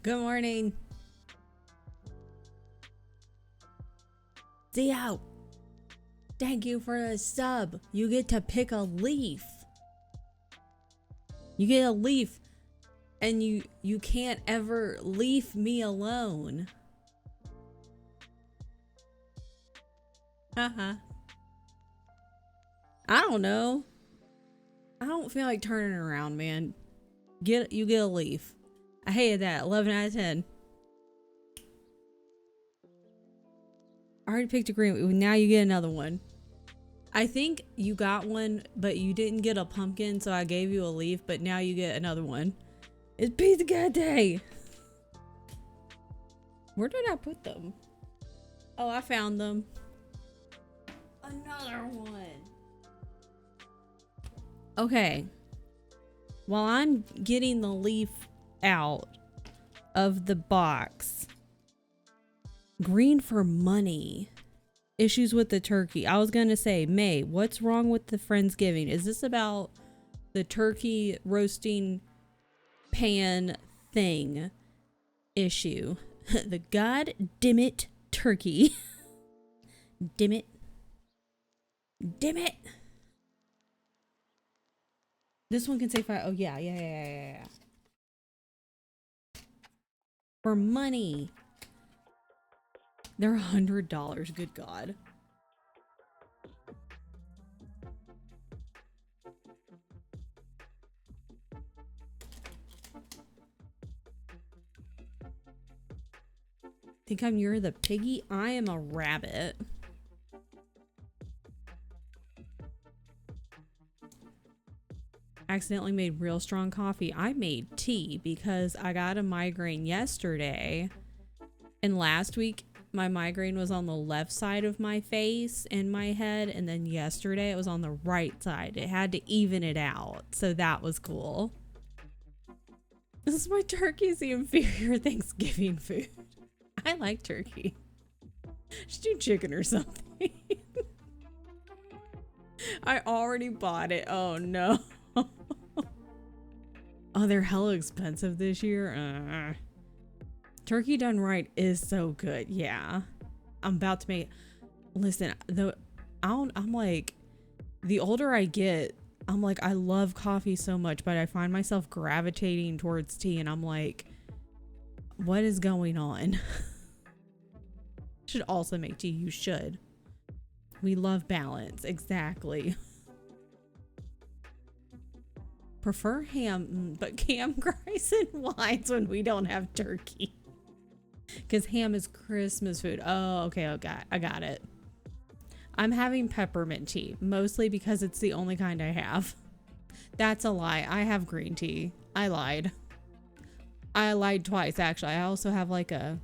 Good morning. Theo, thank you for the sub. You get to pick a leaf. You get a leaf, and you can't ever leave me alone. Haha. I don't know. I don't feel like turning around, man. You get a leaf. I hated that. 11 out of 10. I already picked a green. Now you get another one. I think you got one, but you didn't get a pumpkin, so I gave you a leaf, but now you get another one. It's Pizza Cat Day! Where did I put them? Oh, I found them. Another one. Okay. While I'm getting the leaf out of the box, green for money. Issues with the turkey. I was gonna say, May, what's wrong with the Friendsgiving? Is this about the turkey roasting pan thing issue? The god damn it turkey. Damn it. Damn it. This one can say 5. Oh yeah. For money. They're $100. Good God. Think you're the piggy? I am a rabbit. Accidentally made real strong coffee. I made tea because I got a migraine yesterday, and last week my migraine was on the left side of my face and my head, and then yesterday it was on the right side. It had to even it out, so that was cool. This is why turkey's the inferior Thanksgiving food. I like turkey. Just do chicken or something. I already bought it. Oh no. Oh, they're hella expensive this year. Turkey done right is so good. Yeah. I'm about to make, listen, I'm like, the older I get, I'm like, I love coffee so much, but I find myself gravitating towards tea, and I'm like, what is going on? Should also make tea. You should. We love balance. Exactly. Prefer ham, but ham, rice, and wines when we don't have turkey. Because ham is Christmas food. Oh, okay. I got it. I'm having peppermint tea, mostly because it's the only kind I have. That's a lie. I have green tea. I lied. I lied twice, actually. I also have like I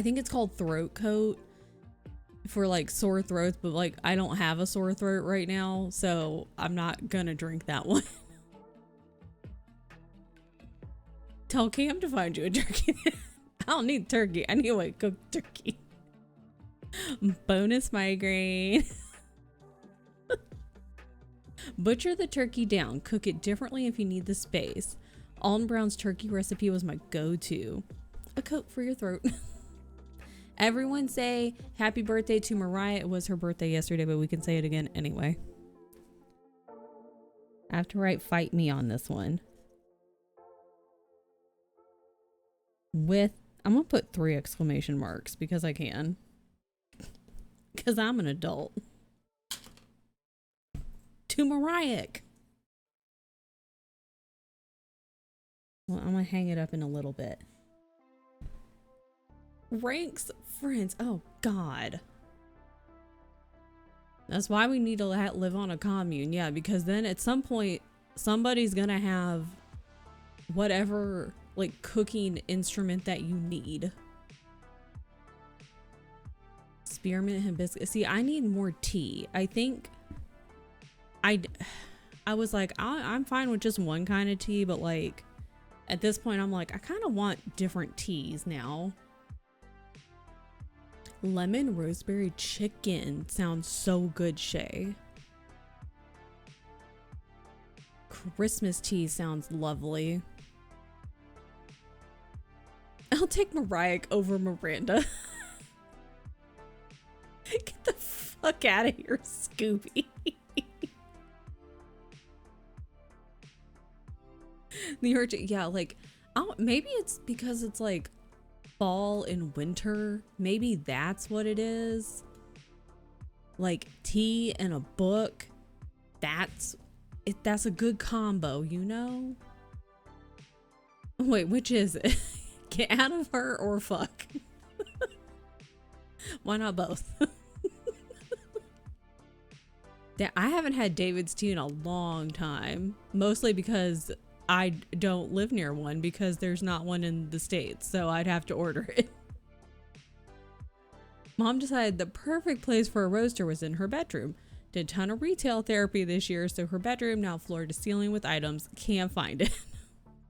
think it's called throat coat for like sore throats, but like I don't have a sore throat right now, so I'm not gonna drink that one. Tell Cam to find you a turkey. I don't need turkey. I need a cooked turkey. Bonus migraine. Butcher the turkey down. Cook it differently if you need the space. Alton Brown's turkey recipe was my go-to. A coat for your throat. Everyone say happy birthday to Mariah. It was her birthday yesterday, but we can say it again anyway. I have to write fight me on this one. I'm gonna put 3 exclamation marks because I can. Because I'm an adult. To Mariah. Well, I'm gonna hang it up in a little bit. Ranks friends. Oh God. That's why we need to live on a commune. Yeah, because then at some point somebody's gonna have whatever like cooking instrument that you need. Spearmint hibiscus. See, I need more tea. I think I was like, I'm fine with just one kind of tea, but like at this point I'm like, I kind of want different teas now. Lemon rosemary chicken sounds so good, Shay. Christmas tea sounds lovely. take Mariah over Miranda. Get the fuck out of here, Scooby. The urgent, yeah, like, oh, maybe it's because it's like fall and winter. Maybe that's what it is. Like tea and a book. That's a good combo, you know? Wait, which is it? Get out of her or fuck? Why not both? I haven't had David's tea in a long time. Mostly because I don't live near one because there's not one in the States. So I'd have to order it. Mom decided the perfect place for a roaster was in her bedroom. Did a ton of retail therapy this year, so her bedroom now floor to ceiling with items. Can't find it.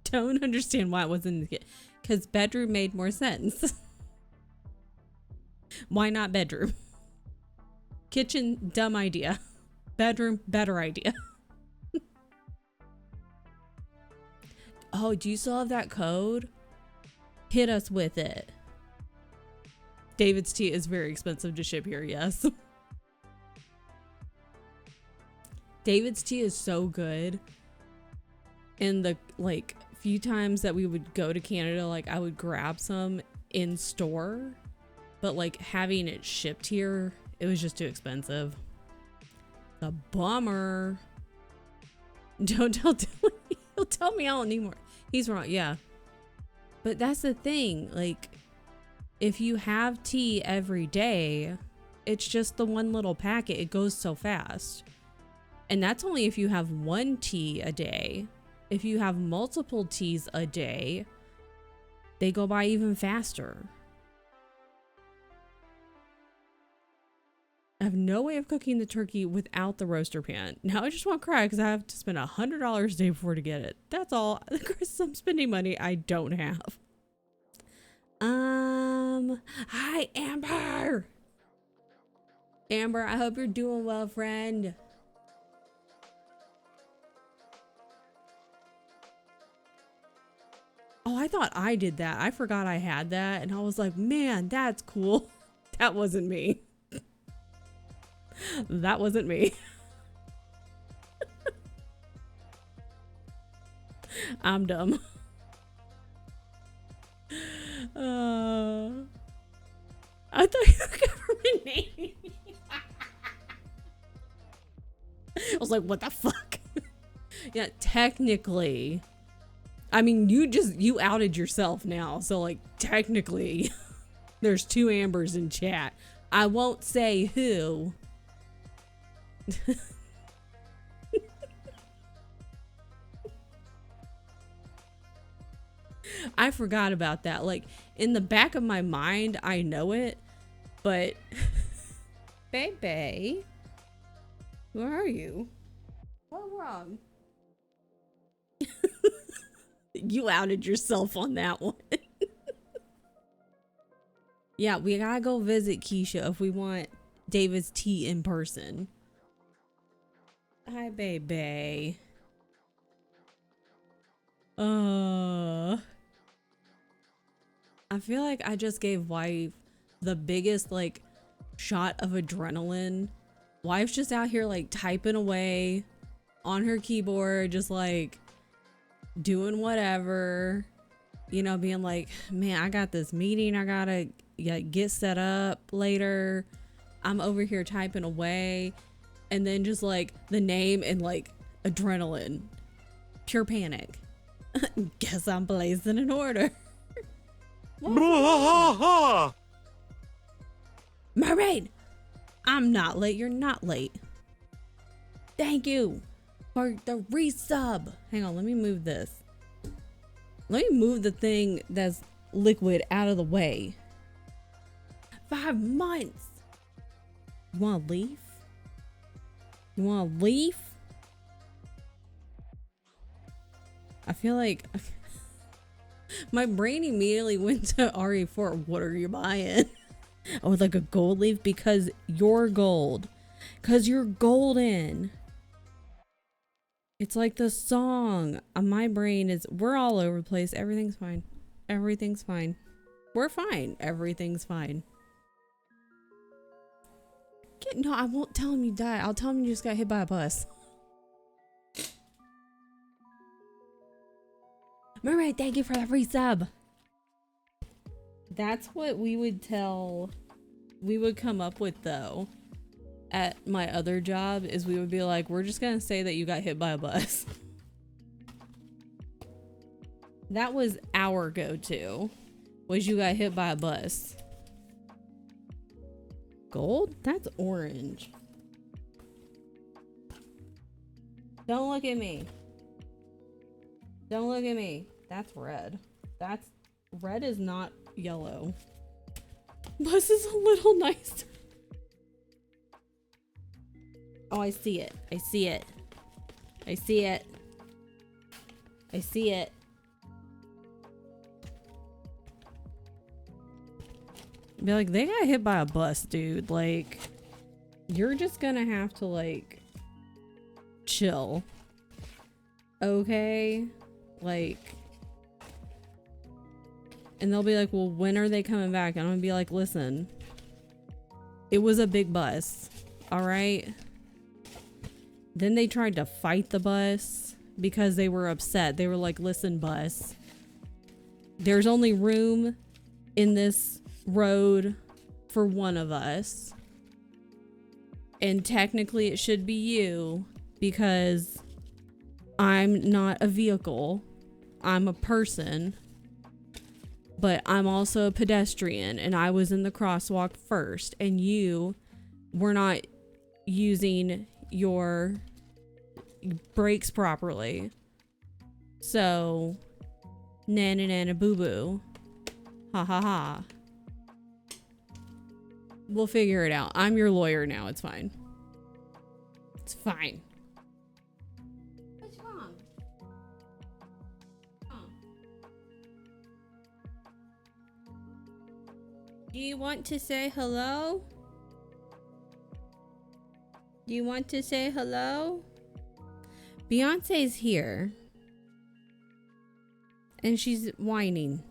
Don't understand why it wasn't, because bedroom made more sense. Why not bedroom? Kitchen, dumb idea. Bedroom, better idea. Oh, do you still have that code? Hit us with it. David's tea is very expensive to ship here, yes. David's tea is so good. And the like few times that we would go to Canada, like I would grab some in store, but like having it shipped here, it was just too expensive. A bummer. Don't tell Dylan. He'll tell me I don't need more. He's wrong, yeah. But that's the thing, like if you have tea every day, it's just the one little packet. It goes so fast. And that's only if you have one tea a day. If you have multiple teas a day, they go by even faster. I have no way of cooking the turkey without the roaster pan. Now I just want to cry because I have to spend $100 a day before to get it. That's all. I'm spending money I don't have. Hi, Amber. Amber, I hope you're doing well, friend. Oh, I thought I did that. I forgot I had that. And I was like, man, that's cool. That wasn't me. That wasn't me. I'm dumb. I thought you were government name. I was like, what the fuck? Yeah, technically. I mean, you outed yourself now. So like technically there's 2 Ambers in chat. I won't say who. I forgot about that. Like in the back of my mind, I know it, but baby, where are you? What's wrong? You outed yourself on that one. Yeah, we gotta go visit Keisha if we want David's tea in person. Hi, baby. I feel like I just gave wife the biggest like shot of adrenaline. Wife's just out here like typing away on her keyboard, just like doing whatever, you know, being like, man, I got this meeting I gotta get set up later. I'm over here typing away, and then just like the name and like adrenaline, pure panic. Guess I'm blazing an order. Marine, I'm not late. You're not late. Thank you for the resub. Hang on, let me move this. Let me move the thing that's liquid out of the way. 5 months. You want a leaf? You want a leaf? I feel like my brain immediately went to RE4. What are you buying? I would like a gold leaf because you're gold. Because you're golden. It's like the song. My brain is, we're all over the place. Everything's fine. Everything's fine. We're fine. Everything's fine. No, I won't tell him you died. I'll tell him you just got hit by a bus. Mermaid, thank you for the free sub. That's what we would come up with though. At my other job is we would be like, we're just gonna say that you got hit by a bus. That was our go-to. Was you got hit by a bus. Gold? That's orange. Don't look at me. Don't look at me. That's red. Red is not yellow. Bus is a little nice. Oh, I see it. I see it. I see it. I see it. Be like, they got hit by a bus, dude. Like, you're just gonna have to, like, chill. Okay? Like, and they'll be like, well, when are they coming back? And I'm gonna be like, listen, it was a big bus. All right? Then they tried to fight the bus because they were upset. They were like, listen, bus, there's only room in this road for one of us. And technically it should be you because I'm not a vehicle. I'm a person. But I'm also a pedestrian and I was in the crosswalk first and you were not using your brakes properly. So, nana nana boo boo. Ha ha ha. We'll figure it out. I'm your lawyer now. It's fine. It's fine. What's wrong? Oh. Do you want to say hello? Do you want to say hello? Beyonce's here. And she's whining.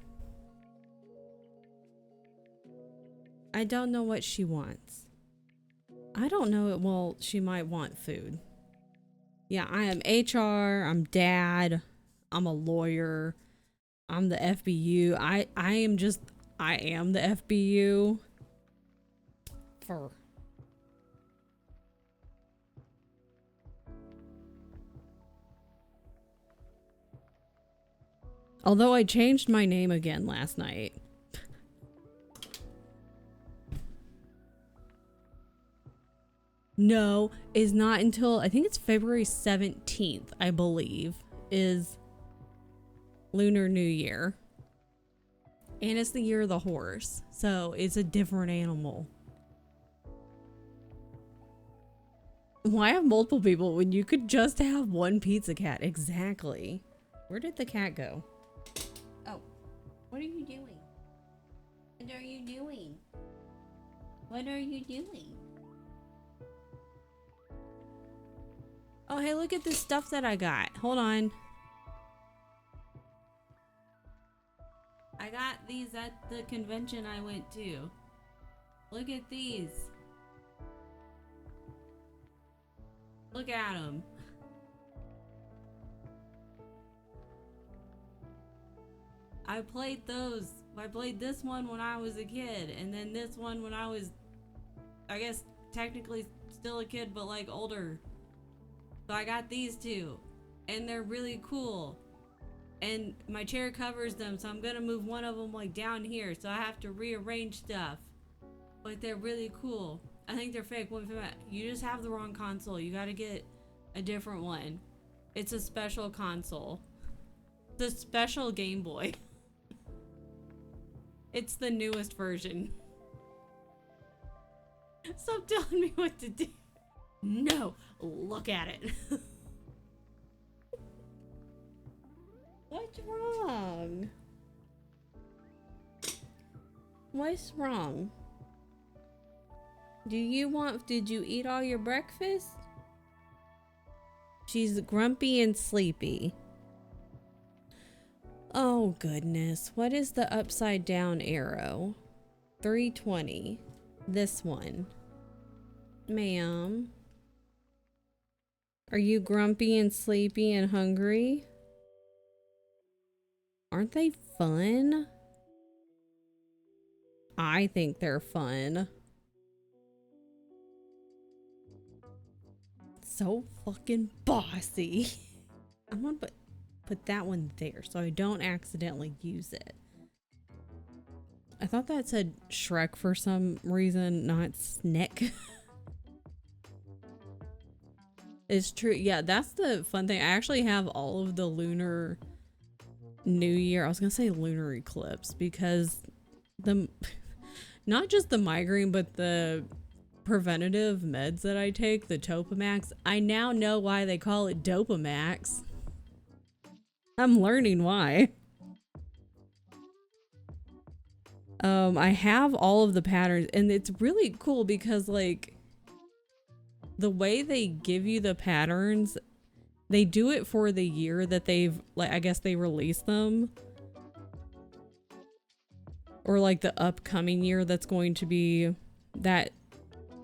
I don't know what she wants. I don't know it. Well, she might want food. Yeah, I am HR. I'm dad. I'm a lawyer. I'm the FBU. I am the FBU. Fur. Although I changed my name again last night. No, is not until, I think it's February 17th, I believe, is Lunar New Year. And it's the year of the horse, so it's a different animal. Why have multiple people when you could just have one pizza cat? Exactly. Where did the cat go? Oh, what are you doing? What are you doing? What are you doing? Oh, hey, look at this stuff that I got. Hold on. I got these at the convention I went to. Look at these. Look at them. I played those. I played this one when I was a kid, and then this one when I was, I guess, technically still a kid, but like older. So I got these two, and they're really cool. And my chair covers them, so I'm gonna move one of them like down here, so I have to rearrange stuff. But they're really cool. I think they're fake. You just have the wrong console. You gotta get a different one. It's a special console. The special Game Boy. It's the newest version. Stop telling me what to do. No, look at it. What's wrong? What's wrong? Did you eat all your breakfast? She's grumpy and sleepy. Oh goodness. What is the upside down arrow? 320. This one. Ma'am. Are you grumpy and sleepy and hungry? Aren't they fun? I think they're fun. So fucking bossy. I'm gonna put that one there so I don't accidentally use it. I thought that said Shrek for some reason, not Snick. It's true. Yeah, that's the fun thing. I actually have all of the lunar new year. I was gonna say lunar eclipse because the not just the migraine, but the preventative meds that I take, the Topamax. I now know why they call it Dopamax. I'm learning why. I have all of the patterns, and it's really cool because like the way they give you the patterns, they do it for the year that they've, like, I guess they release them, or like the upcoming year that's going to be that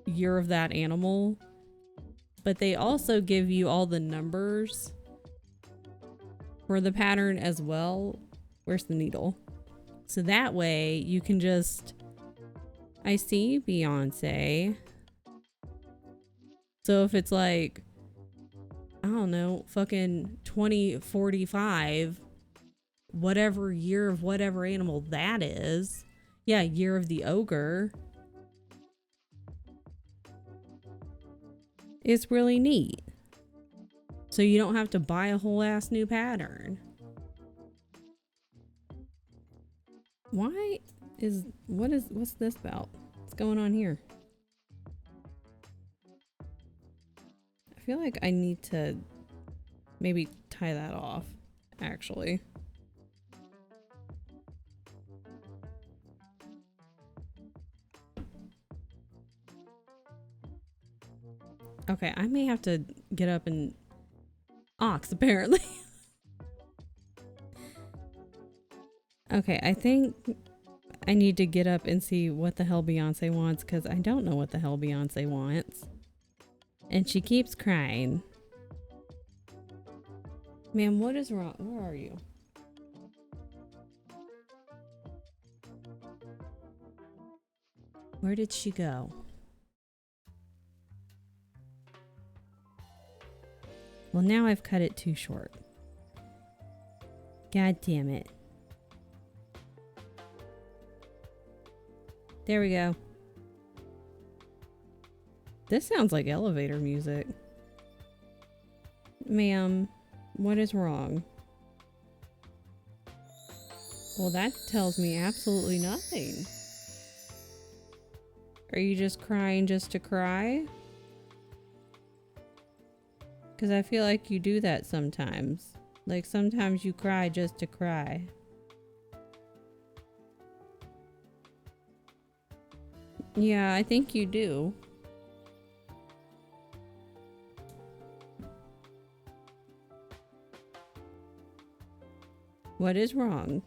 year of that animal. But they also give you all the numbers for the pattern as well. Where's the needle? So that way you can just, I see Beyonce. So if it's like, I don't know, fucking 2045, whatever year of whatever animal that is. Yeah, year of the ogre. It's really neat. So you don't have to buy a whole ass new pattern. Why is, what's this about? What's going on here? I feel like I need to maybe tie that off, actually. Okay, I may have to get up and ox, apparently. Okay, I think I need to get up and see what the hell Beyonce wants, because I don't know what the hell Beyonce wants. And she keeps crying. Ma'am, what is wrong? Where are you? Where did she go? Well, now I've cut it too short. God damn it. There we go. This sounds like elevator music. Ma'am, what is wrong? Well, that tells me absolutely nothing. Are you just crying just to cry? Because I feel like you do that sometimes. Like sometimes you cry just to cry. Yeah, I think you do. What is wrong?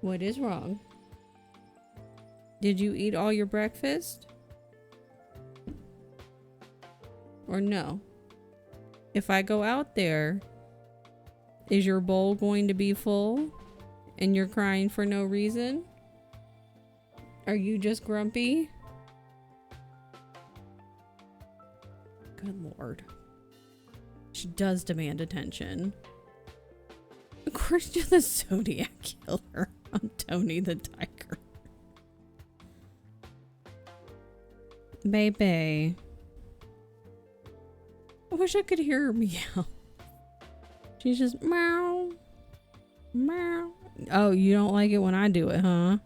What is wrong? Did you eat all your breakfast? Or no? If I go out there, is your bowl going to be full and you're crying for no reason? Are you just grumpy? Good Lord. She does demand attention. According to the Zodiac Killer on Tony the Tiger. Baby. I wish I could hear her meow. She's just meow. Meow. Oh, you don't like it when I do it, huh?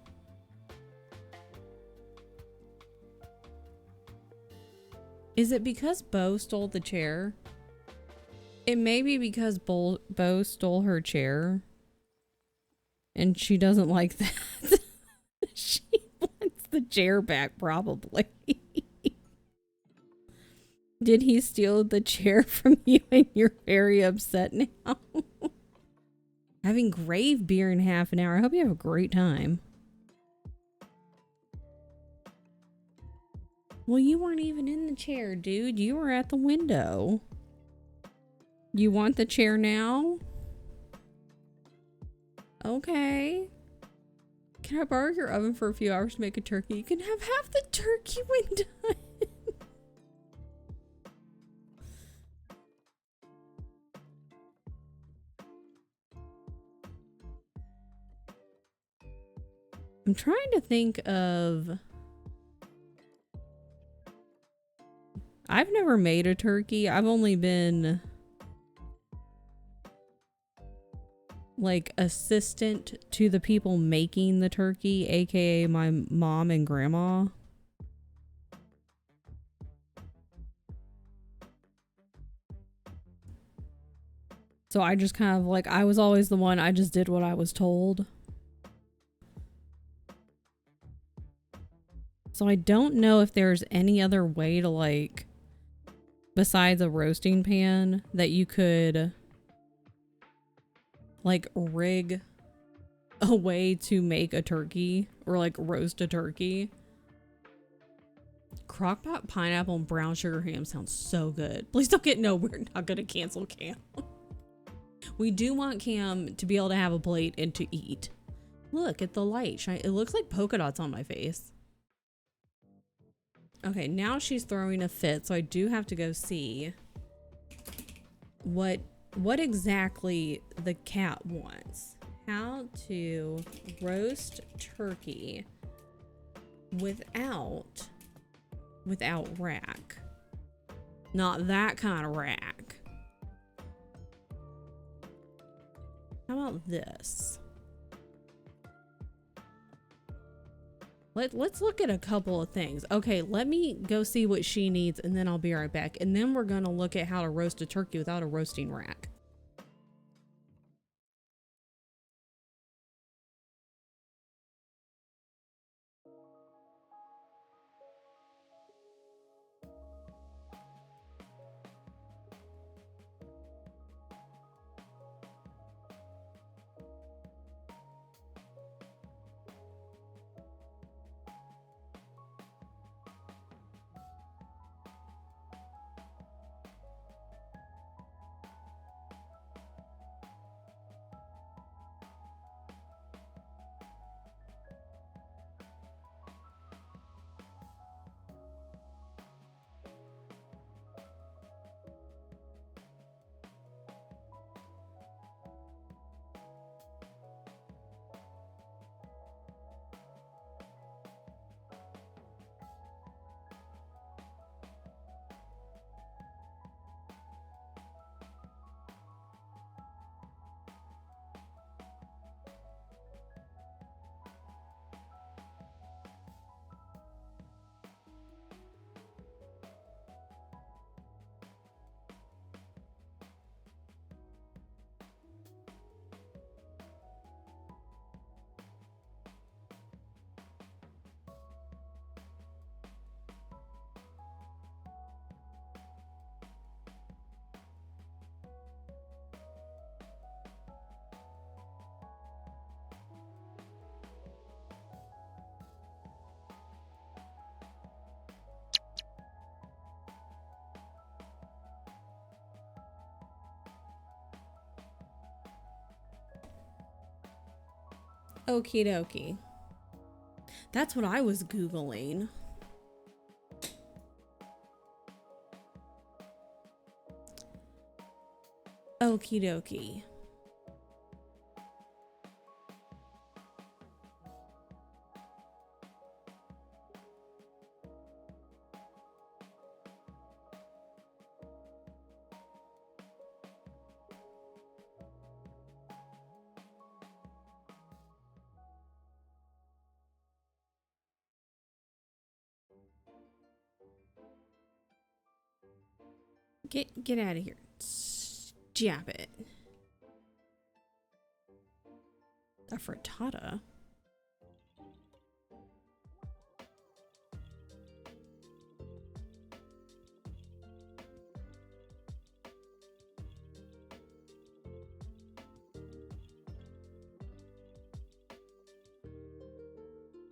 Is it because Bo stole the chair? It may be because Bo stole her chair. And she doesn't like that. She wants the chair back, probably. Did he steal the chair from you and you're very upset now? Having grave beer in half an hour. I hope you have a great time. Well, you weren't even in the chair, dude. You were at the window. You want the chair now? Okay. Can I borrow your oven for a few hours to make a turkey? You can have half the turkey when done. I'm trying to think of... I've never made a turkey. I've only been... like assistant to the people making the turkey, aka my mom and grandma. So I just kind of like, I was always the one, I just did what I was told. So I don't know if there's any other way to like, besides a roasting pan, that you could like rig a way to make a turkey or like roast a turkey. Crockpot pineapple and brown sugar ham sounds so good. Please don't get, no, we're not gonna cancel Cam. We do want Cam to be able to have a plate and to eat. Look at the light. It looks like polka dots on my face. Okay, now she's throwing a fit, so I do have to go see what exactly the cat wants. How to roast turkey without rack. Not that kind of rack. How about this? Let's look at a couple of things. Okay, let me go see what she needs and then I'll be right back. And then we're gonna look at how to roast a turkey without a roasting rack. Okie dokie. That's what I was Googling. Okie dokie. Get out of here. Jab it. A frittata?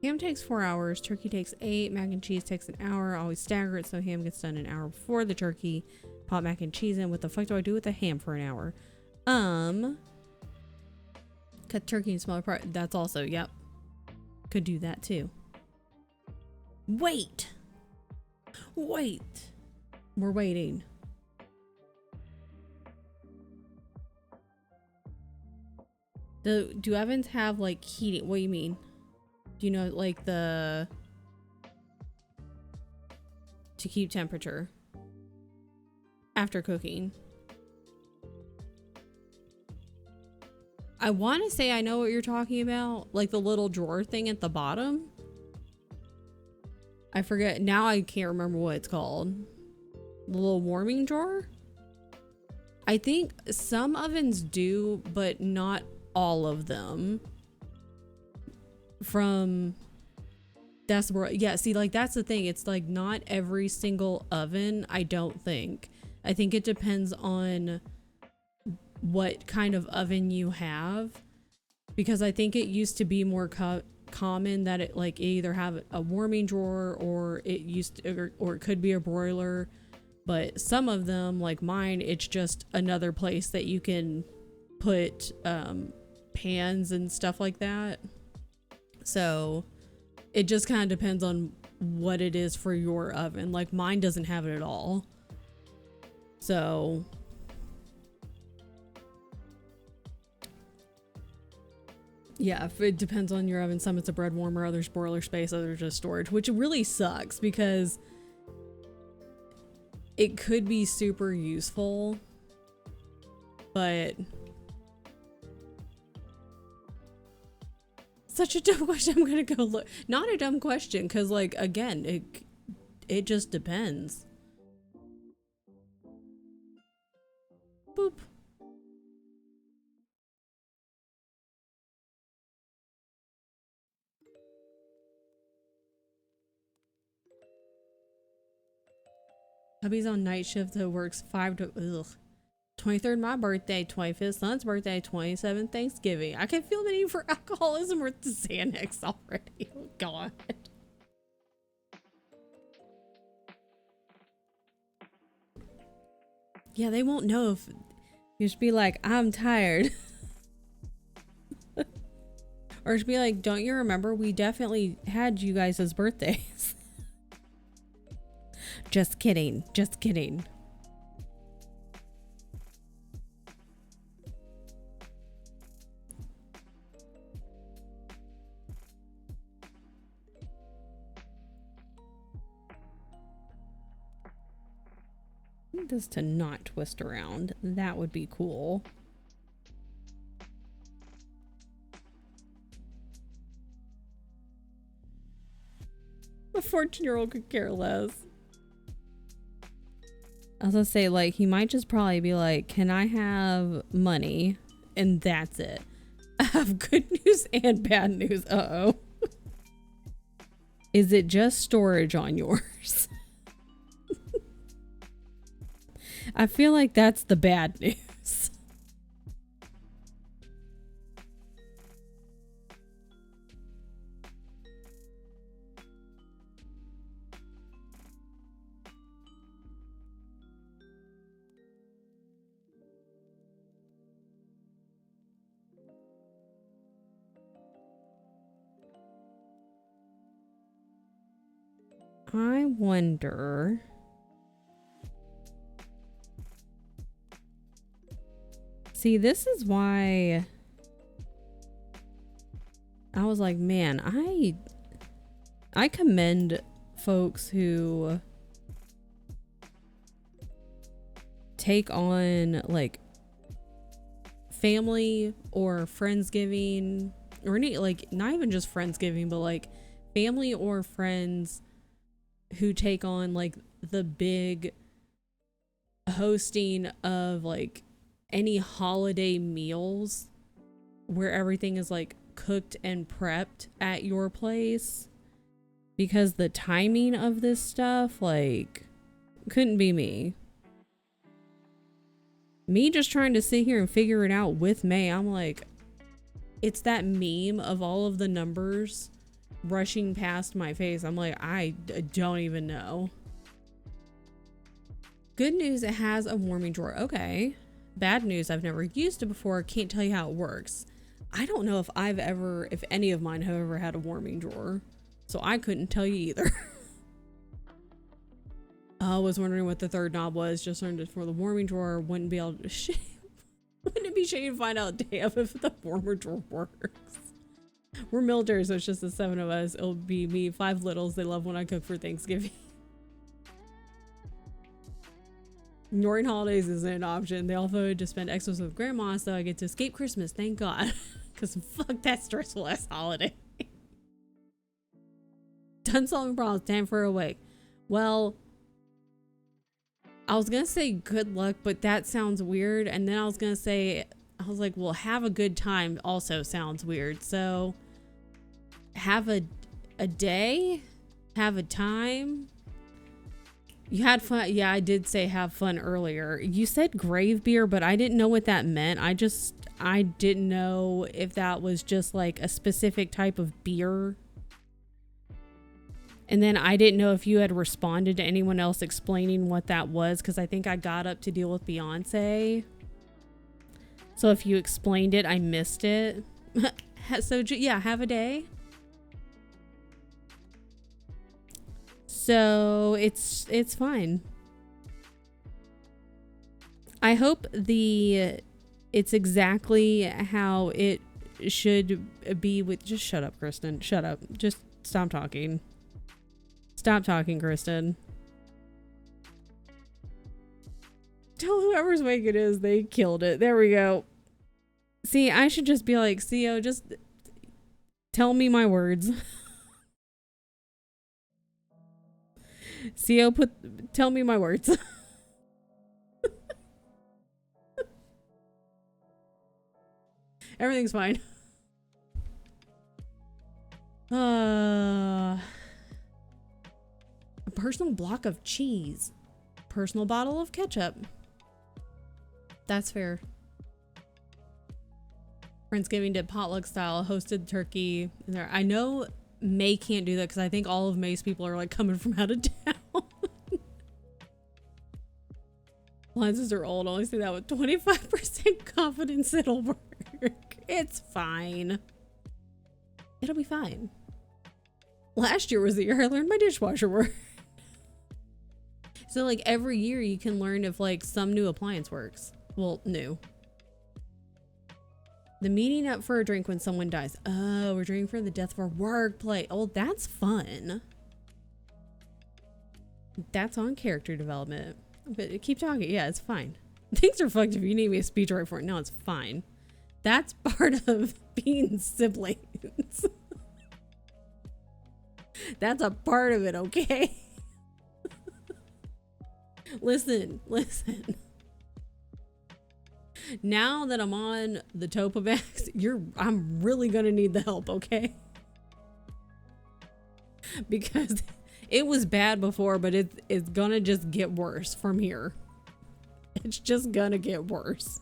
Ham takes 4 hours, turkey takes 8, mac and cheese takes an hour. Always stagger it so ham gets done an hour before the turkey. Pop mac and cheese in. What the fuck do I do with the ham for an hour? Cut turkey in smaller parts. That's also, yep. Could do that too. Wait. We're waiting. Do ovens have like heating? What do you mean? Do you know like to keep temperature after cooking? I want to say I know what you're talking about, like the little drawer thing at the bottom. I forget now. I can't remember what it's called. The little warming drawer. I think some ovens do, but not all of them. Yeah, see, like that's the thing. It's like not every single oven, I don't think. I think it depends on what kind of oven you have, because I think it used to be more common that it like either have a warming drawer or or it could be a broiler. But some of them, like mine, it's just another place that you can put pans and stuff like that. So it just kind of depends on what it is for your oven. Like mine doesn't have it at all. So yeah, it depends on your oven. Some it's a bread warmer, others broiler space, others just storage, which really sucks because it could be super useful, but such a dumb question. I'm gonna go look. Not a dumb question, because like again, it just depends. Boop. Hubby's on night shift, so works 5 to 23rd my birthday, 25th son's birthday, 27th Thanksgiving. I can feel the need for alcoholism or the Xanax already. Oh god. Yeah, they won't know if you just be like, I'm tired. Or just be like, don't you remember we definitely had you guys as birthdays? Just kidding. Just kidding. I need this to not twist around. That would be cool. A 14-year-old could care less. I was gonna say, like, he might just probably be like, can I have money? And that's it. I have good news and bad news. Uh-oh. Is it just storage on yours? I feel like that's the bad news. I wonder. See, this is why I was like, man, I commend folks who take on like family or Friendsgiving or any, like, not even just Friendsgiving, but like family or friends who take on like the big hosting of like any holiday meals where everything is like cooked and prepped at your place, because the timing of this stuff, like, couldn't be me just trying to sit here and figure it out with May. I'm like, it's that meme of all of the numbers rushing past my face. I'm like, I don't even know. Good news, it has a warming drawer. Okay. Bad news, I've never used it before. Can't tell you how it works. I don't know if if any of mine have ever had a warming drawer. So I couldn't tell you either. I was wondering what the third knob was. Just learned it for the warming drawer. Wouldn't be able to wouldn't it be shady to find out damn if the warmer drawer works? We're military, so it's just the 7 of us. It'll be me, 5 littles. They love when I cook for Thanksgiving. Ignoring holidays isn't an option. They all voted to spend Xmas with grandma, so I get to escape Christmas. Thank God. Because fuck that stressful ass holiday. Done solving problems. Time for a wake. Well, I was going to say good luck, but that sounds weird. And then I was going to say, I was like, well, have a good time also sounds weird. So have a day, have a time. You had fun. Yeah, I did say have fun earlier. You said grave beer, but I didn't know what that meant. I didn't know if that was just like a specific type of beer. And then I didn't know if you had responded to anyone else explaining what that was, because I think I got up to deal with Beyonce. So if you explained it, I missed it. So yeah, have a day. So it's fine. I hope it's exactly how it should be with. Just shut up, Kristen. Shut up. Just stop talking. Stop talking, Kristen. Tell whoever's wake it is they killed it. There we go. See, I should just be like, CO, just tell me my words. CO, tell me my words. Everything's fine. A personal block of cheese. Personal bottle of ketchup. That's fair. Friendsgiving did potluck style, hosted turkey in there. I know May can't do that because I think all of May's people are like coming from out of town. Lenses are old. Only say that with 25% confidence it'll work. It's fine. It'll be fine. Last year was the year I learned my dishwasher worked. So like every year you can learn if like some new appliance works. Well, new. The meeting up for a drink when someone dies. Oh, we're drinking for the death of our workplace. Oh, that's fun. That's on character development. But keep talking. Yeah, it's fine. Things are fucked if you need me a speech right for it. No, it's fine. That's part of being siblings. That's a part of it, okay? Listen. Now that I'm on the Topamax, I'm really gonna need the help, okay? Because it was bad before, but it's gonna just get worse from here. It's just gonna get worse.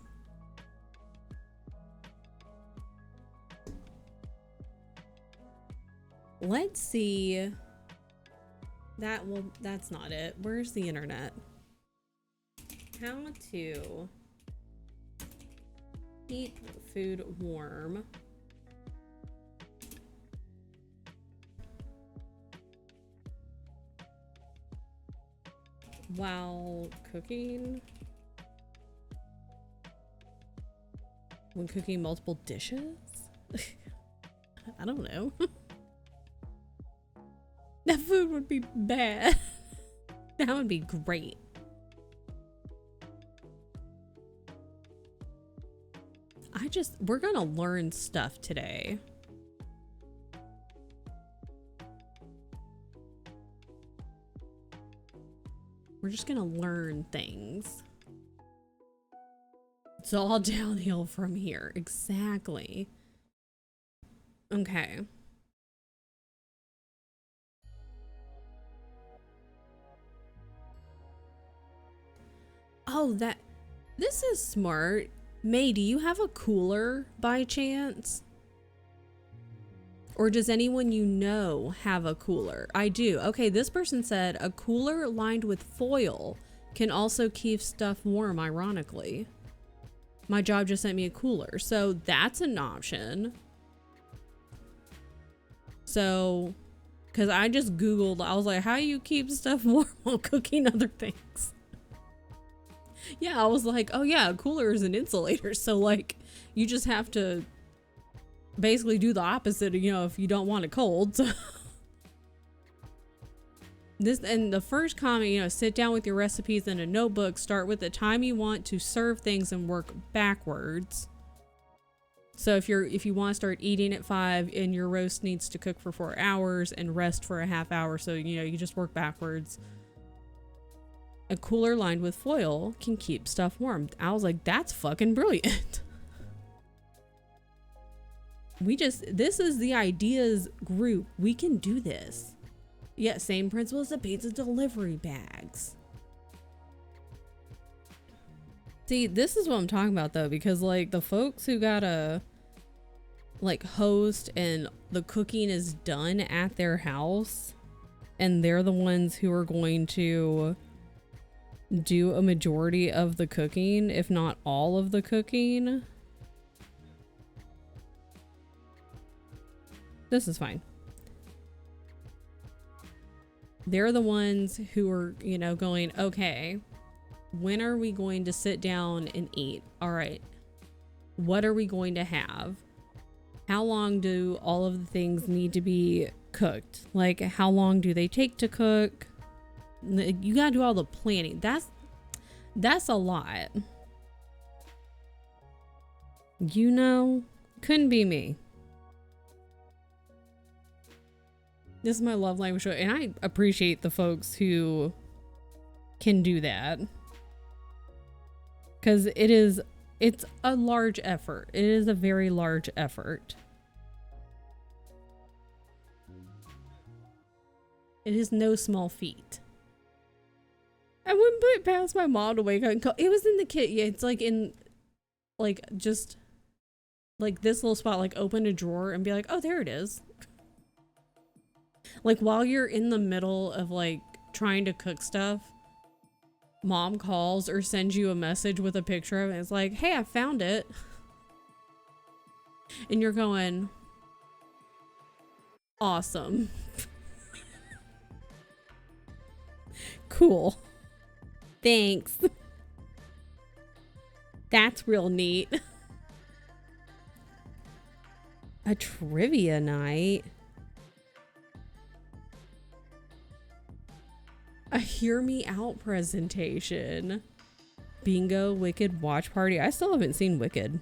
Let's see. That's not it. Where's the internet? How to keep food warm while cooking. When cooking multiple dishes? I don't know. That food would be bad. That would be great. We're gonna learn stuff today. We're just gonna learn things. It's all downhill from here. Exactly. Okay. Oh, this is smart. May, do you have a cooler by chance? Or does anyone you know have a cooler? I do. Okay, this person said a cooler lined with foil can also keep stuff warm, ironically. My job just sent me a cooler, so that's an option. So, because I just Googled, I was like, how do you keep stuff warm while cooking other things? Yeah, I was like, oh yeah, a cooler is an insulator, so like, you just have to basically do the opposite, you know, if you don't want it cold. So this, and the first comment, you know, sit down with your recipes in a notebook, start with the time you want to serve things and work backwards. So if you want to start eating at 5 and your roast needs to cook for 4 hours and rest for a half hour, so you know, you just work backwards. A cooler lined with foil can keep stuff warm. I was like, that's fucking brilliant. This is the ideas group. We can do this. Yeah, same principle as the pizza delivery bags. See, this is what I'm talking about though, because like the folks who gotta like host and the cooking is done at their house and they're the ones who are going to do a majority of the cooking, if not all of the cooking. This is fine. They're the ones who are, you know, going, okay, when are we going to sit down and eat? All right. What are we going to have? How long do all of the things need to be cooked? Like, how long do they take to cook? You gotta do all the planning. That's a lot. You know, couldn't be me. This is my love language, and I appreciate the folks who can do that. Because it's a large effort. It is a very large effort. It is no small feat. I wouldn't put it past my mom to wake up and call. It was in the kit. Yeah, it's like in, like, just like this little spot, like open a drawer and be like, oh, there it is. Like while you're in the middle of like trying to cook stuff, mom calls or sends you a message with a picture of it. It's like, hey, I found it. And you're going, awesome. Cool. Thanks. That's real neat. A trivia night. A hear me out presentation. Bingo, Wicked watch party. I still haven't seen Wicked.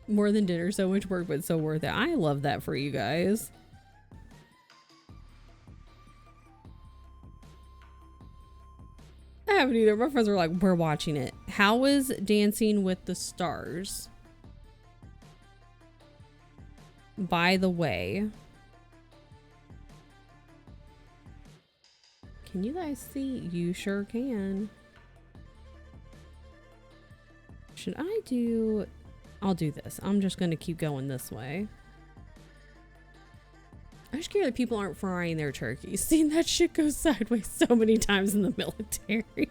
More than dinner, so much work, but so worth it. I love that for you guys. I haven't either. My friends are like, we're watching it. How is Dancing with the Stars? By the way, can you guys see? You sure can. Should I do... I'll do this. I'm just going to keep going this way. I'm scared that people aren't frying their turkeys. Seen that shit go sideways so many times in the military.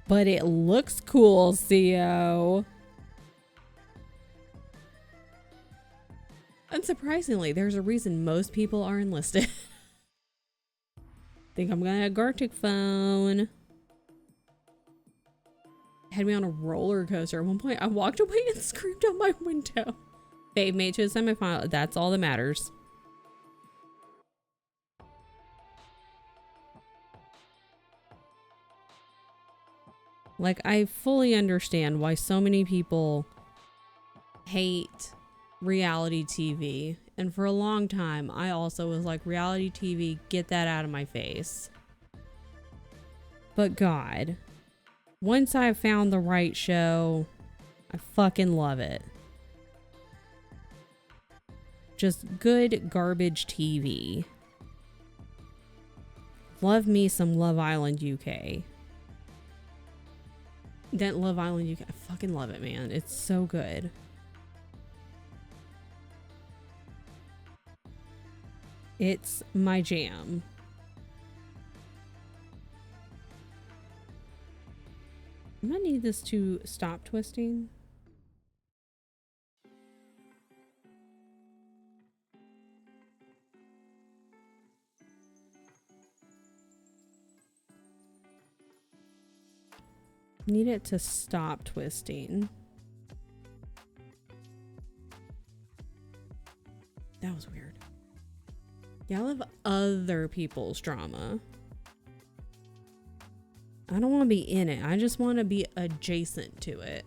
But it looks cool, CO. Unsurprisingly, there's a reason most people are enlisted. Think I'm gonna have a Gartic phone. Had me on a roller coaster. At one point, I walked away and screamed out my window. Babe made it to the semifinal. That's all that matters. Like, I fully understand why so many people hate reality TV. And for a long time, I also was like, reality TV, get that out of my face. But God, once I found the right show, I fucking love it. Just good garbage TV. Love me some Love Island UK. That Love Island, I fucking love it, man. It's so good. It's my jam. I'm gonna need this to stop twisting. Need it to stop twisting. That was weird. Yeah, I love other people's drama. I don't want to be in it. I just want to be adjacent to it.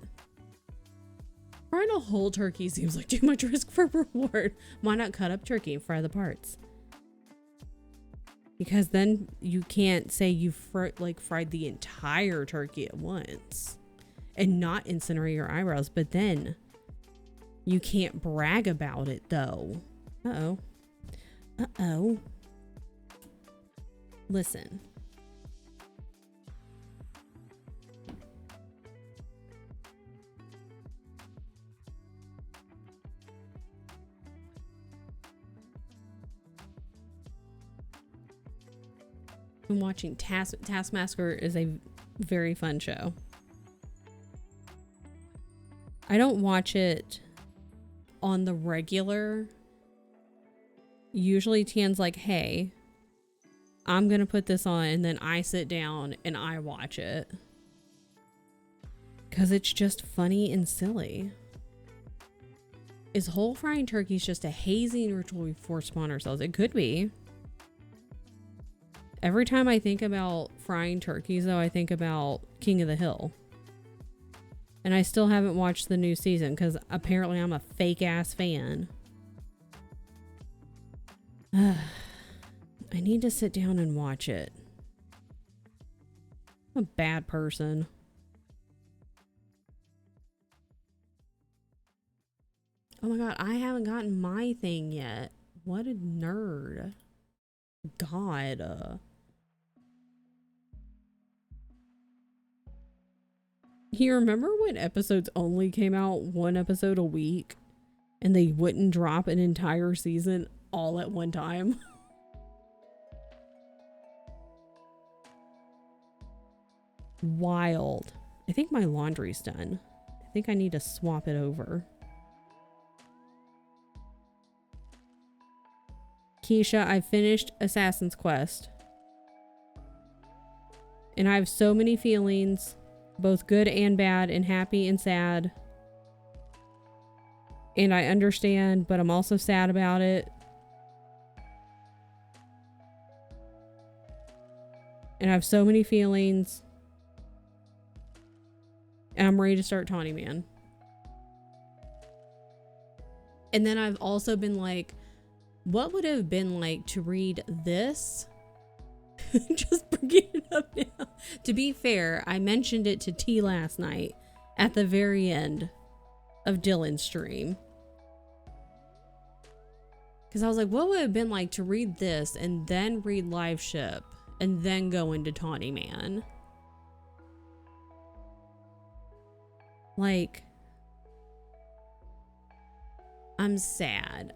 Frying a whole turkey seems like too much risk for reward. Why not cut up turkey and fry the parts? Because then you can't say you fried the entire turkey at once and not incinerate your eyebrows, but then you can't brag about it though. Uh-oh. Uh-oh. Listen. I'm watching Taskmaster is a very fun show. I don't watch it on the regular. Usually Tian's like, hey, I'm gonna put this on, and then I sit down and I watch it. Cause it's just funny and silly. Is whole frying turkeys just a hazing ritual we force upon ourselves? It could be. Every time I think about frying turkeys, though, I think about King of the Hill. And I still haven't watched the new season because apparently I'm a fake ass fan. I need to sit down and watch it. I'm a bad person. Oh my god, I haven't gotten my thing yet. What a nerd. God. You remember when episodes only came out one episode a week and they wouldn't drop an entire season all at one time? Wild. I think my laundry's done. I think I need to swap it over. Keisha, I finished Assassin's Quest. And I have so many feelings, both good and bad, and happy and sad. And I understand, but I'm also sad about it. And I have so many feelings. And I'm ready to start Tawny Man. And then I've also been like, what would it have been like to read this? Just bringing it up now. To be fair, I mentioned it to T last night at the very end of Dylan's stream. Because I was like, what would it have been like to read this and then read Live Ship and then go into Tawny Man? Like, I'm sad.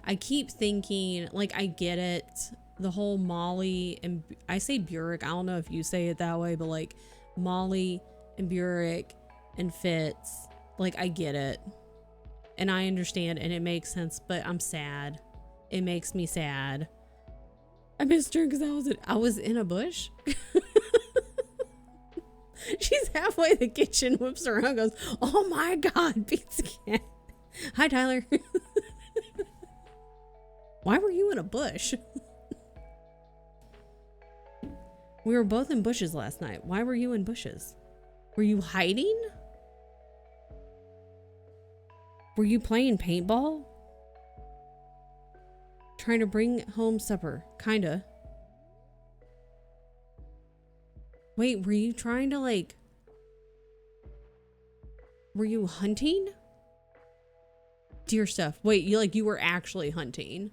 I keep thinking, like, I get it. The whole Molly and I say Burek. I don't know if you say it that way, but like Molly and Burek and Fitz, like, I get it. And I understand and it makes sense, but I'm sad. It makes me sad. I missed her because I was in a bush. She's halfway in the kitchen, whips around, goes, oh my God, pizza cat. Hi, Tyler. Why were you in a bush? We were both in bushes last night. Why were you in bushes? Were you hiding? Were you playing paintball? Trying to bring home supper. Kinda. Wait, were you trying to like... Were you hunting? Deer stuff. Wait, you were actually hunting.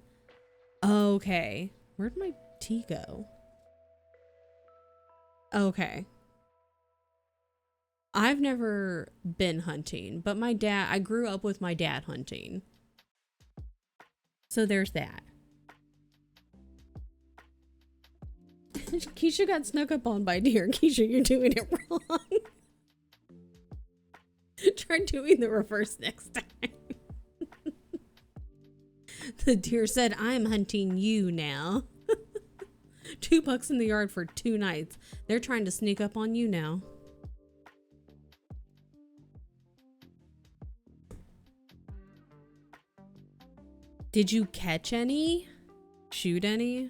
Okay. Where'd my tea go? Okay. I've never been hunting, but I grew up with my dad hunting. So there's that. Keisha got snuck up on by deer. Keisha, you're doing it wrong. Try doing the reverse next time. The deer said, I'm hunting you now. $2 in the yard for 2 nights. They're trying to sneak up on you now. Did you catch any? Shoot any?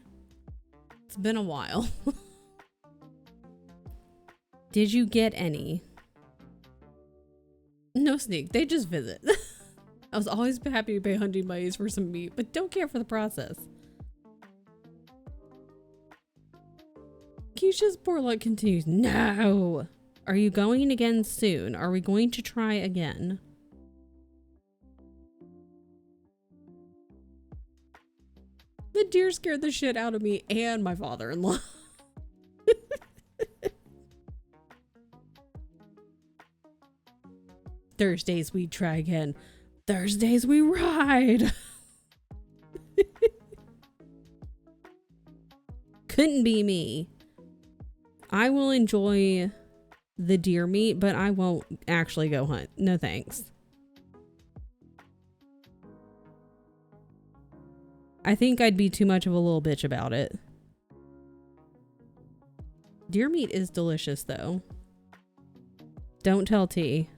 It's been a while. Did you get any? No sneak. They just visit. I was always happy to pay hunting buddies for some meat, but don't care for the process. Keisha's poor luck continues. No! Are you going again soon? Are we going to try again? The deer scared the shit out of me and my father-in-law. Thursdays we try again. Thursdays we ride. Couldn't be me. I will enjoy the deer meat, but I won't actually go hunt. No thanks. I think I'd be too much of a little bitch about it. Deer meat is delicious though. Don't tell T.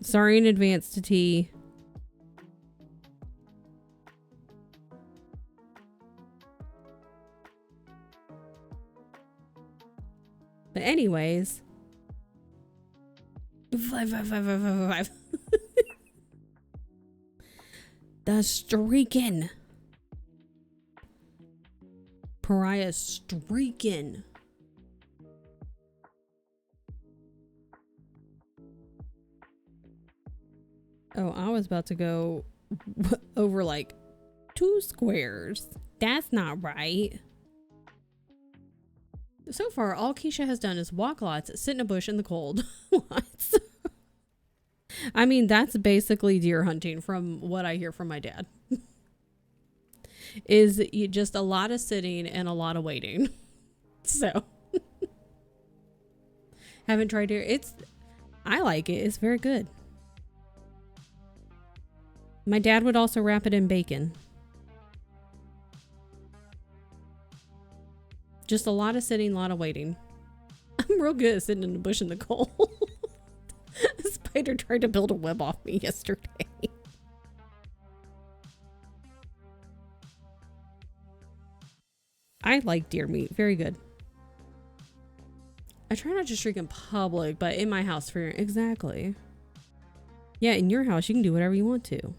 Sorry in advance to T. But anyways. 5. The streaking. Pariah streaking. Oh, I was about to go over like 2 squares. That's not right. So far, all Keisha has done is walk lots, sit in a bush in the cold. Lots. I mean, that's basically deer hunting from what I hear from my dad. Is just a lot of sitting and a lot of waiting. So. Haven't tried deer. I like it. It's very good. My dad would also wrap it in bacon. Just a lot of sitting, a lot of waiting. I'm real good at sitting in the bush in the cold. A spider tried to build a web off me yesterday. I like deer meat. Very good. I try not to streak in public, but in my house for exactly. Yeah, in your house, you can do whatever you want to.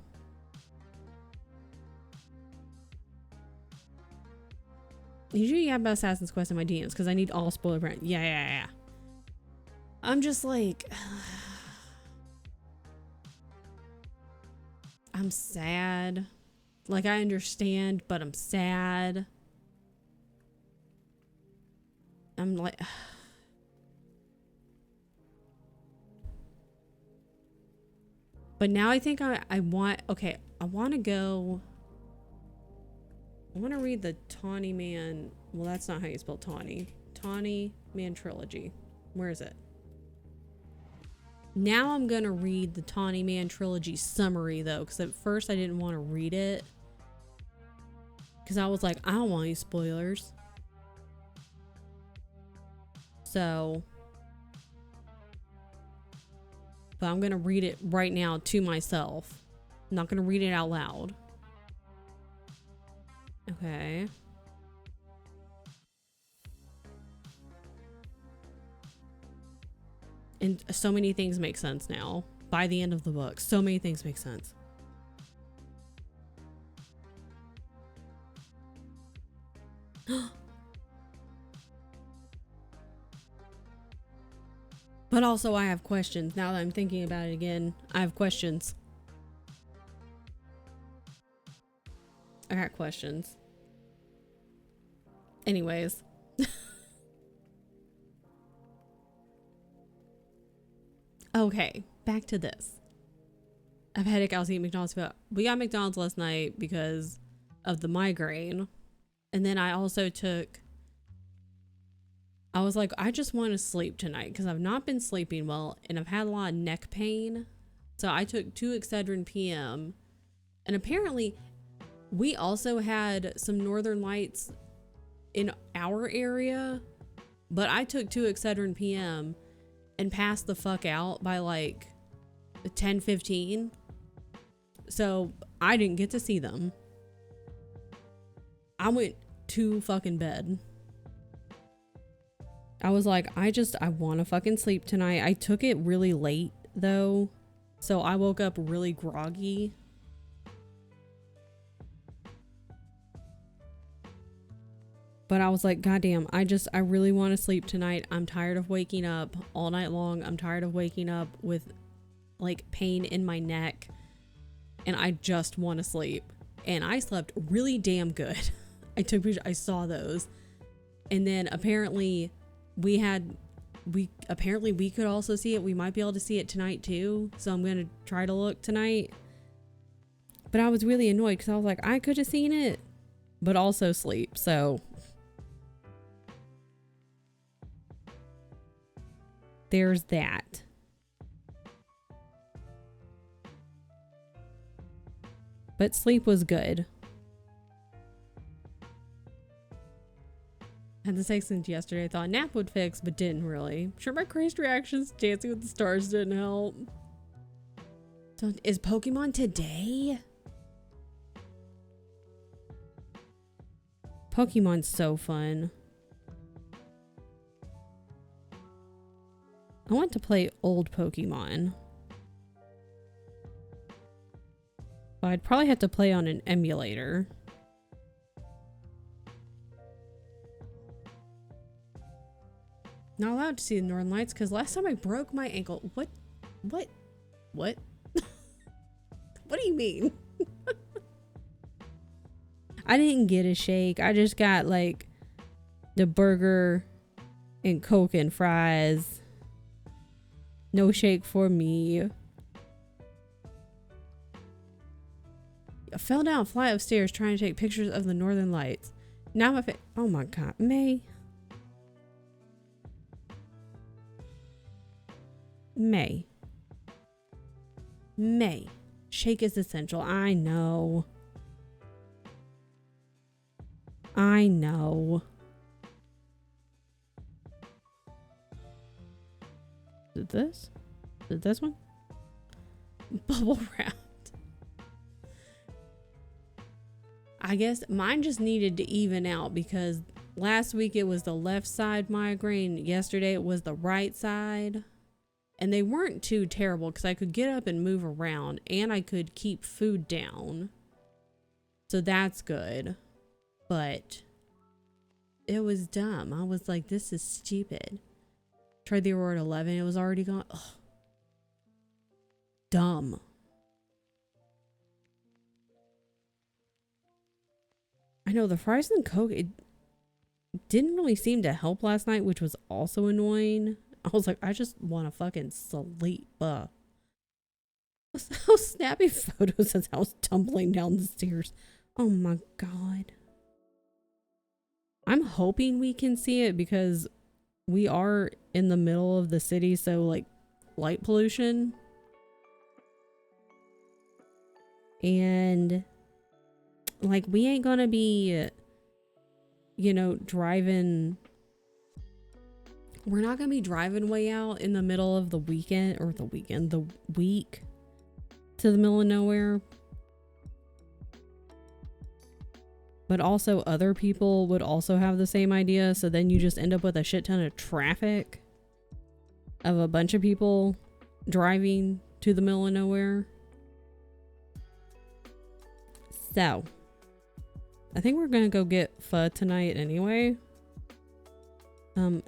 Usually you have about Assassin's Quest in my DMs because I need all spoiler brand. Yeah. I'm just like, I'm sad. Like I understand, but I'm sad. I'm like, but now I think I want to go. I want to read the Tawny Man. Well, that's not how you spell Tawny. Tawny Man trilogy. Where is it? Now I'm going to read the Tawny Man trilogy summary, though, because at first I didn't want to read it. Because I was like, I don't want any spoilers. So. But I'm going to read it right now to myself. I'm not going to read it out loud. Okay. And so many things make sense now. By the end of the book, so many things make sense. But also I have questions. Now that I'm thinking about it again, I have questions. I got questions. Anyways. Okay, back to this. I've had headache. I was eating McDonald's food. We got McDonald's last night because of the migraine. And then I also I was like, I just want to sleep tonight because I've not been sleeping well and I've had a lot of neck pain. So I took 2 Excedrin PM. And apparently we also had some northern lights in our area, but I took 2 Excedrin PM and passed the fuck out by like 10:15. So I didn't get to see them. I went to fucking bed. I was like, I want to fucking sleep tonight. I took it really late though. So I woke up really groggy. But I was like, goddamn, I really want to sleep tonight. I'm tired of waking up all night long. I'm tired of waking up with like pain in my neck. And I just want to sleep. And I slept really damn good. I saw those. And then apparently we could also see it. We might be able to see it tonight too. So I'm going to try to look tonight. But I was really annoyed because I was like, I could have seen it, but also sleep. So there's that. But sleep was good. Had the sex since yesterday. I thought nap would fix, but didn't really. Sure, my crazed reactions to Dancing with the Stars didn't help. So is Pokemon today? Pokemon's so fun. I want to play old Pokemon. But I'd probably have to play on an emulator. Not allowed to see the Northern Lights because last time I broke my ankle. What? What do you mean? I didn't get a shake. I just got like the burger and Coke and fries. No shake for me. I fell down a flight of stairs trying to take pictures of the Northern Lights. Now my oh my god, May. Shake is essential. I know. Is it this? Is it this one? Bubble wrap. I guess mine just needed to even out because last week it was the left side migraine. Yesterday it was the right side. And they weren't too terrible because I could get up and move around and I could keep food down. So that's good. But it was dumb. I was like, this is stupid. Tried the Aurora at 11. It was already gone. Ugh. Dumb. I know the fries and Coke, it didn't really seem to help last night, which was also annoying. I was like, I just want to fucking sleep. I was snapping photos as I was tumbling down the stairs. Oh my god. I'm hoping we can see it because we are in the middle of the city, so like light pollution. And like we ain't gonna be, you know, driving. We're not gonna be driving way out in the middle of the week to the middle of nowhere. But also other people would also have the same idea, so then you just end up with a shit ton of traffic of a bunch of people driving to the middle of nowhere. So I think we're gonna go get pho tonight anyway.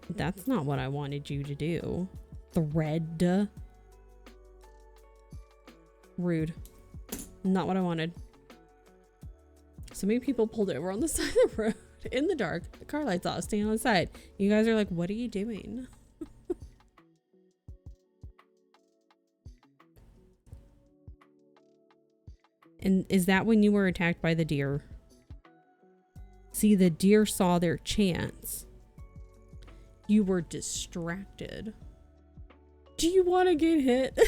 That's not what I wanted you to do. Thread. Rude. Not what I wanted. So many people pulled over on the side of the road in the dark. The car lights off, staying on the side. You guys are like, what are you doing? And is that when you were attacked by the deer? See, the deer saw their chance. You were distracted. Do you want to get hit?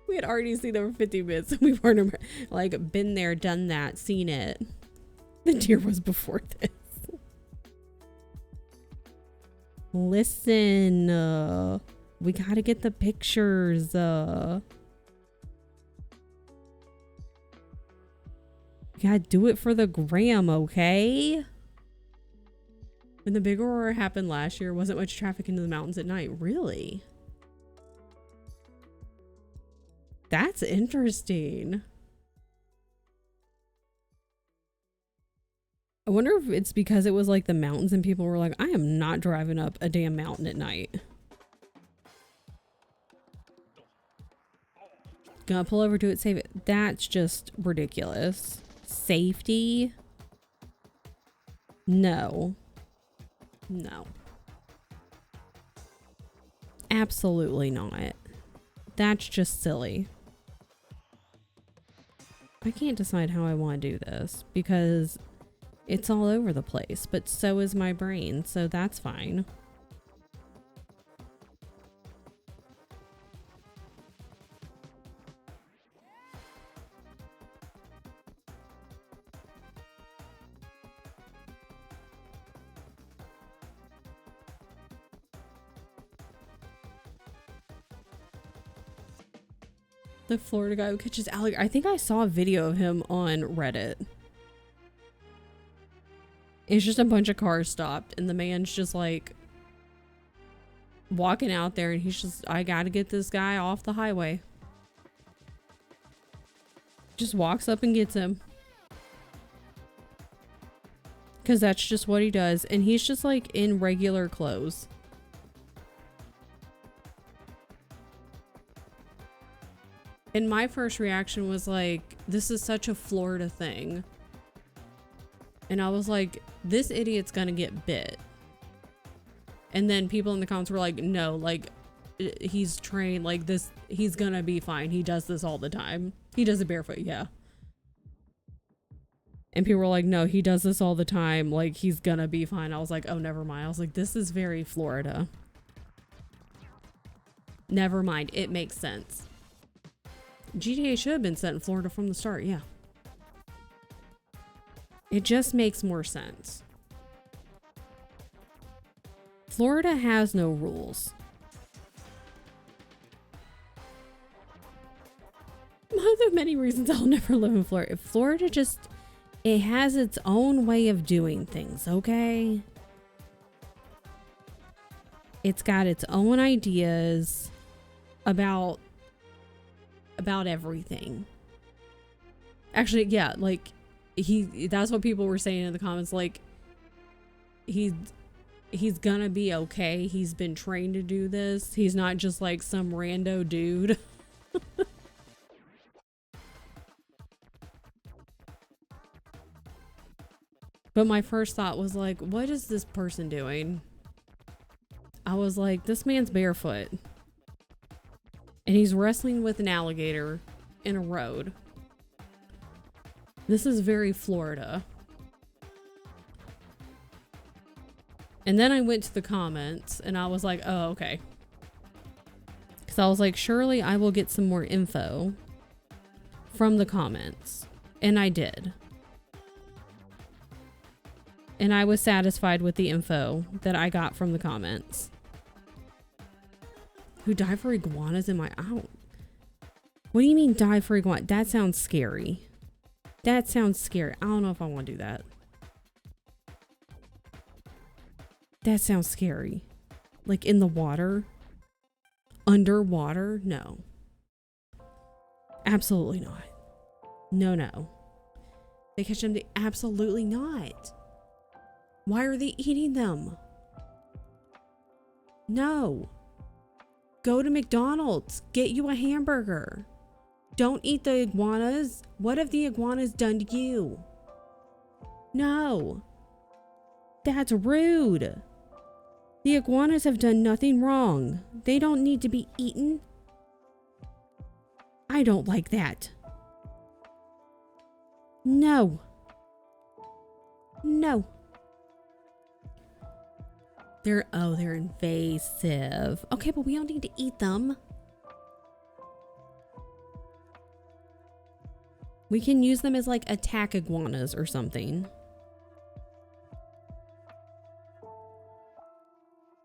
We had already seen them for 50 minutes. And we weren't like been there, done that, seen it. The deer was before this. Listen, we gotta get the pictures. You gotta do it for the gram, okay? When the big aurora happened last year, wasn't much traffic into the mountains at night. Really? That's interesting. I wonder if it's because it was like the mountains and people were like, I am not driving up a damn mountain at night. Gonna pull over to it, save it. That's just ridiculous. Safety? No. No. Absolutely not. That's just silly. I can't decide how I want to do this because it's all over the place, but so is my brain, so that's fine. The Florida guy who catches alligator. I think I saw a video of him on Reddit. It's just a bunch of cars stopped and the man's just like walking out there and he's just, I gotta get this guy off the highway. Just walks up and gets him. Because that's just what he does. And he's just like in regular clothes. And my first reaction was like, this is such a Florida thing. And I was like, this idiot's gonna get bit. And then people in the comments were like, no, like, he's trained like this. He's gonna be fine. He does this all the time. He does it barefoot, yeah. And people were like, no, he does this all the time. Like, he's gonna be fine. I was like, oh, never mind. I was like, this is very Florida. Never mind. It makes sense. GTA should have been set in Florida from the start, yeah. It just makes more sense. Florida has no rules. One of the many reasons I'll never live in Florida. Florida just, it has its own way of doing things, okay? It's got its own ideas about everything. Actually, yeah, like that's what people were saying in the comments, like he's gonna be okay. He's been trained to do this. He's not just like some rando dude. But my first thought was like, what is this person doing? I was like, this man's barefoot. And he's wrestling with an alligator in a road. This is very Florida. And then I went to the comments and I was like, oh, okay. Because I was like, surely I will get some more info from the comments. And I did. And I was satisfied with the info that I got from the comments. Who died for iguanas in my out? What do you mean die for iguana? That sounds scary. That sounds scary. I don't know if I want to do that. That sounds scary. Like in the water? Underwater? No. Absolutely not. No, no. They catch them? Absolutely not. Why are they eating them? No. Go to McDonald's. Get you a hamburger. Don't eat the iguanas. What have the iguanas done to you? No. That's rude. The iguanas have done nothing wrong. They don't need to be eaten. I don't like that. No. No. They're invasive. Okay, but we don't need to eat them. We can use them as like attack iguanas or something.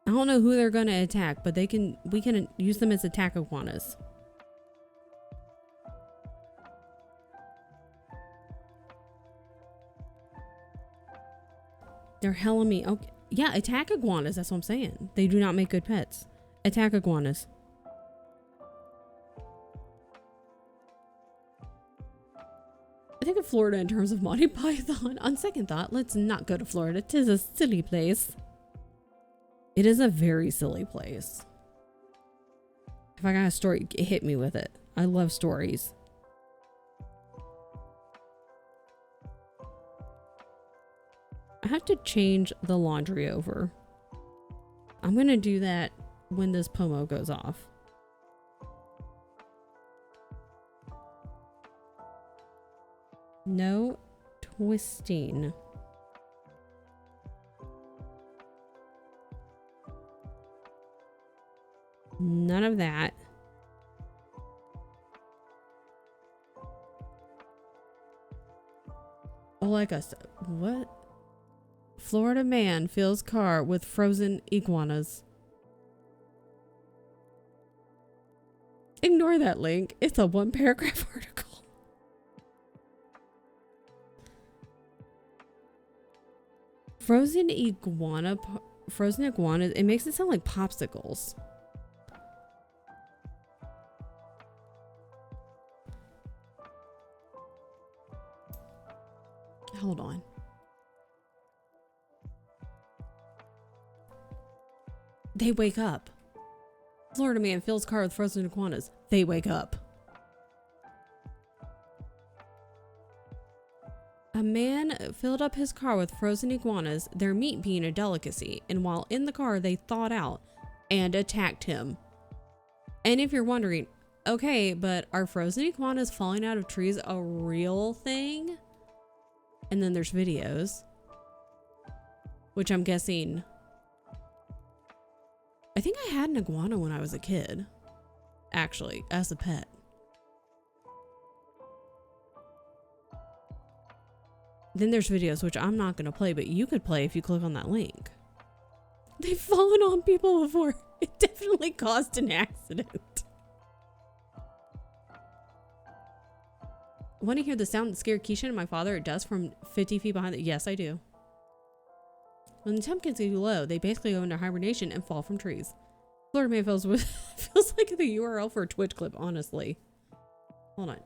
I don't know who they're going to attack, but we can use them as attack iguanas. They're hella mean. Okay. Yeah, attack iguanas. That's what I'm saying. They do not make good pets. Attack iguanas. I think of Florida in terms of Monty Python. On second thought, let's not go to Florida. 'Tis a silly place. It is a very silly place. If I got a story, hit me with it. I love stories. I have to change the laundry over. I'm gonna do that when this Pomo goes off. No twisting. None of that. Oh, like us. What? Florida man fills car with frozen iguanas. Ignore that link. It's a one paragraph article. Frozen iguanas, it makes it sound like popsicles. Hold on. They wake up. Florida man fills car with frozen iguanas. They wake up. A man filled up his car with frozen iguanas, their meat being a delicacy, and while in the car they thawed out and attacked him. And if you're wondering, okay, but are frozen iguanas falling out of trees a real thing? And then there's videos, which I'm guessing. I think I had an iguana when I was a kid, actually, as a pet. Then there's videos, which I'm not going to play, but you could play if you click on that link. They've fallen on people before. It definitely caused an accident. Want to hear the sound that scared Keisha and my father? It does from 50 feet behind. Yes, I do. When the temp gets too low, they basically go into hibernation and fall from trees. Florida man feels like the URL for a Twitch clip, honestly. Hold on.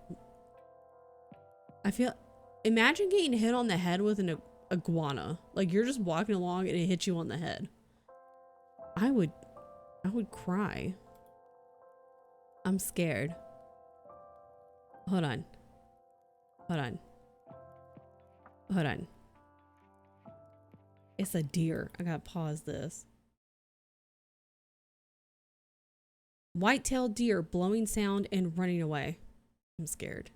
Imagine getting hit on the head with an iguana. Like you're just walking along and it hits you on the head. I would cry. I'm scared. Hold on. It's a deer. I gotta pause this. White-tailed deer, blowing sound and running away. I'm scared.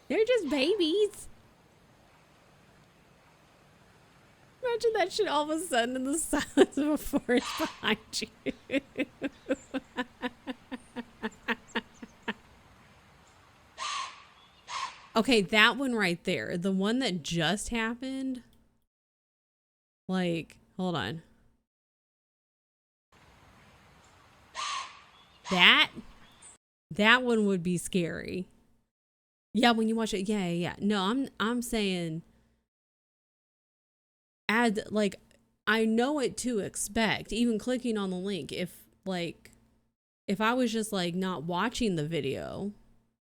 They're just babies. Imagine that shit all of a sudden in the silence of a forest behind you. Okay, that one right there. The one that just happened. Like, hold on. That one would be scary. Yeah, when you watch it, yeah. No, I'm saying, like, I know what to expect. Even clicking on the link, if I was just like not watching the video,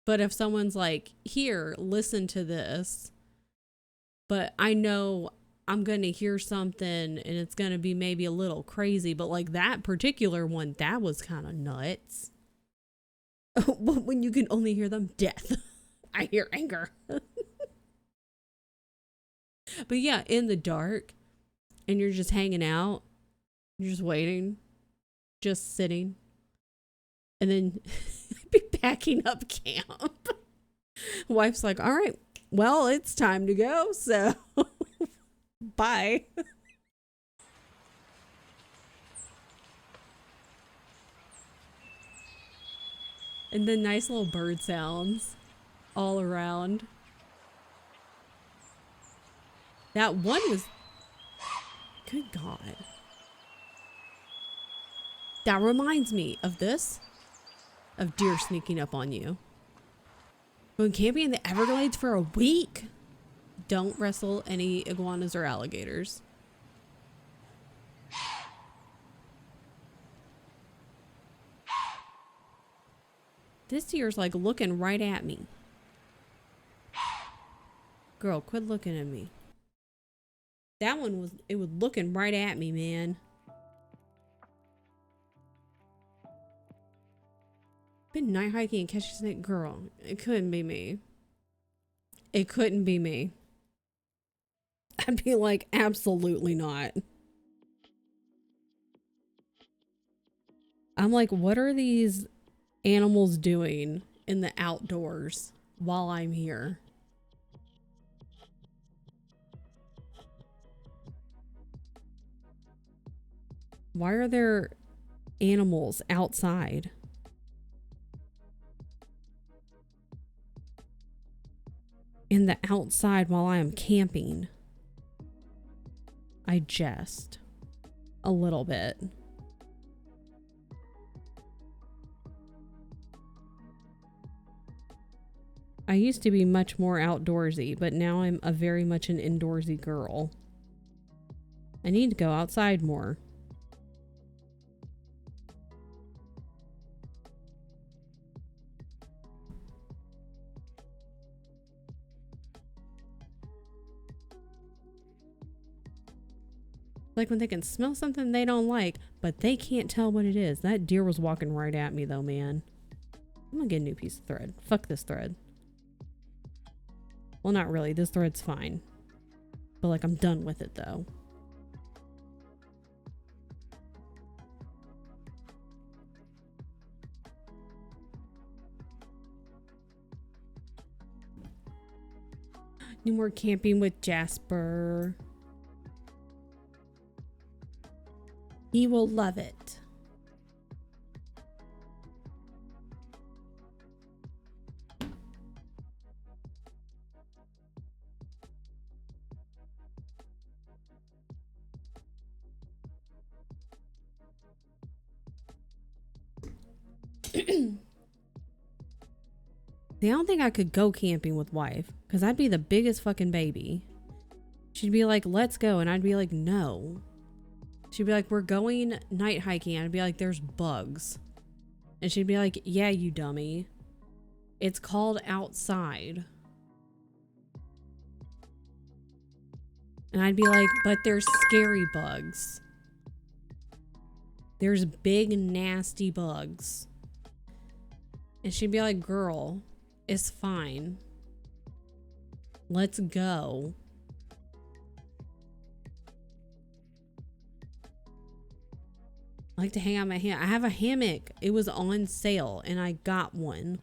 but if someone's like, here, listen to this, but I know I'm gonna hear something and it's gonna be maybe a little crazy, but like that particular one, that was kind of nuts. But when you can only hear them, death. I hear anger. But yeah, in the dark, and you're just hanging out, you're just waiting, just sitting, and then be packing up camp. Wife's like, all right, well, it's time to go, so bye. And then nice little bird sounds all around. That one was, good God. That reminds me of this, of deer sneaking up on you. Going camping in the Everglades for a week. Don't wrestle any iguanas or alligators. This deer's like looking right at me. Girl, quit looking at me. That one was, it was looking right at me, man. Been night hiking and catching a snake. Girl, it couldn't be me. It couldn't be me. I'd be like, absolutely not. I'm like, what are these animals doing in the outdoors while I'm here? Why are there animals outside? In the outside while I am camping? I jest a little bit. I used to be much more outdoorsy, but now I'm a very much an indoorsy girl. I need to go outside more. Like when they can smell something they don't like, but they can't tell what it is. That deer was walking right at me though, man. I'm gonna get a new piece of thread. Fuck this thread. Well, not really. This thread's fine. But like, I'm done with it though. No more camping with Jasper. He will love it. I don't think I could go camping with wife because I'd be the biggest fucking baby. She'd be like, let's go. And I'd be like, no. She'd be like, we're going night hiking. I'd be like, there's bugs. And she'd be like, yeah, you dummy. It's called outside. And I'd be like, but there's scary bugs. There's big, nasty bugs. And she'd be like, girl, it's fine. Let's go. I like to hang out my hammock. I have a hammock. It was on sale and I got one.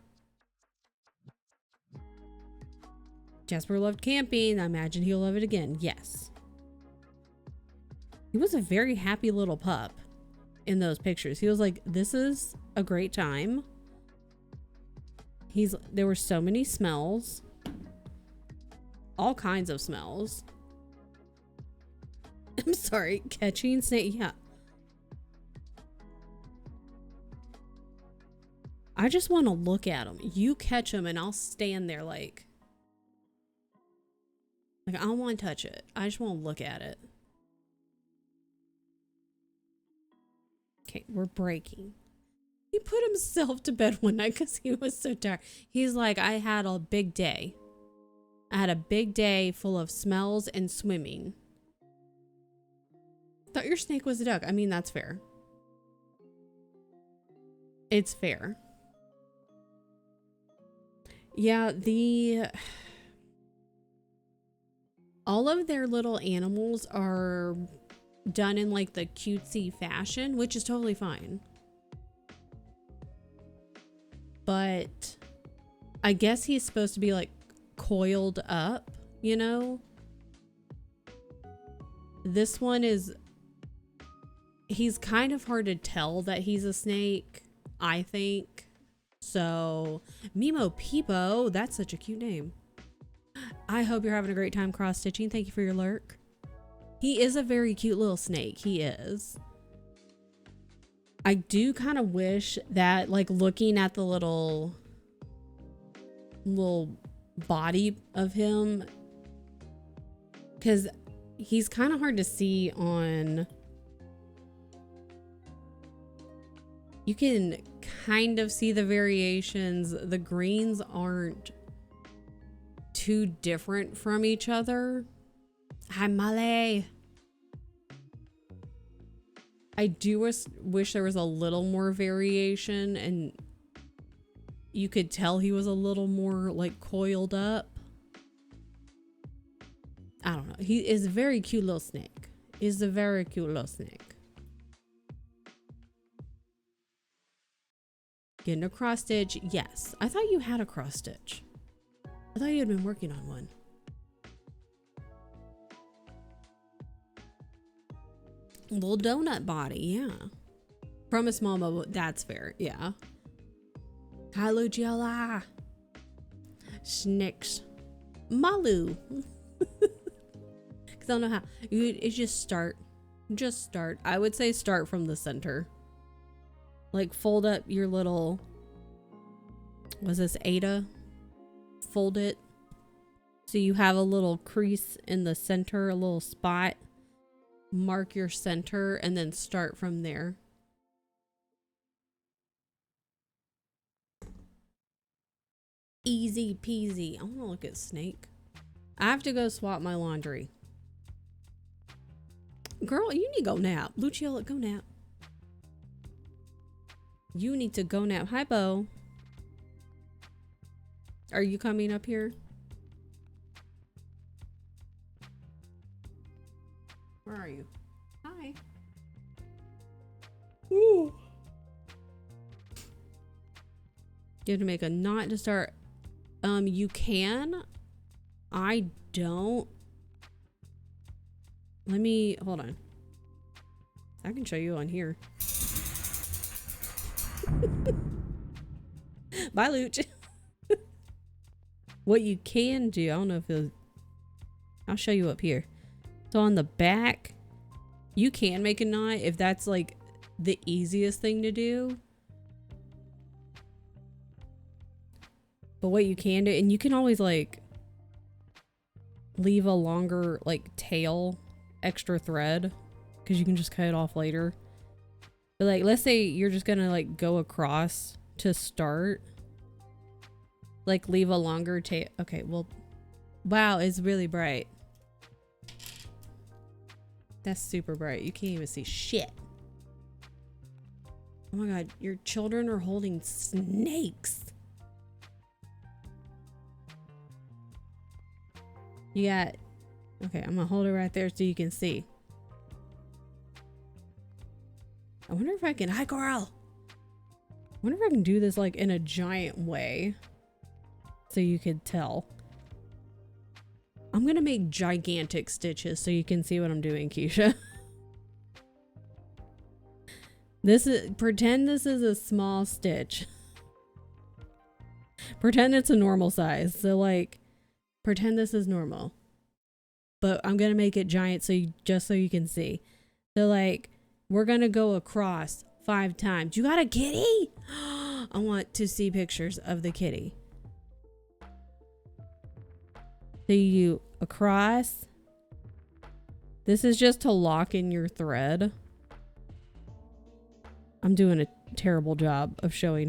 Jasper loved camping. I imagine he'll love it again. Yes. He was a very happy little pup in those pictures. He was like, this is a great time. There were so many smells. All kinds of smells. I'm sorry, catching snake. Yeah. I just want to look at them. You catch them and I'll stand there like I don't want to touch it. I just want to look at it. Okay, we're breaking. He put himself to bed one night because he was so tired. He's like, I had a big day. I had a big day full of smells and swimming. thought your snake was a duck. I mean, that's fair. It's fair. Yeah, all of their little animals are done in like the cutesy fashion, which is totally fine. But I guess he's supposed to be like coiled up, you know? This one is, he's kind of hard to tell that he's a snake, I think. So, Mimo Peepo, that's such a cute name. I hope you're having a great time cross stitching. Thank you for your lurk. He is a very cute little snake. He is. I do kind of wish that, like, looking at the little body of him, because he's kind of hard to see on, you can kind of see the variations. The greens aren't too different from each other. Hi, Malay. I do wish there was a little more variation and you could tell he was a little more like coiled up. I don't know. He is a very cute little snake. Is a very cute little snake. Getting a cross stitch. Yes. I thought you had a cross stitch. I thought you had been working on one. Little donut body, yeah. From a small mobile, that's fair, yeah. Hi, Luciola. Snicks. Malu. Because I don't know how. It's just start. Just start. I would say start from the center. Like fold up your little, was this Ada? Fold it so you have a little crease in the center, a little spot. Mark your center and then start from there. Easy peasy. I want to look at snake. I have to go swap my laundry. Girl, you need to go nap. Luciola, go nap. You need to go nap. Hi, Bo. Are you coming up here? Where are you? Hi. Ooh. You have to make a knot to start. You can. I don't. Let me, hold on. I can show you on here. Bye, Luch. What you can do, I don't know if it'll, I'll show you up here. So on the back, you can make a knot if that's like the easiest thing to do. But what you can do, and you can always like leave a longer like tail, extra thread, because you can just cut it off later. But like, let's say you're just gonna like go across to start. Like leave a longer tail. Okay, well, wow, it's really bright. That's super bright. You can't even see shit. Oh my god, your children are holding snakes. You got, okay, I'm gonna hold it right there so you can see. I wonder if I can, hi Coral. I wonder if I can do this like in a giant way so you could tell. I'm gonna make gigantic stitches so you can see what I'm doing, Keisha. This is, pretend this is a small stitch. Pretend it's a normal size. So like, pretend this is normal. But I'm gonna make it giant so you, just so you can see. So like, we're gonna go across 5 times. You got a kitty? I want to see pictures of the kitty. So you across. This is just to lock in your thread. I'm doing a terrible job of showing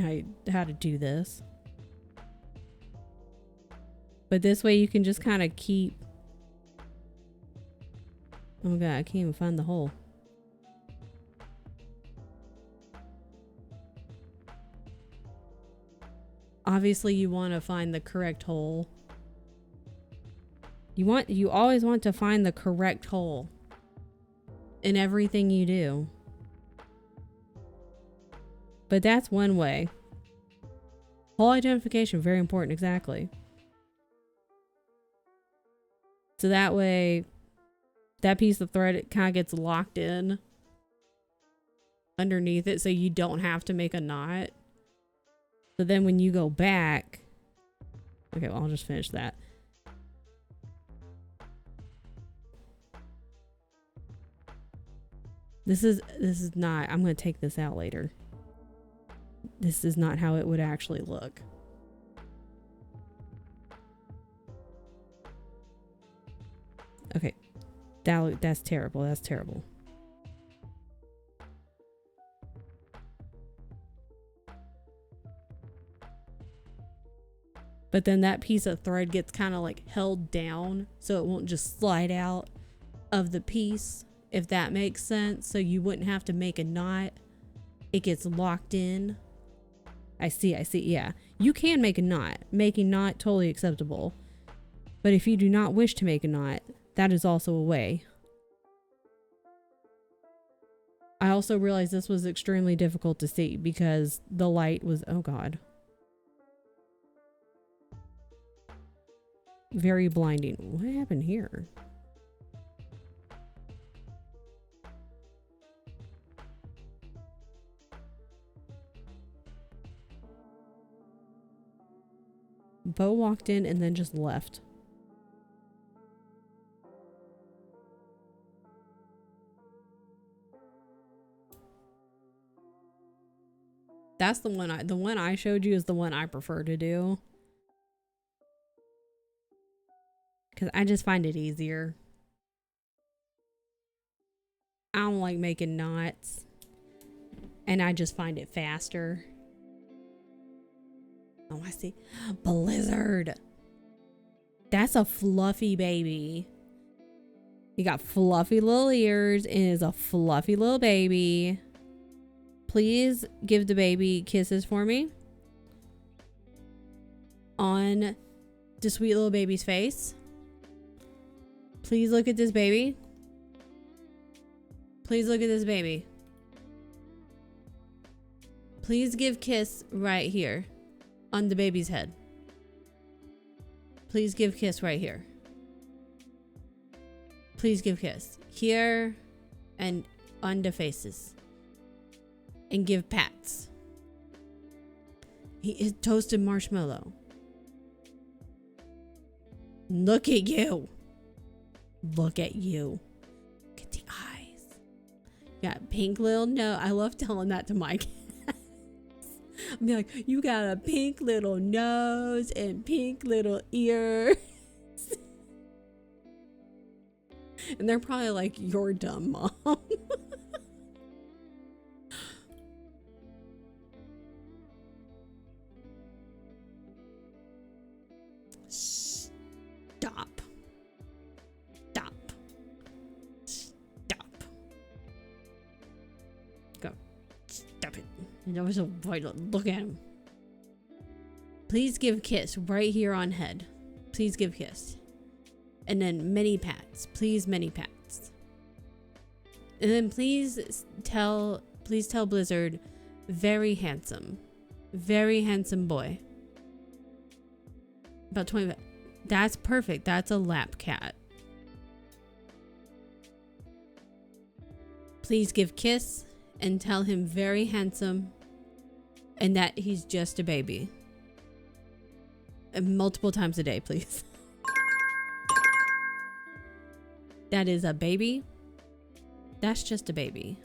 how to do this. But this way you can just kind of keep. Oh god, I can't even find the hole. Obviously you want to find the correct hole. You always want to find the correct hole in everything you do. But that's one way. Hole identification, very important, exactly. So that way, that piece of thread, it kind of gets locked in underneath it so you don't have to make a knot. So then when you go back, okay, well, I'll just finish that. This is not, I'm going to take this out later. This is not how it would actually look. Okay. That's terrible. That's terrible. But then that piece of thread gets kind of like held down so it won't just slide out of the piece, if that makes sense. So you wouldn't have to make a knot. It gets locked in. I see. Yeah. You can make a knot. Making knot, totally acceptable. But if you do not wish to make a knot, that is also a way. I also realized this was extremely difficult to see because the light was, oh God. Very blinding. What happened here? Bo walked in and then just left. That's the one I showed you is the one I prefer to do. Because I just find it easier. I don't like making knots. And I just find it faster. Oh, I see. Blizzard. That's a fluffy baby. He got fluffy little ears and is a fluffy little baby. Please give the baby kisses for me. On the sweet little baby's face. Please look at this baby. Please look at this baby. Please give kiss right here on the baby's head. Please give kiss right here. Please give kiss here and on the faces. And give pats. He is toasted marshmallow. Look at you. Look at you. Look at the eyes. Got pink little nose. I love telling that to my kids. I'm like, you got a pink little nose and pink little ears. And they're probably like, you're dumb, Mom. Stop. Stop. Stop. Go. Stop it. That was so vital. Look at him. Please give kiss right here on head. Please give kiss. And then many pats. Please, many pats. And then please tell Blizzard, very handsome boy. About 20. That's perfect. That's a lap cat. Please give kiss and tell him very handsome and that he's just a baby. And multiple times a day, please. That is a baby. That's just a baby.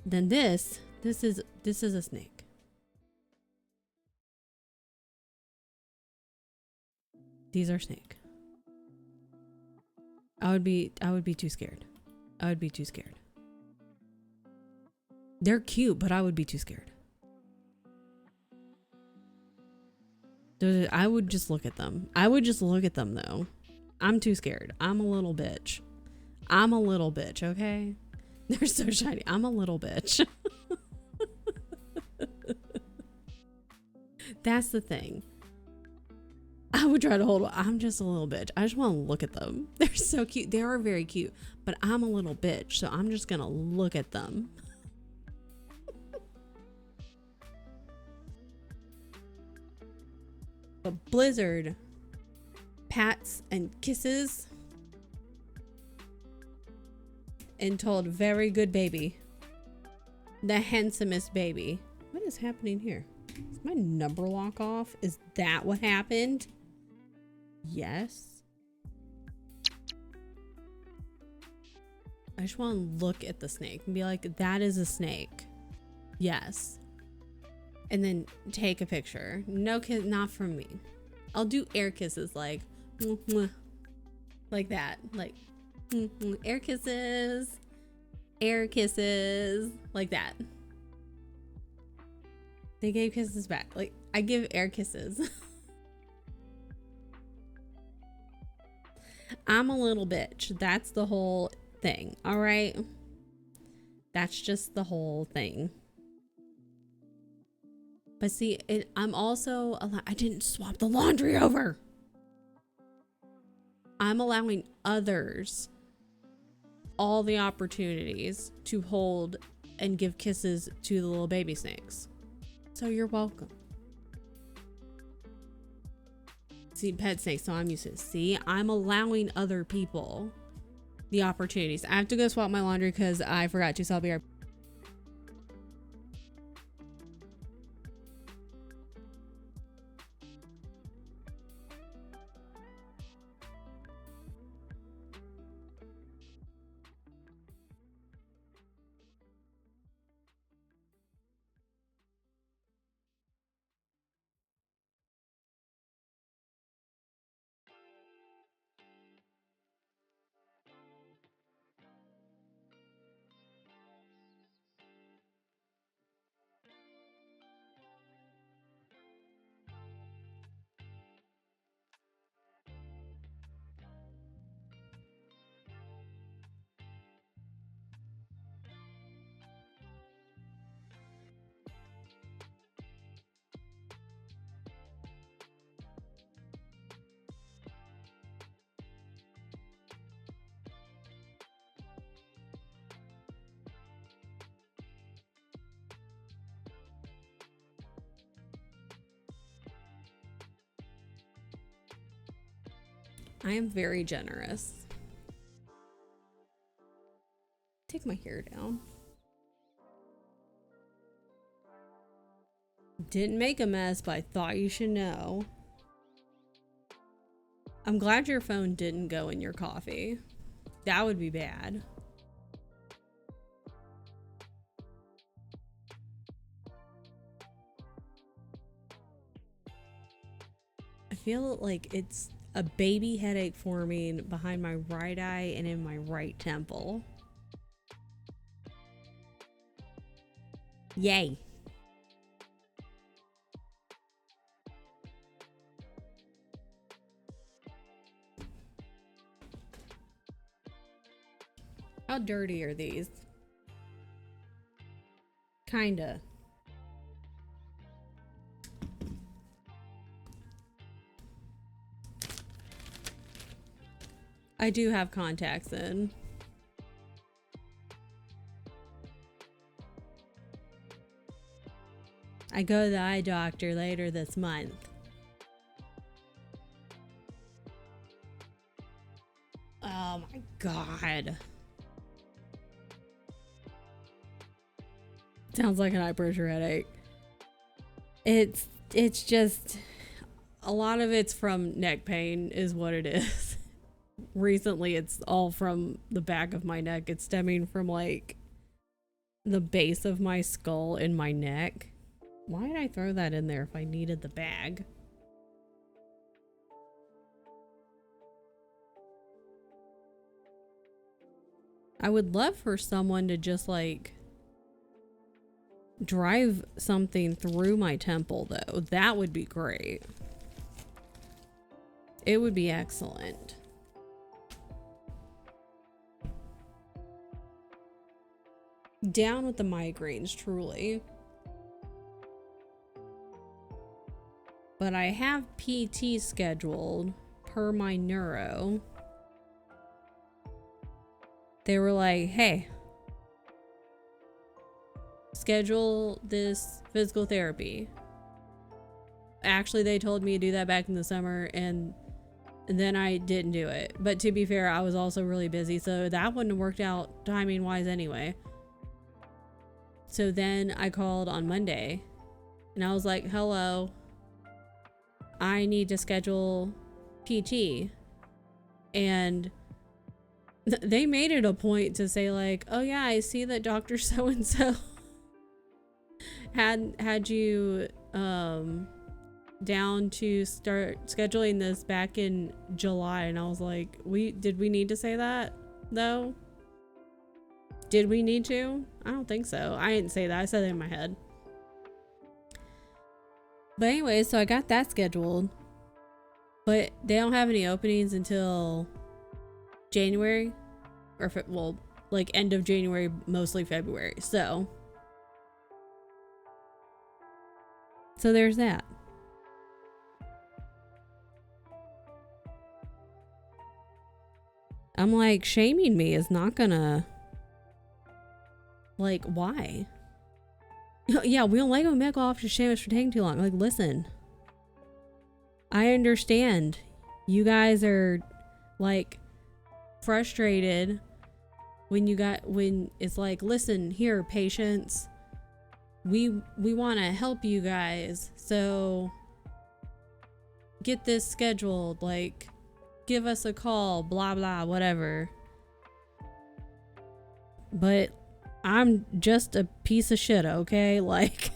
Then this is a snake. These are snake. I would be too scared. I would be too scared. They're cute, but I would be too scared. I would just look at them. I would just look at them though. I'm too scared. I'm a little bitch. I'm a little bitch, okay? They're so shiny. I'm a little bitch. That's the thing. I would try to hold on. I'm just a little bitch. I just want to look at them. They're so cute. They are very cute, but I'm a little bitch, so I'm just gonna look at them. But Blizzard, pats and kisses, and told very good baby. The handsomest baby. What is happening here? Is my number lock off? Is that what happened? Yes. I just want to look at the snake and be like, that is a snake. Yes. And then take a picture. No kiss, not from me. I'll do air kisses like, mwah, mwah, like that. Like, air kisses, like that. They gave kisses back. Like, I give air kisses. I'm a little bitch. That's the whole thing. All right. That's just the whole thing. But see, I'm also, I didn't swap the laundry over. I'm allowing others all the opportunities to hold and give kisses to the little baby snakes. So you're welcome. See, pet snakes, so I'm used to it. See, I'm allowing other people the opportunities. I have to go swap my laundry because I forgot to, so I'll be right back. I am very generous. Take my hair down. Didn't make a mess, but I thought you should know. I'm glad your phone didn't go in your coffee. That would be bad. I feel like it's a baby headache forming behind my right eye and in my right temple. Yay. How dirty are these? Kinda. I do have contacts in. I go to the eye doctor later this month. Oh my God. Sounds like an eye pressure headache. It's just a lot of it's from neck pain is what it is. Recently it's all from the back of my neck. It's stemming from like the base of my skull and my neck. Why did I throw that in there if I needed the bag? I would love for someone to just like drive something through my temple though. That would be great. It would be excellent. Down with the migraines, truly. but I have PT scheduled per my neuro. They were like, hey, schedule this physical therapy. Actually, they told me to do that back in the summer, and then I didn't do it. But to be fair, I was also really busy, so that wouldn't have worked out timing wise anyway. So then I called on Monday and I was like, hello, I need to schedule PT. And they made it a point to say like, oh yeah, I see that Dr. So-and-so had you down to start scheduling this back in July. And I was like, did we need to say that though? Did we need to? I don't think so. I didn't say that. I said it in my head. But anyway, so I got that scheduled, but they don't have any openings until January, or well, like end of January, mostly February. So there's that. I'm like, shaming me is not gonna, like, why? Yeah, we don't like when medical officers shame us for taking too long. Like, listen, I understand you guys are like frustrated when it's like, listen here, patients, we want to help you guys, so get this scheduled, like give us a call, blah blah, whatever. But I'm just a piece of shit, okay? Like,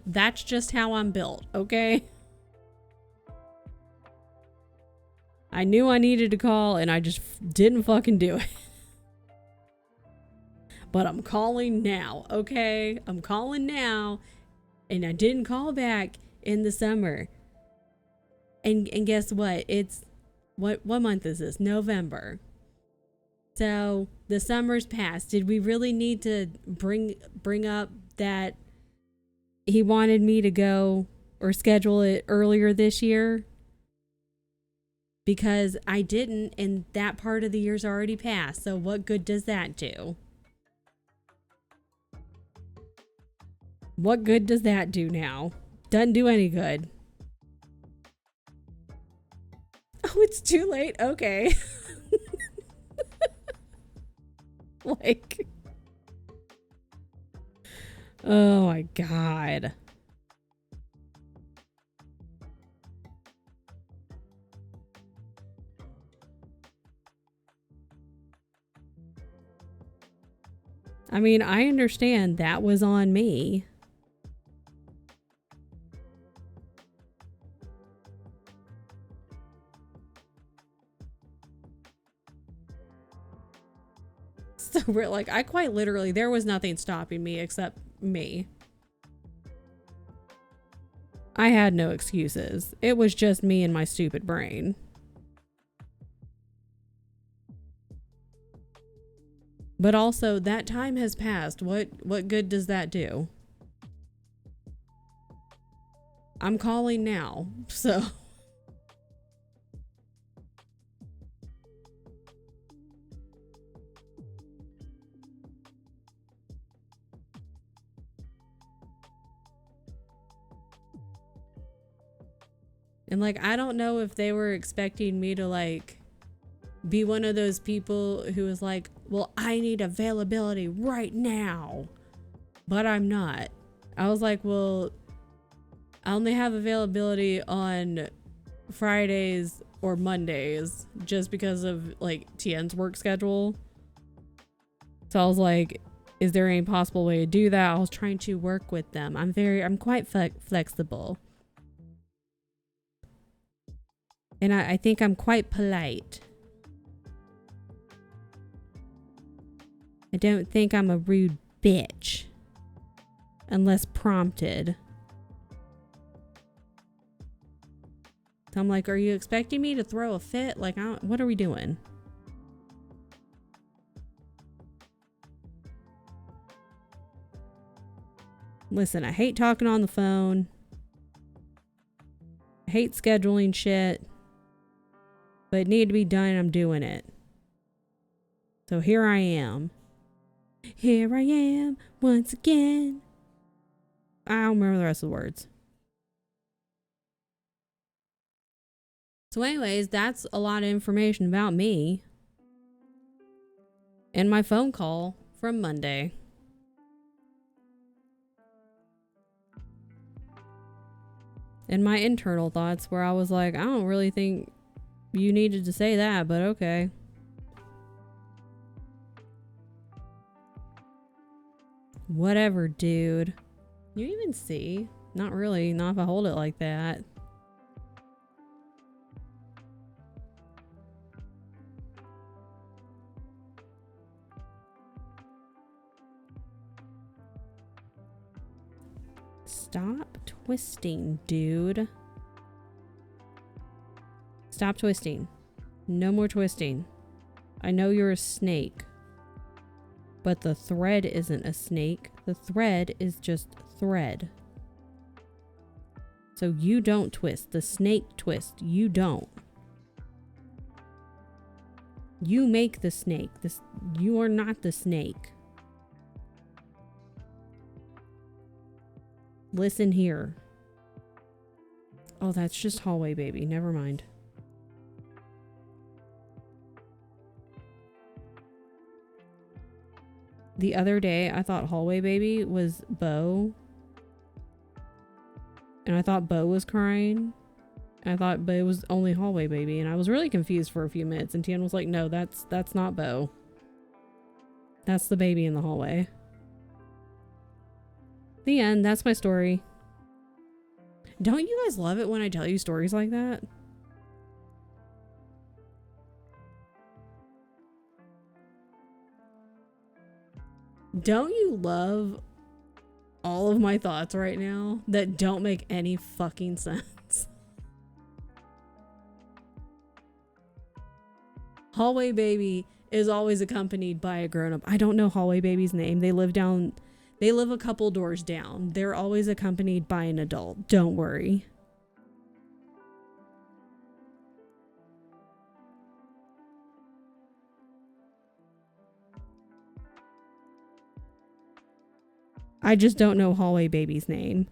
that's just how I'm built, okay? I knew I needed to call and I just didn't fucking do it. But I'm calling now, okay? I'm calling now, and I didn't call back in the summer. And guess what? It's what month is this? November. So the summer's passed. Did we really need to bring up that he wanted me to go or schedule it earlier this year? Because I didn't, and that part of the year's already passed. So what good does that do? What good does that do now? Doesn't do any good. Oh, it's too late? Okay. Like, oh my God. I mean, I understand that was on me. So we're like, I quite literally, there was nothing stopping me except me. I had no excuses. It was just me and my stupid brain. But also, that time has passed. What good does that do? I'm calling now, so. And like, I don't know if they were expecting me to like be one of those people who was like, well, I need availability right now, but I'm not. I was like, well, I only have availability on Fridays or Mondays just because of like Tien's work schedule. So I was like, is there any possible way to do that? I was trying to work with them. I'm quite flexible. And I think I'm quite polite. I don't think I'm a rude bitch. Unless prompted. So I'm like, are you expecting me to throw a fit? Like, what are we doing? Listen, I hate talking on the phone. hate scheduling shit, but it needed to be done and I'm doing it. So here I am. Here I am once again. I don't remember the rest of the words. So anyways, that's a lot of information about me and my phone call from Monday. And my internal thoughts where I was like, I don't really think you needed to say that, but okay. Whatever, dude. You even see? Not really. Not if I hold it like that. Stop twisting, dude. Stop twisting. No more twisting. I know you're a snake. But the thread isn't a snake. The thread is just thread. So you don't twist. The snake twist. You don't. You make the snake. You are not the snake. Listen here. Oh, that's just hallway baby. Never mind. The other day, I thought hallway baby was Bo. And I thought Bo was crying. And I thought Bo was only hallway baby. And I was really confused for a few minutes. And Tian was like, no, that's not Bo. That's the baby in the hallway. The end. That's my story. Don't you guys love it when I tell you stories like that? Don't you love all of my thoughts right now that don't make any fucking sense? Hallway baby is always accompanied by a grown-up. I don't know hallway baby's name. They live a couple doors down. They're always accompanied by an adult. Don't worry. I just don't know hallway baby's name.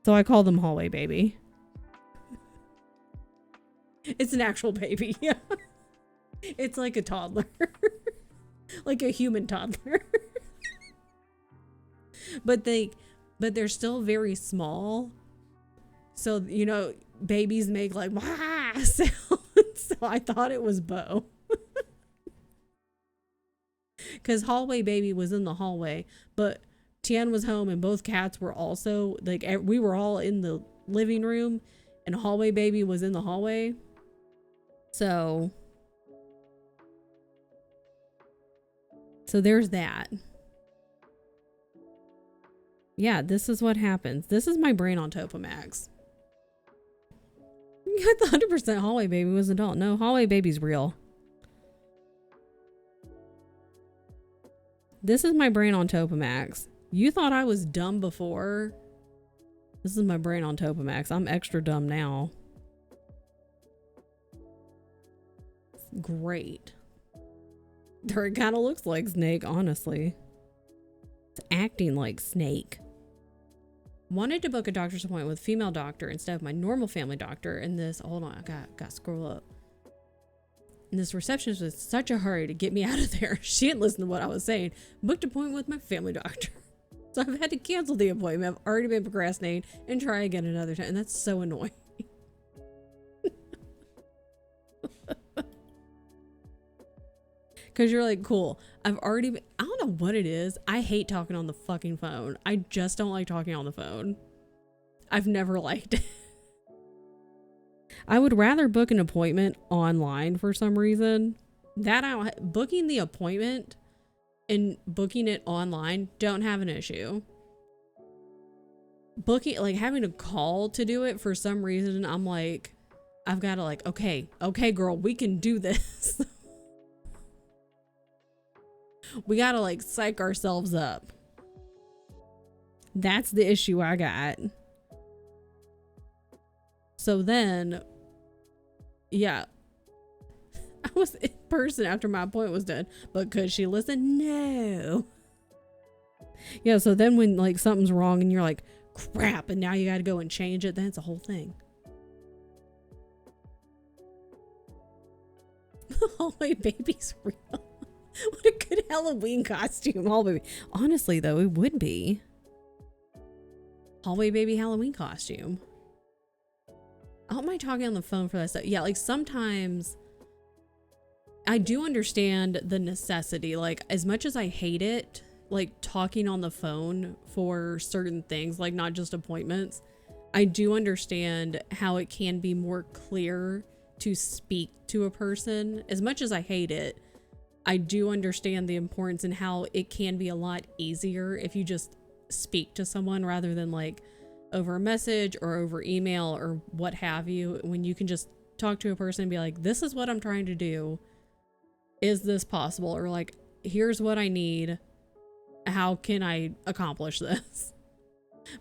So I call them hallway baby. It's an actual baby. Yeah. It's like a toddler. Like a human toddler. But they're still very small. So, you know, babies make like wah sounds. So I thought it was Bo. Cuz hallway baby was in the hallway, but Tian was home and both cats were also like, we were all in the living room and hallway baby was in the hallway. So there's that. Yeah, this is what happens. This is my brain on Topamax. You got the 100% hallway baby was adult. No, hallway baby's real. This is my brain on Topamax. You thought I was dumb before. This is my brain on Topamax. I'm extra dumb now. Great. It kind of looks like Snake, honestly. It's acting like Snake. Wanted to book a doctor's appointment with a female doctor instead of my normal family doctor. And this, hold on, I got to scroll up. And this receptionist was in such a hurry to get me out of there. She didn't listen to what I was saying. Booked an appointment with my family doctor. So I've had to cancel the appointment. I've already been procrastinating and try again another time. And that's so annoying. Because you're like, cool. I don't know what it is. I hate talking on the fucking phone. I just don't like talking on the phone. I've never liked it. I would rather book an appointment online for some reason. Booking the appointment and booking it online, don't have an issue. Booking, like having a call to do it for some reason, I'm like, I've got to like, okay, girl, we can do this. We got to like psych ourselves up. That's the issue I got. So then, yeah, I was in person after my appointment was done, but could she listen? No. Yeah, so then when like something's wrong and you're like, crap, and now you got to go and change it, then it's a whole thing. Hallway baby's real. What a good Halloween costume. Hallway baby. Honestly, though, it would be. Hallway baby Halloween costume. How am I talking on the phone for that stuff? Yeah, like sometimes I do understand the necessity. Like as much as I hate it, like talking on the phone for certain things, like not just appointments, I do understand how it can be more clear to speak to a person. As much as I hate it, I do understand the importance and how it can be a lot easier if you just speak to someone rather than like over a message or over email or what have you, when you can just talk to a person and be like, this is what I'm trying to do. Is this possible? Or like, here's what I need. How can I accomplish this?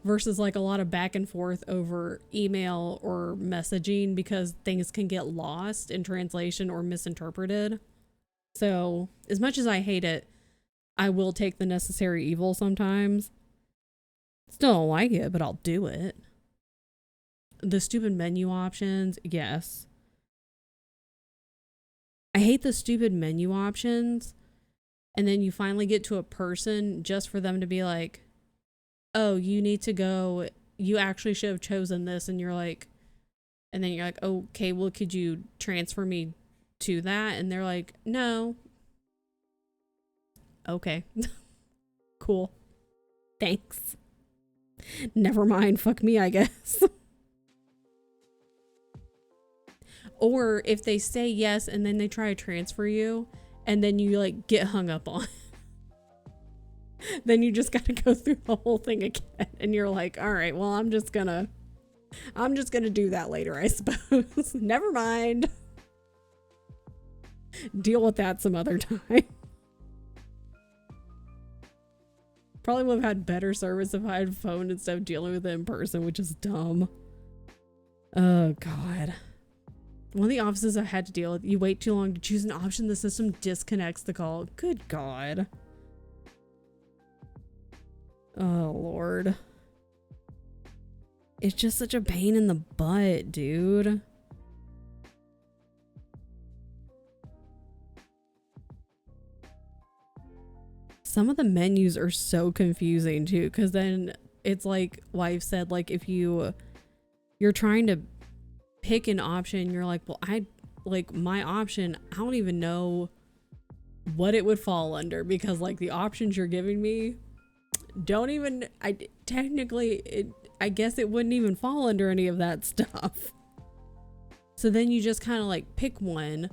Versus like a lot of back and forth over email or messaging because things can get lost in translation or misinterpreted. So as much as I hate it, I will take the necessary evil sometimes. Still don't like it, but I'll do it. The stupid menu options, yes. I hate the stupid menu options. And then you finally get to a person just for them to be like, oh, you need to go. You actually should have chosen this. And you're like, and then you're like, okay, well, could you transfer me to that? And they're like, no. Okay. Cool. Thanks. Never mind. Fuck me, I guess. Or if they say yes and then they try to transfer you and then you like get hung up on, then you just got to go through the whole thing again. And you're like, all right, well, I'm just gonna do that later, I suppose. Never mind. Deal with that some other time. Probably would have had better service if I had phoned instead of dealing with it in person, which is dumb. Oh, God. One of the offices I had to deal with, you wait too long to choose an option, the system disconnects the call. Good God. Oh, Lord. It's just such a pain in the butt, dude. Some of the menus are so confusing too, because then it's like wife said, like if you're trying to pick an option, you're like, well, my option, I don't even know what it would fall under, because like the options you're giving me don't even, I guess it wouldn't even fall under any of that stuff. So then you just kind of like pick one,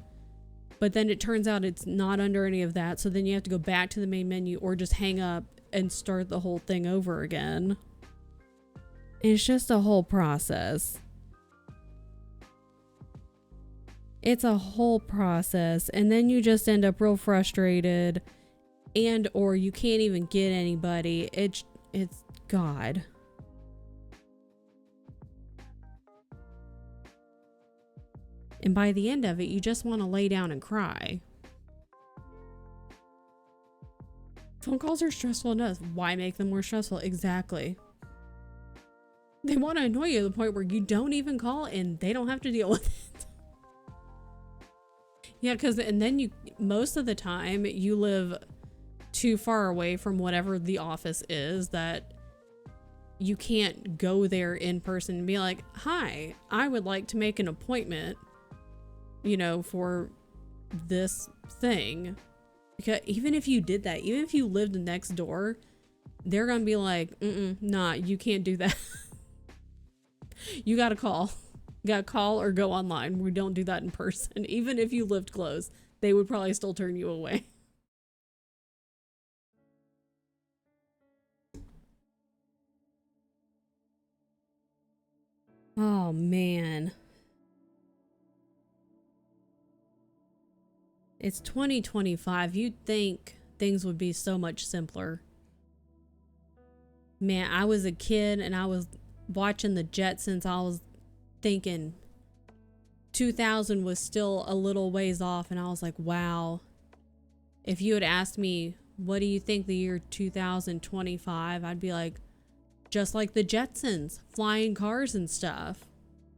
but then it turns out it's not under any of that. So then you have to go back to the main menu or just hang up and start the whole thing over again. It's just a whole process. It's a whole process. And then you just end up real frustrated, and or you can't even get anybody. It's God. And by the end of it, you just want to lay down and cry. Phone calls are stressful enough. Why make them more stressful? Exactly. They want to annoy you to the point where you don't even call and they don't have to deal with it. Yeah, and then most of the time you live too far away from whatever the office is that you can't go there in person and be like, hi, I would like to make an appointment, for this thing. Because even if you did that, even if you lived next door, they're gonna be like, nah, you can't do that. You gotta call. You gotta call or go online. We don't do that in person. Even if you lived close, they would probably still turn you away. Oh, man. It's 2025. You'd think things would be so much simpler. Man, I was a kid and I was watching the Jetsons. I was thinking 2000 was still a little ways off, and I was like, wow, if you had asked me, what do you think the year 2025, I'd be like, just like the Jetsons, flying cars and stuff.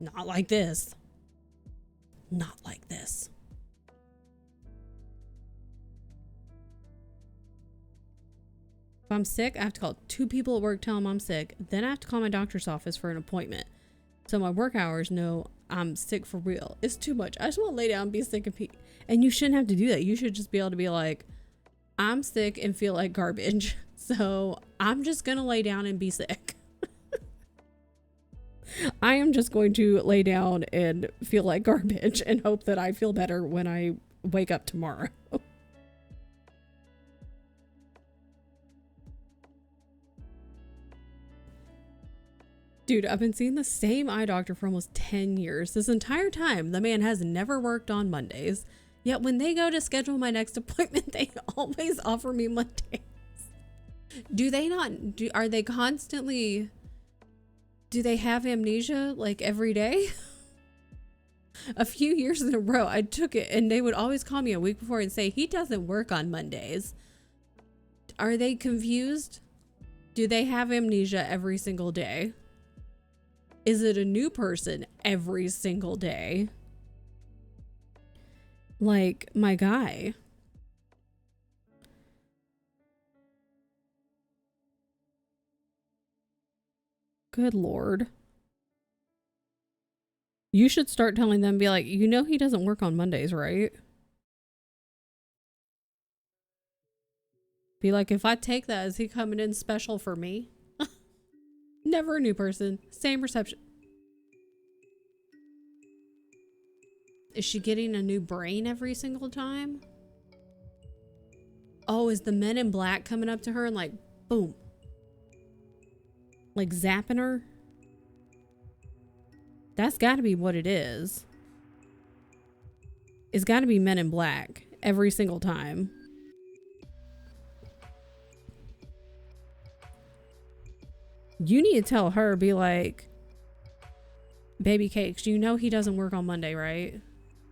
Not like this. Not like this. If I'm sick, I have to call 2 people at work, tell them I'm sick. Then I have to call my doctor's office for an appointment. So my work hours know I'm sick for real. It's too much. I just want to lay down and be sick and pee. And you shouldn't have to do that. You should just be able to be like, I'm sick and feel like garbage. So I'm just going to lay down and be sick. I am just going to lay down and feel like garbage and hope that I feel better when I wake up tomorrow. Dude, I've been seeing the same eye doctor for almost 10 years. This entire time, the man has never worked on Mondays. Yet when they go to schedule my next appointment, they always offer me Mondays. Do they not, are they constantly, do they have amnesia like every day? A few years in a row, I took it and they would always call me a week before and say, he doesn't work on Mondays. Are they confused? Do they have amnesia every single day? Is it a new person every single day? Like my guy. Good Lord. You should start telling them, be like, you know he doesn't work on Mondays, right? Be like, if I take that, is he coming in special for me? Never a new person. Same reception. Is she getting a new brain every single time? Oh, is the Men in Black coming up to her and like, boom. Like zapping her? That's gotta be what it is. It's gotta be Men in Black every single time. You need to tell her, be like, baby cakes, you know he doesn't work on Monday, right?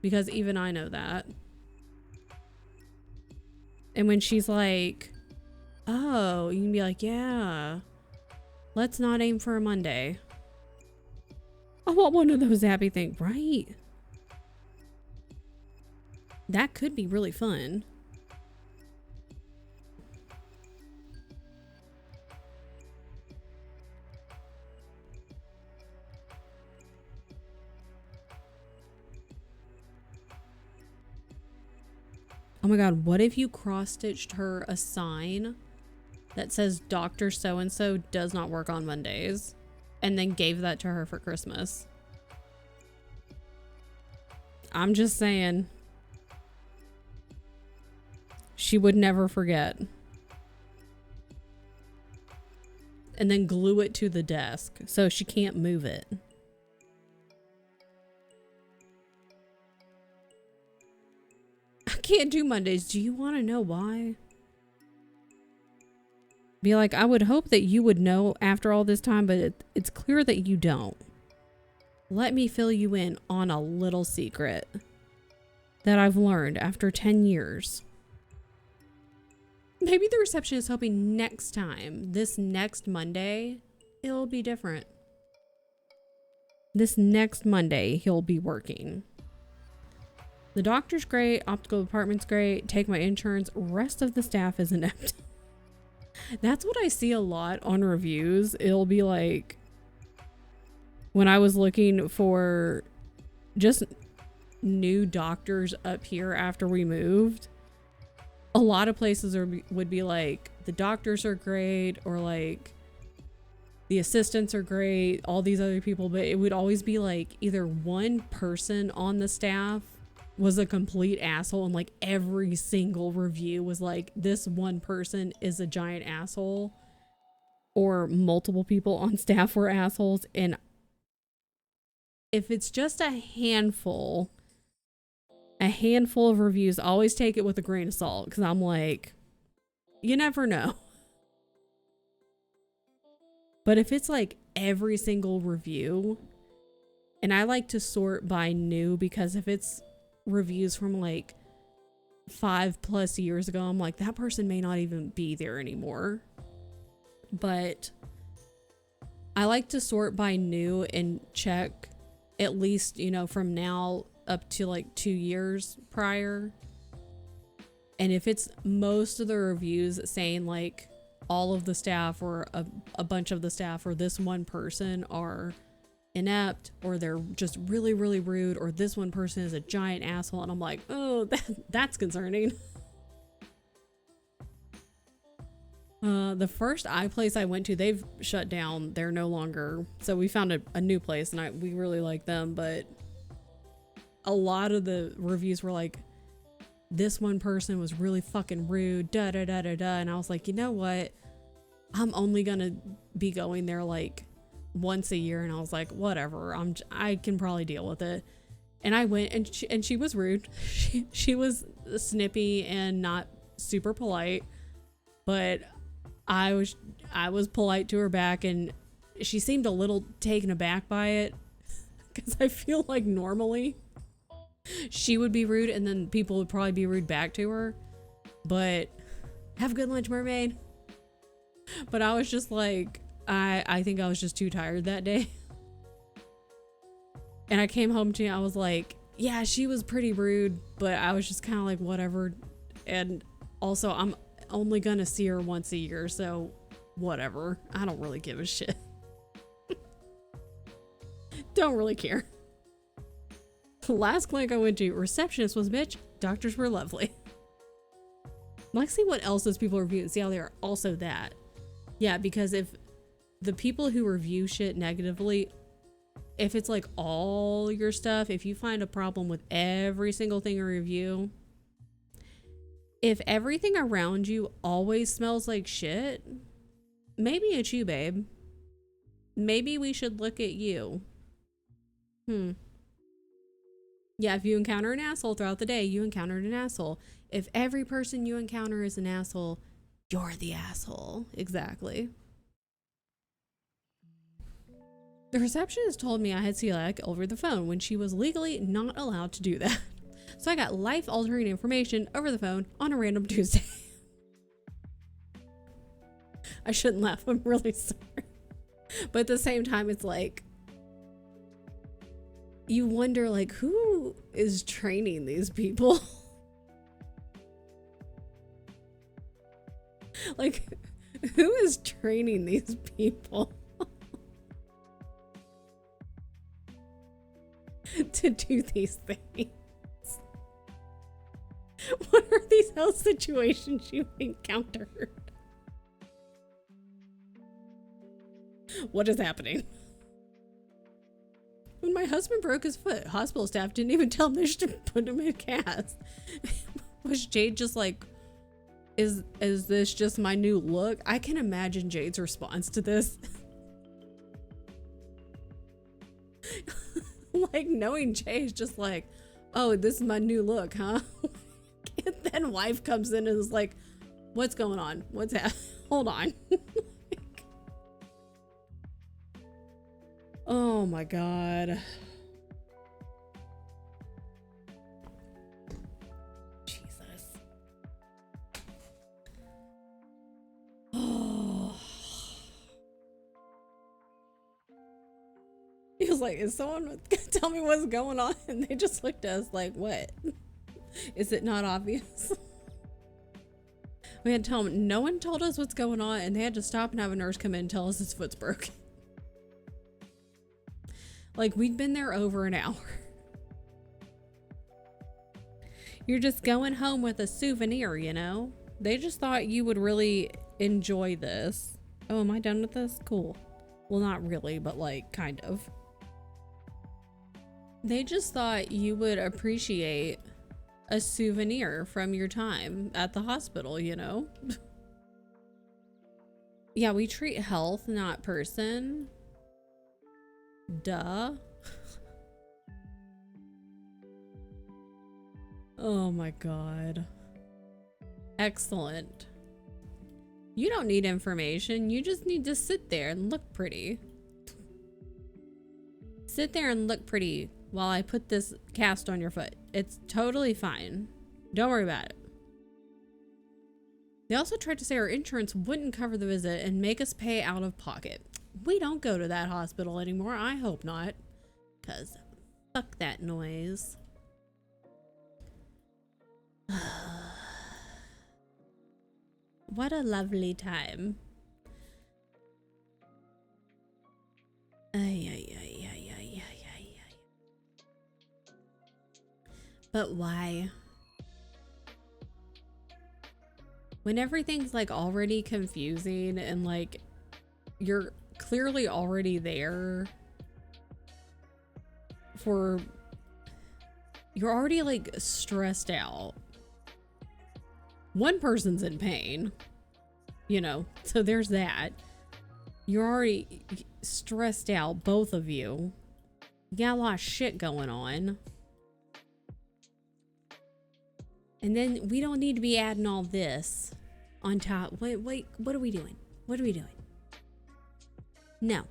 Because even I know that. And when she's like, oh, you can be like, yeah, let's not aim for a Monday. I want one of those happy things, right? That could be really fun. Oh my God, what if you cross-stitched her a sign that says Dr. So-and-so does not work on Mondays and then gave that to her for Christmas? I'm just saying. She would never forget. And then glue it to the desk so she can't move it. I can't do Mondays. Do you want to know why? Be like, I would hope that you would know after all this time, but it's clear that you don't. Let me fill you in on a little secret that I've learned after 10 years. Maybe the receptionist is hoping next time, this next Monday, it'll be different. This next Monday, he'll be working. The doctor's great, optical department's great, take my insurance, rest of the staff is inept. That's what I see a lot on reviews. It'll be like, when I was looking for just new doctors up here after we moved, a lot of places would be like, the doctors are great, or like, the assistants are great, all these other people, but it would always be like either one person on the staff was a complete asshole, and like every single review was like, this one person is a giant asshole, or multiple people on staff were assholes. And if it's just a handful of reviews, I always take it with a grain of salt, because I'm like, you never know. But if it's like every single review And I like to sort by new, because if it's reviews from like 5+ years ago, I'm like, that person may not even be there anymore. But I like to sort by new and check at least, you know, from now up to like 2 years prior. And if it's most of the reviews saying like all of the staff or a bunch of the staff or this one person are inept, or they're just really, really rude, or this one person is a giant asshole, and I'm like, oh, that's concerning. The first place I went to, they've shut down. They're no longer, so we found a new place, and we really like them, but a lot of the reviews were like, this one person was really fucking rude, da da da da da, and I was like, you know what? I'm only gonna be going there like once a year, and I was like, whatever, I can probably deal with it. And I went, and she was rude. She was snippy and not super polite, but I was polite to her back, and she seemed a little taken aback by it, because I feel like normally she would be rude and then people would probably be rude back to her. But have a good lunch, mermaid. But I was just like, I think I was just too tired that day. And I came home to, I was like, yeah, she was pretty rude, but I was just kind of like, whatever. And also, I'm only gonna see her once a year, so whatever. I don't really give a shit. Don't really care. The last clinic I went to, receptionist was bitch, doctors were lovely. Let's see what else those people review and see how they are also that. Yeah, because if the people who review shit negatively, if it's like all your stuff, if you find a problem with every single thing in review, if everything around you always smells like shit, maybe it's you, babe. Maybe we should look at you. Yeah, if you encounter an asshole throughout the day, you encountered an asshole. If every person you encounter is an asshole, you're the asshole. Exactly. The receptionist told me I had celiac over the phone when she was legally not allowed to do that. So I got life-altering information over the phone on a random Tuesday. I shouldn't laugh. I'm really sorry. But at the same time, it's like, you wonder, like, who is training these people? Like, who is training these people to do these things? What are these health situations you encountered? What is happening? When my husband broke his foot, hospital staff didn't even tell him they should put him in a cast. Was Jade just like, is this just my new look? I can imagine Jade's response to this. Like, knowing Jay is just like, oh, this is my new look, huh? And then wife comes in and is like, what's going on? What's happening? Hold on. Oh my God. Jesus. Oh. He was like, is someone gonna tell me what's going on? And they just looked at us like, what? Is it not obvious? We had to tell him, no one told us what's going on, and they had to stop and have a nurse come in and tell us his foot's broken. Like, we'd been there over an hour. You're just going home with a souvenir, you know? They just thought you would really enjoy this. Oh, am I done with this? Cool. Well, not really, but like, kind of. They just thought you would appreciate a souvenir from your time at the hospital, you know? Yeah, we treat health, not person. Duh. Oh my God. Excellent. You don't need information. You just need to sit there and look pretty. Sit there and look pretty while I put this cast on your foot. It's totally fine. Don't worry about it. They also tried to say our insurance wouldn't cover the visit and make us pay out of pocket. We don't go to that hospital anymore. I hope not. Because fuck that noise. What a lovely time. Ay, ay, ay, ay, ay, ay, ay, ay. But why? When everything's like already confusing and like you're clearly already there for, you're already like stressed out. One person's in pain, you know, so there's that. You're already stressed out, both of you. You got a lot of shit going on. And then we don't need to be adding all this on top. Wait, what are we doing? What are we doing? No.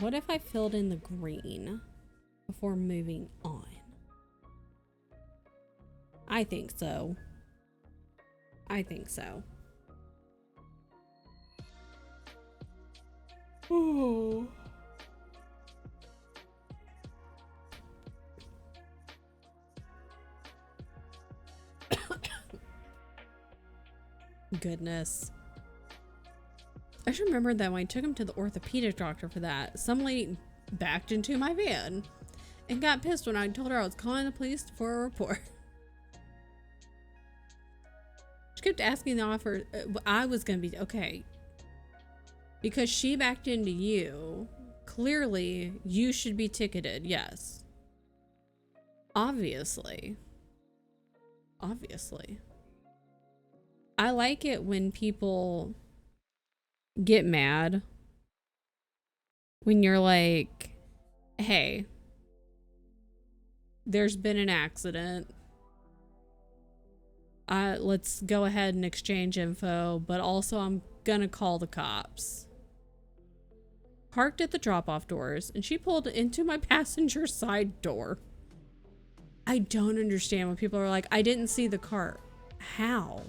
What if I filled in the green before moving on? I think so. I think so. Oh. Goodness. I just remembered that when I took him to the orthopedic doctor for that, some lady backed into my van and got pissed when I told her I was calling the police for a report. She kept asking the officer, I was going to be, okay, because she backed into you, clearly you should be ticketed, yes. Obviously. Obviously. I like it when people get mad when you're like, hey, there's been an accident. Let's go ahead and exchange info, but also I'm gonna call the cops. Parked at the drop-off doors, and she pulled into my passenger side door. I don't understand when people are like, I didn't see the car. How?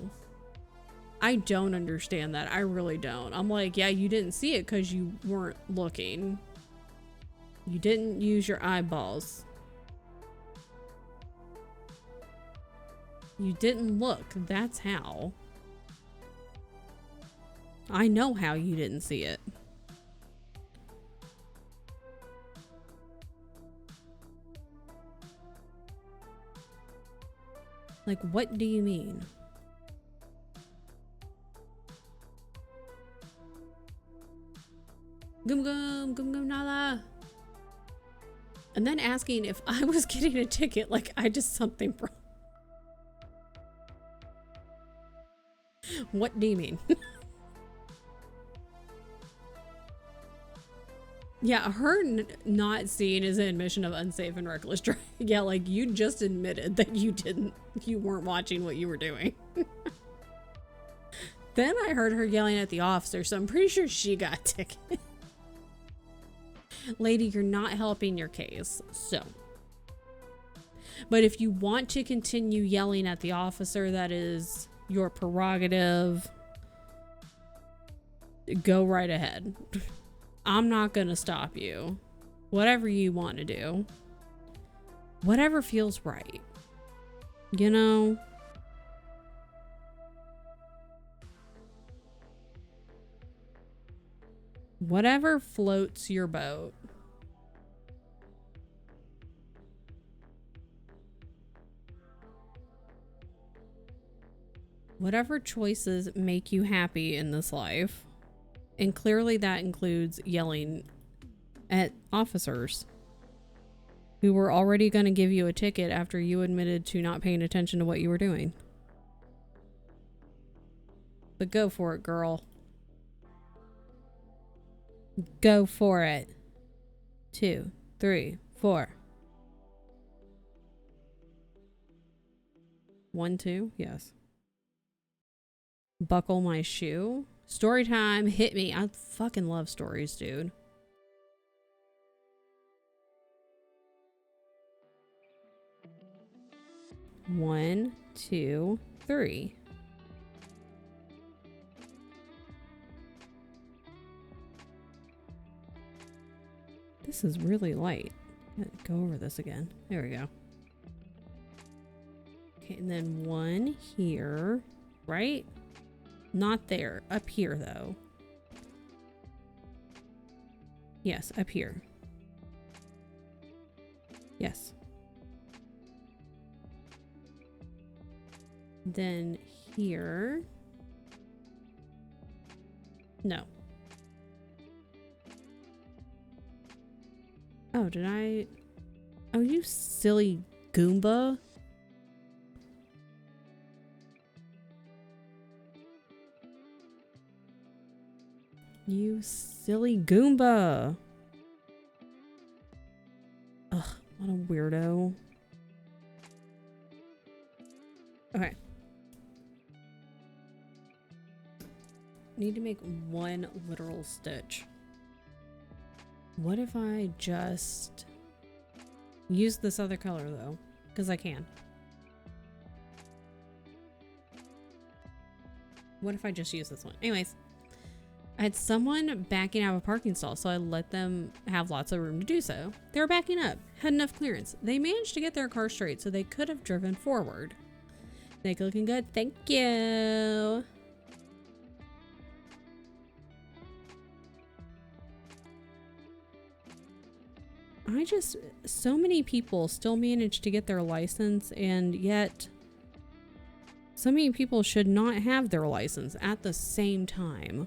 I don't understand that. I really don't. I'm like, yeah, you didn't see it because you weren't looking. You didn't use your eyeballs. You didn't look. That's how. I know how you didn't see it. Like, what do you mean? Gum gum, gum gum nala. And then asking if I was getting a ticket like I did something wrong. What do you mean? Yeah, her not seeing is an admission of unsafe and reckless driving. Yeah, like you just admitted that you weren't watching what you were doing. Then I heard her yelling at the officer, so I'm pretty sure she got a ticket. Lady, you're not helping your case, so. But if you want to continue yelling at the officer, that is your prerogative. Go right ahead. I'm not gonna stop you. Whatever you want to do. Whatever feels right. You know? Whatever floats your boat. Whatever choices make you happy in this life. And clearly that includes yelling at officers who were already going to give you a ticket after you admitted to not paying attention to what you were doing. But go for it, girl. Go for it. 2, 3, 4. 1, 2, yes. Buckle my shoe. Story time, hit me. I fucking love stories, dude. One, two, three. This is really light. Go over this again. There we go. Okay, and then one here, right? Not there. Up here, though. Yes, up here. Yes. Then here. No. Oh, did I? Oh, you silly Goomba. You silly Goomba. Ugh, what a weirdo. Okay. Need to make one literal stitch. What if I just use this other color though? Because I can. What if I just use this one? Anyways, I had someone backing out of a parking stall, so I let them have lots of room to do so. They were backing up, had enough clearance. They managed to get their car straight, so they could have driven forward. Nick looking good. Thank you. So many people still manage to get their license, and yet so many people should not have their license at the same time.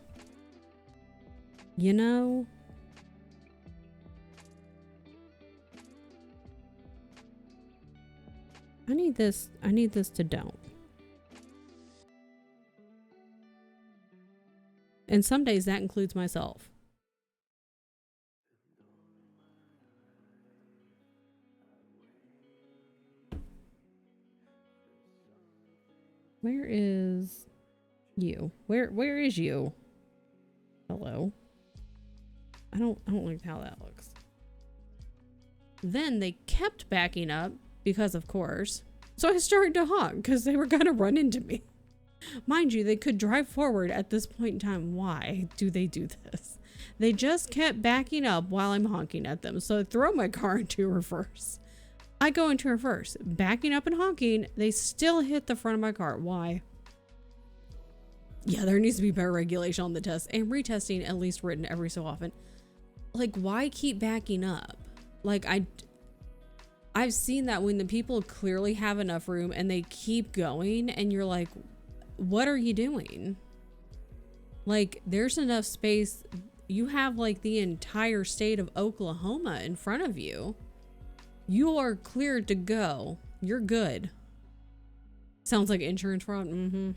You know? I need this to don't. And some days that includes myself. Where is you? Where is you? Hello. I don't like how that looks. Then they kept backing up because of course. So I started to honk because they were gonna run into me. Mind you, they could drive forward at this point in time. Why do they do this? They just kept backing up while I'm honking at them. So I throw my car into reverse. I go into reverse, backing up and honking. They still hit the front of my car. Why? Yeah, there needs to be better regulation on the test and retesting, at least written every so often. Like, why keep backing up? Like, I've seen that when the people clearly have enough room and they keep going and you're like, what are you doing? Like, there's enough space. You have like the entire state of Oklahoma in front of you. You are cleared to go. You're good. Sounds like insurance fraud. Mm-hmm.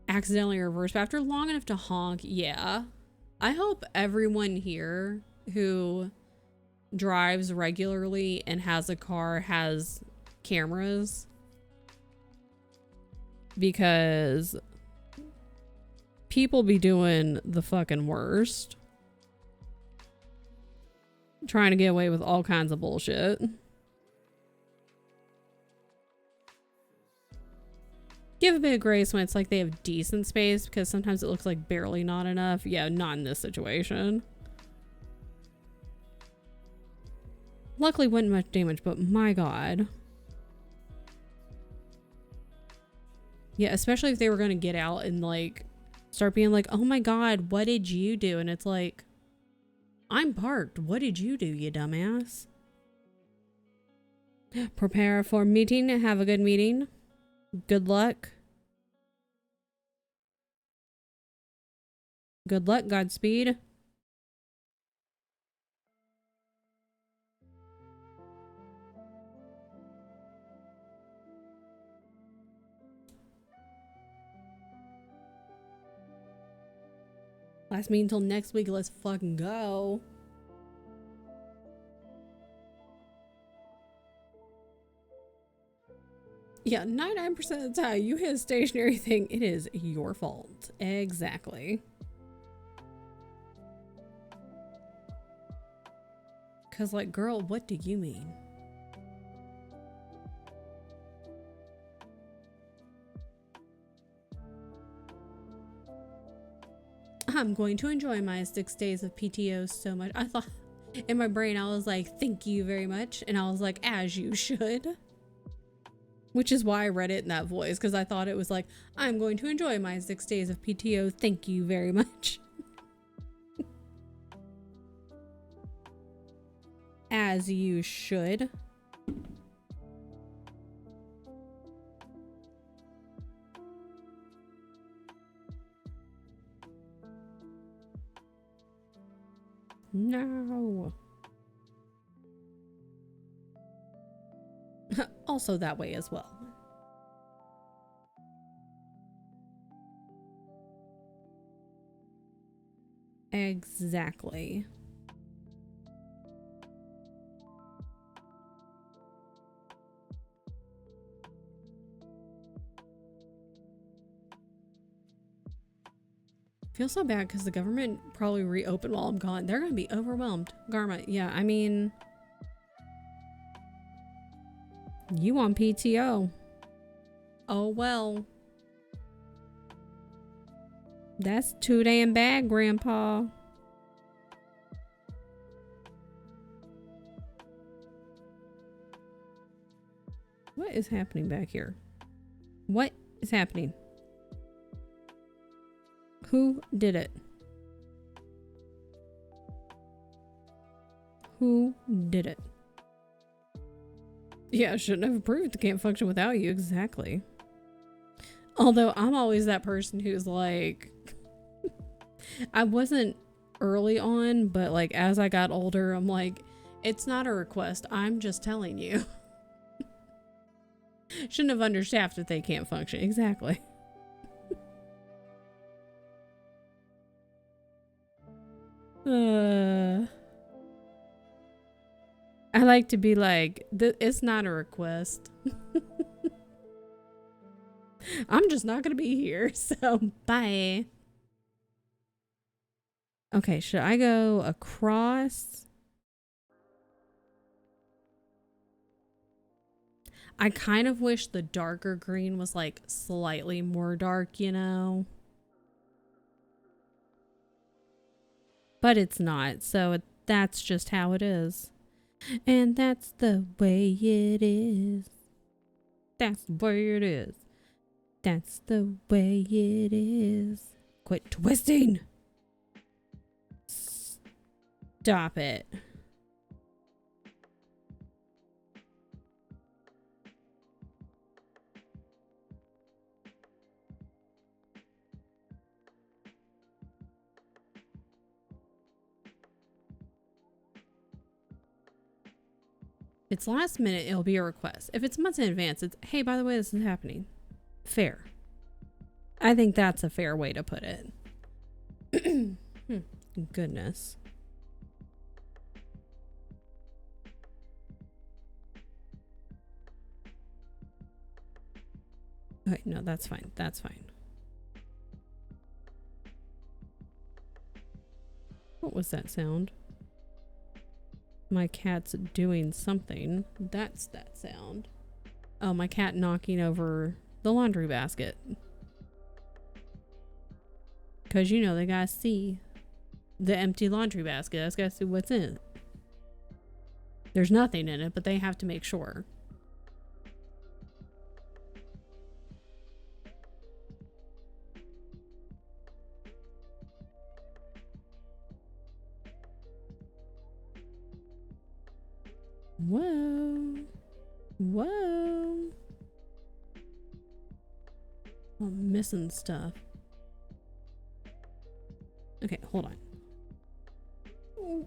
Accidentally reversed after long enough to honk. Yeah. I hope everyone here who drives regularly and has a car has cameras, because people be doing the fucking worst, trying to get away with all kinds of bullshit. Give a bit of grace when it's like they have decent space, because sometimes it looks like barely not enough. Yeah, not in this situation. Luckily wasn't much damage, but my god. Yeah, especially if they were going to get out and like start being like, oh my god, what did you do? And it's like, I'm parked. What did you do, you dumbass? Prepare for meeting. Have a good meeting. Good luck. Good luck. Godspeed. Last meeting until next week. Let's fucking go. Yeah, 99% of the time you hit a stationary thing, it is your fault. Exactly. Cause like, girl, what do you mean? I'm going to enjoy my 6 days of PTO so much. I thought in my brain, I was like, thank you very much. And I was like, as you should. Which is why I read it in that voice, because I thought it was like, I'm going to enjoy my 6 days of PTO. Thank you very much. As you should. No. Also that way as well. Exactly. Feel so bad because the government probably reopened while I'm gone. They're gonna be overwhelmed. Garma, yeah, I mean, you on PTO. Oh well. That's too damn bad, Grandpa. What is happening back here? What is happening? Who did it? Who did it? Yeah, I shouldn't have approved. It can't function without you. Exactly. Although I'm always that person who's like, I wasn't early on, but like as I got older, I'm like, it's not a request. I'm just telling you. Shouldn't have understaffed if they can't function. Exactly. I like to be like, it's not a request. I'm just not gonna be here, so bye. Okay, should I go across? I kind of wish the darker green was like slightly more dark, you know? But it's not, so that's just how it is. And that's the way it is. That's the way it is. That's the way it is. Quit twisting! Stop it. If it's last minute, it'll be a request. If it's months in advance, it's, hey, by the way, this is happening. Fair. I think that's a fair way to put it. Goodness. Okay, no, that's fine. That's fine. What was that sound? My cat's doing something. That's that sound. Oh, my cat knocking over the laundry basket. Because, you know, they gotta see the empty laundry basket. They gotta see what's in it. There's nothing in it, but they have to make sure. Whoa. Whoa. I'm missing stuff. Okay, hold on.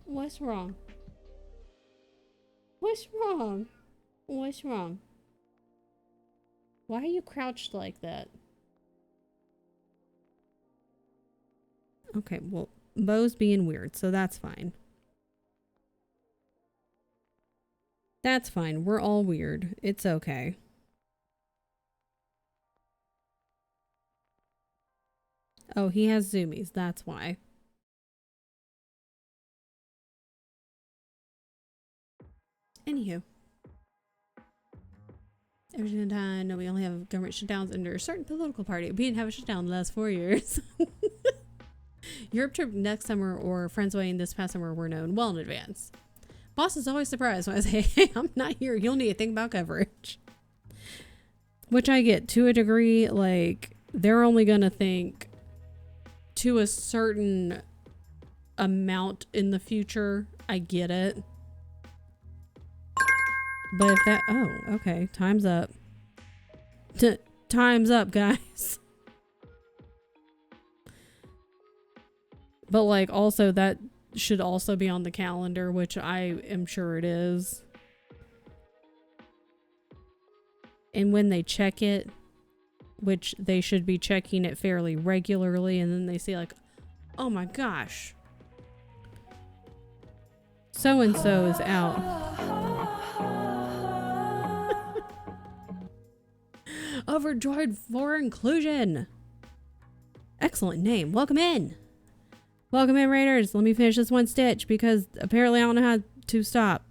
What's wrong? What's wrong? What's wrong? Why are you crouched like that? Okay, well, Bo's being weird, so that's fine. That's fine. We're all weird. It's okay. Oh, he has zoomies. That's why. Anywho. Every time, no, we only have government shutdowns under a certain political party. We didn't have a shutdown the last 4 years. Europe trip next summer or friends wedding this past summer were known well in advance. Boss is always surprised when I say, hey, I'm not here. You'll need to think about coverage. Which I get to a degree. Like, they're only going to think to a certain amount in the future. I get it. But if that, oh, okay, time's up. Time's up, guys. But like, also that should also be on the calendar, which I am sure it is. And when they check it, which they should be checking it fairly regularly, and then they see like, oh my gosh, so-and-so is out. Overjoyed for inclusion. Excellent name. Welcome in. Welcome in, Raiders. Let me finish this one stitch because apparently I don't know how to stop.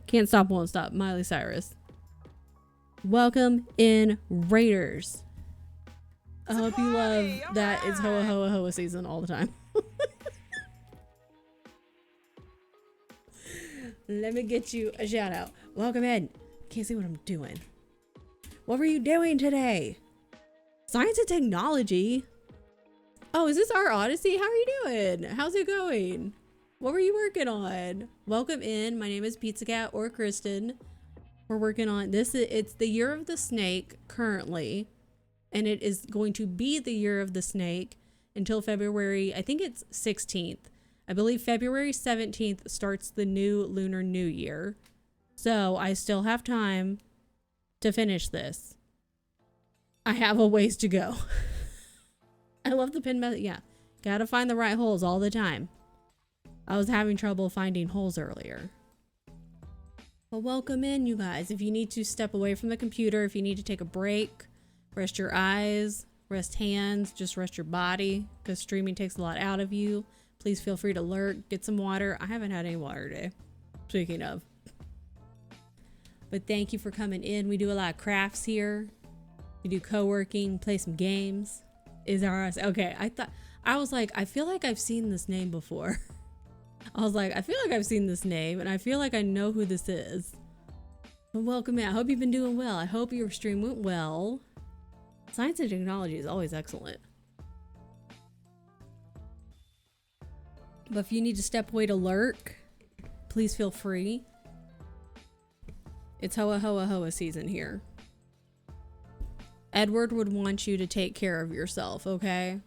Can't stop, won't stop. Miley Cyrus. Welcome in, Raiders. I hope you love that it's Hoa Hoa Hoa season all the time. Let me get you a shout out. Welcome in. Can't see what I'm doing. What were you doing today? Science and technology. Oh, is this our Odyssey? How are you doing? How's it going? What were you working on? Welcome in. My name is Pizza Cat or Kristen. We're working on this. It's the year of the snake currently, and it is going to be the year of the snake until February. I think it's 16th. I believe February 17th starts the new Lunar New Year. So I still have time to finish this. I have a ways to go. I love the pin method. Yeah, gotta find the right holes all the time. I was having trouble finding holes earlier. Well, welcome in, you guys. If you need to step away from the computer, if you need to take a break, rest your eyes, rest hands, just rest your body, because streaming takes a lot out of you. Please feel free to lurk, get some water. I haven't had any water today, speaking of. But thank you for coming in. We do a lot of crafts here. We do co-working, play some games. Is our okay? I was like, I feel like I've seen this name before. I was like, I feel like I've seen this name, and I feel like I know who this is. But welcome in. I hope you've been doing well. I hope your stream went well. Science and technology is always excellent. But if you need to step away to lurk, please feel free. It's Hoa Hoa Hoa season here. Edward would want you to take care of yourself, okay?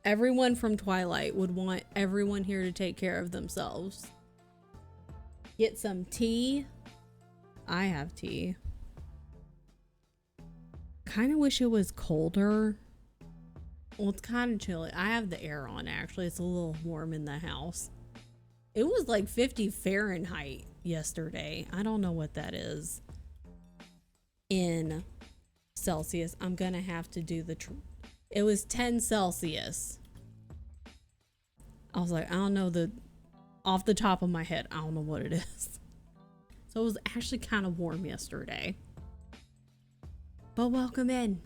Everyone from Twilight would want everyone here to take care of themselves. Get some tea. I have tea. Kind of wish it was colder. Well, it's kind of chilly. I have the air on, actually. It's a little warm in the house. It was like 50 Fahrenheit yesterday. I don't know what that is in Celsius. I'm gonna have to do the it was 10 Celsius. I was like, I don't know, off the top of my head, I don't know what it is. So it was actually kind of warm yesterday. But welcome in.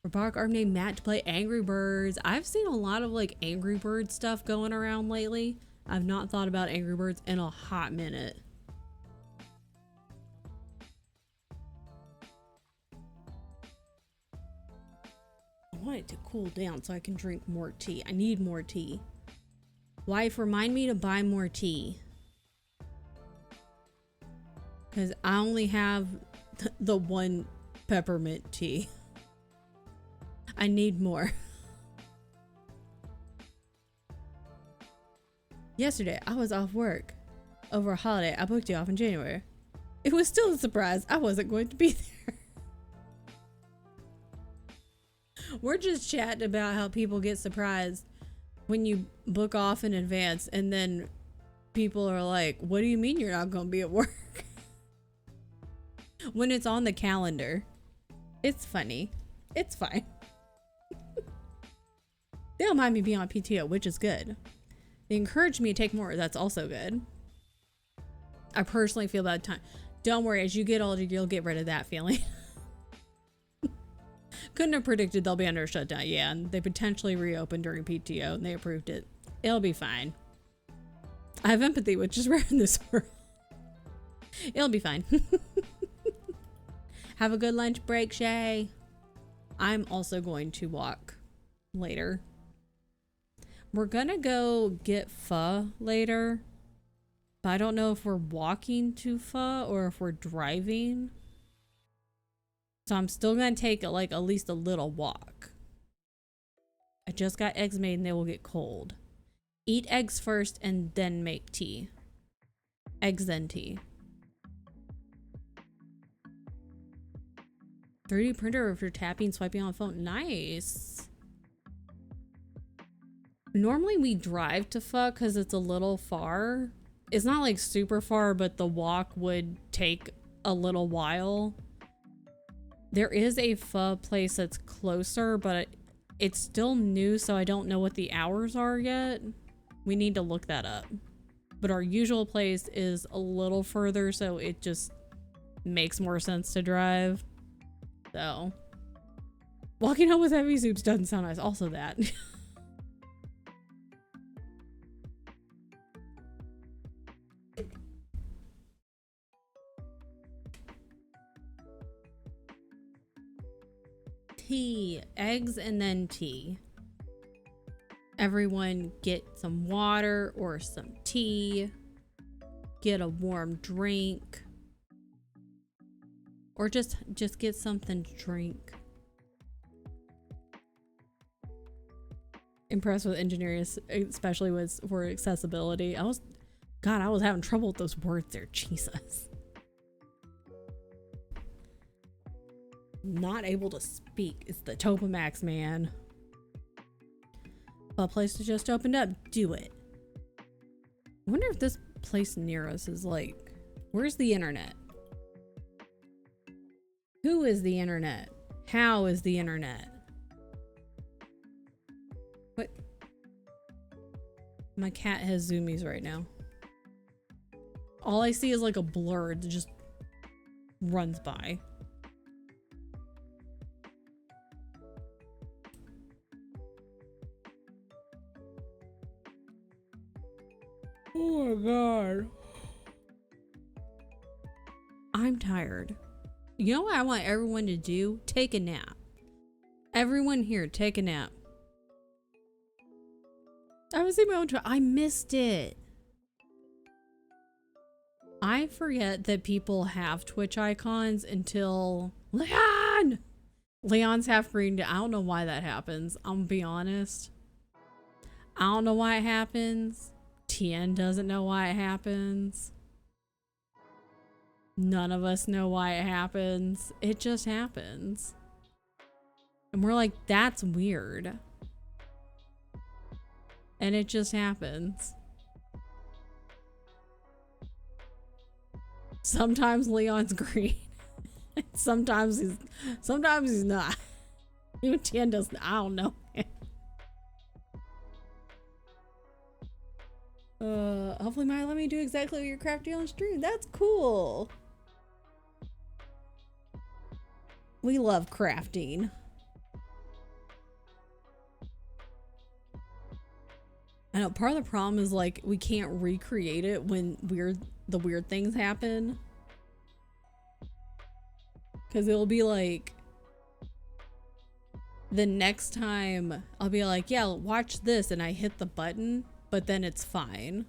Bark Arm named Matt to play Angry Birds. I've seen a lot of like Angry Bird stuff going around lately. I've not thought about Angry Birds in a hot minute. I want it to cool down so I can drink more tea. I need more tea. Wife, remind me to buy more tea. Because I only have the one peppermint tea. I need more. Yesterday, I was off work. Over a holiday, I booked you off in January. It was still a surprise. I wasn't going to be there. We're just chatting about how people get surprised when you book off in advance, and then people are like, what do you mean you're not going to be at work? When it's on the calendar. It's funny. It's fine. don't mind me being on PTO, which is good. They encouraged me to take more. That's also good. I personally feel that time. Don't worry, as you get older, you'll get rid of that feeling. Couldn't have predicted they'll be under shutdown. Yeah, and they potentially reopened during PTO and they approved it. It'll be fine. I have empathy, which is rare in this world. It'll be fine. Have a good lunch break, Shay. I'm also going to walk later. We're gonna go get pho later. But I don't know if we're walking to pho or if we're driving. So I'm still gonna take like at least a little walk. I just got eggs made and they will get cold. Eat eggs first and then make tea. Eggs then tea. 3D printer if you're tapping, swiping on phone. Nice. Normally we drive to pho because it's a little far. It's not like super far, but the walk would take a little while. There is a pho place that's closer, but it's still new, so I don't know what the hours are yet. We need to look that up. But our usual place is a little further, so it just makes more sense to drive. So, walking home with heavy soups doesn't sound nice. Also that. Tea, eggs, and then tea. Everyone get some water or some tea. Get a warm drink. Or just get something to drink. Impressed with engineering, especially for accessibility. I was having trouble with those words there. Jesus. Not able to speak. It's the Topamax, man. A place that just opened up. Do it. I wonder if this place near us is like, where's the internet? Who is the internet? How is the internet? What? My cat has zoomies right now. All I see is like a blur that just runs by. Oh my god. I'm tired. You know what I want everyone to do? Take a nap. Everyone here, take a nap. I was in my own I missed it. I forget that people have Twitch icons until Leon! Leon's half green. I don't know why that happens. I'm gonna be honest. I don't know why it happens. Tien doesn't know why it happens. None of us know why it happens. It just happens. And we're like, that's weird. And it just happens. Sometimes Leon's green. sometimes he's not. Even Tien doesn't. I don't know. Hopefully Maya let me do exactly what you're crafting on stream. That's cool. We love crafting. I know part of the problem is like we can't recreate it when the weird things happen. Cause it'll be like the next time I'll be like, yeah, watch this, and I hit the button, but then it's fine.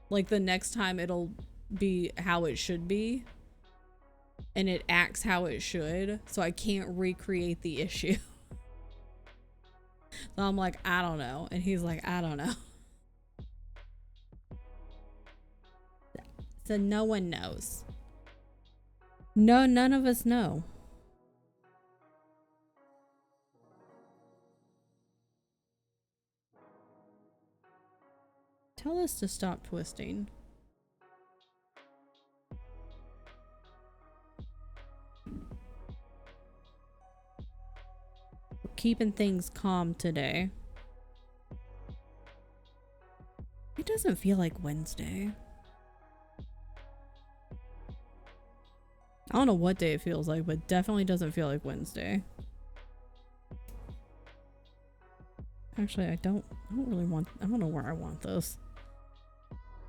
Like the next time it'll be how it should be. And it acts how it should. So I can't recreate the issue. So I'm like, I don't know. And he's like, I don't know. So no one knows. No, none of us know. Tell us to stop twisting. We're keeping things calm today. doesn't feel like Wednesday. I don't know what day it feels like, but definitely doesn't feel like Wednesday. Actually, I don't know where I want this.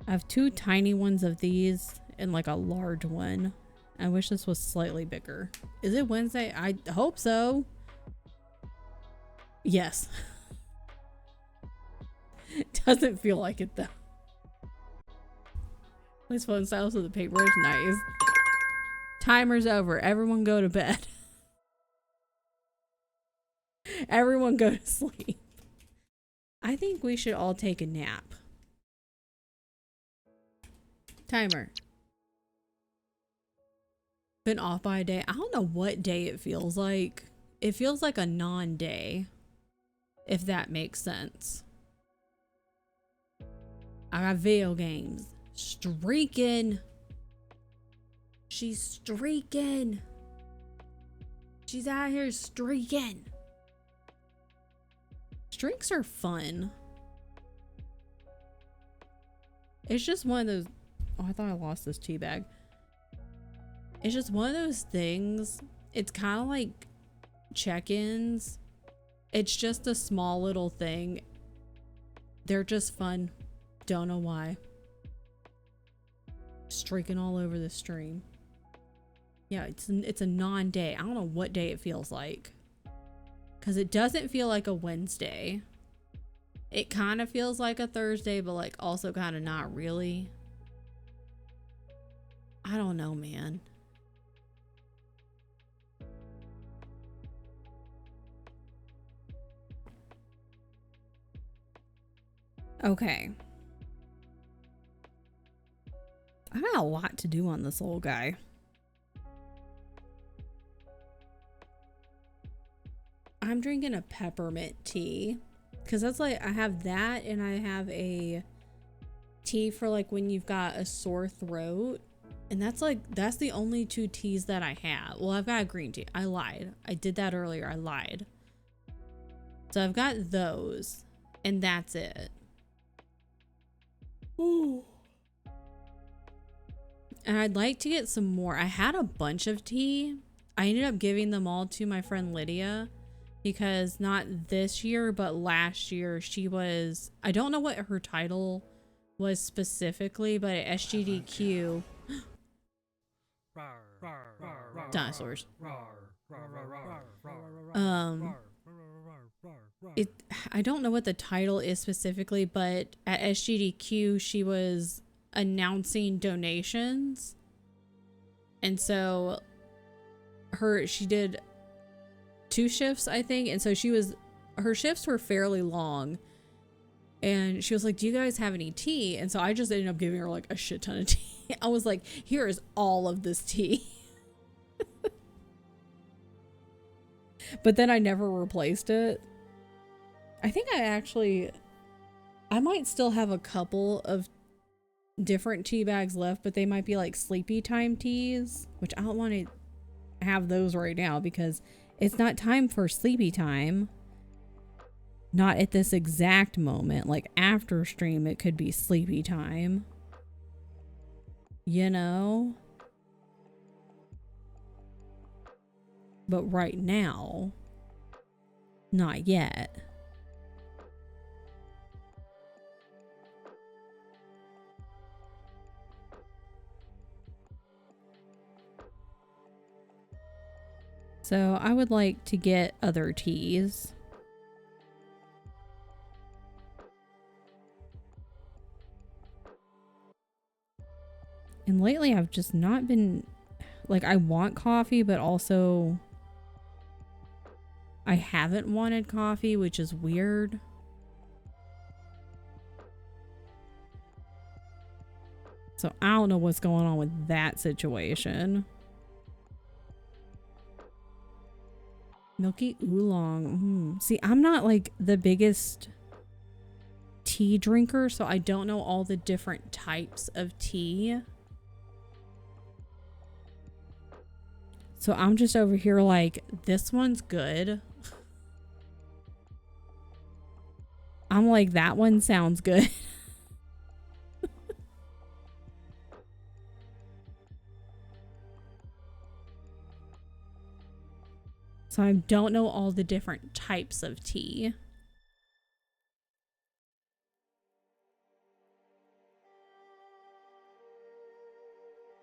I have 2 tiny ones of these and like a large one. I wish this was slightly bigger. Is it Wednesday? I hope so. Yes. Doesn't feel like it though. This phone styles with the paper is nice. Timer's over. Everyone go to bed. Everyone go to sleep. I think we should all take a nap. Timer. Been off by a day. I don't know what day it feels like. It feels like a non-day, if that makes sense. I got video games. Streaking. She's streaking. She's out here streaking. Streaks are fun. It's just one of those. Oh, I thought I lost this tea bag. It's just one of those things. It's kind of like check-ins. It's just a small little thing. They're just fun. Don't know why. Streaking all over the stream. Yeah, it's a non-day. I don't know what day it feels like. Because it doesn't feel like a Wednesday. It kind of feels like a Thursday, but like also kind of not really. I don't know, man. Okay. I got a lot to do on this little guy. I'm drinking a peppermint tea because that's like, I have that and I have a tea for like when you've got a sore throat, and that's the only 2 teas that I have. Well, I've got a green tea. I lied. I did that earlier. I lied. So I've got those and that's it. Ooh. And I'd like to get some more. I had a bunch of tea. I ended up giving them all to my friend Lydia because not this year, but last year she was, I don't know what her title was specifically, but at SGDQ, dinosaurs. I don't know what the title is specifically, but at SGDQ she was announcing donations, and so she did 2 shifts, I think, and so her shifts were fairly long, and she was like, do you guys have any tea? And so I just ended up giving her like a shit ton of tea. I was like, here is all of this tea. But then I never replaced it. I think I might still have a couple of different tea bags left, but they might be like sleepy time teas, which I don't want to have those right now because it's not time for sleepy time. Not at this exact moment. Like after stream, it could be sleepy time. You know? But right now, not yet. So I would like to get other teas. And lately I've just not been, like, I want coffee, but also I haven't wanted coffee, which is weird. So I don't know what's going on with that situation. Milky oolong. See, I'm not like the biggest tea drinker, so I don't know all the different types of tea. So I'm just over here like, this one's good. I'm like, that one sounds good. So I don't know all the different types of tea.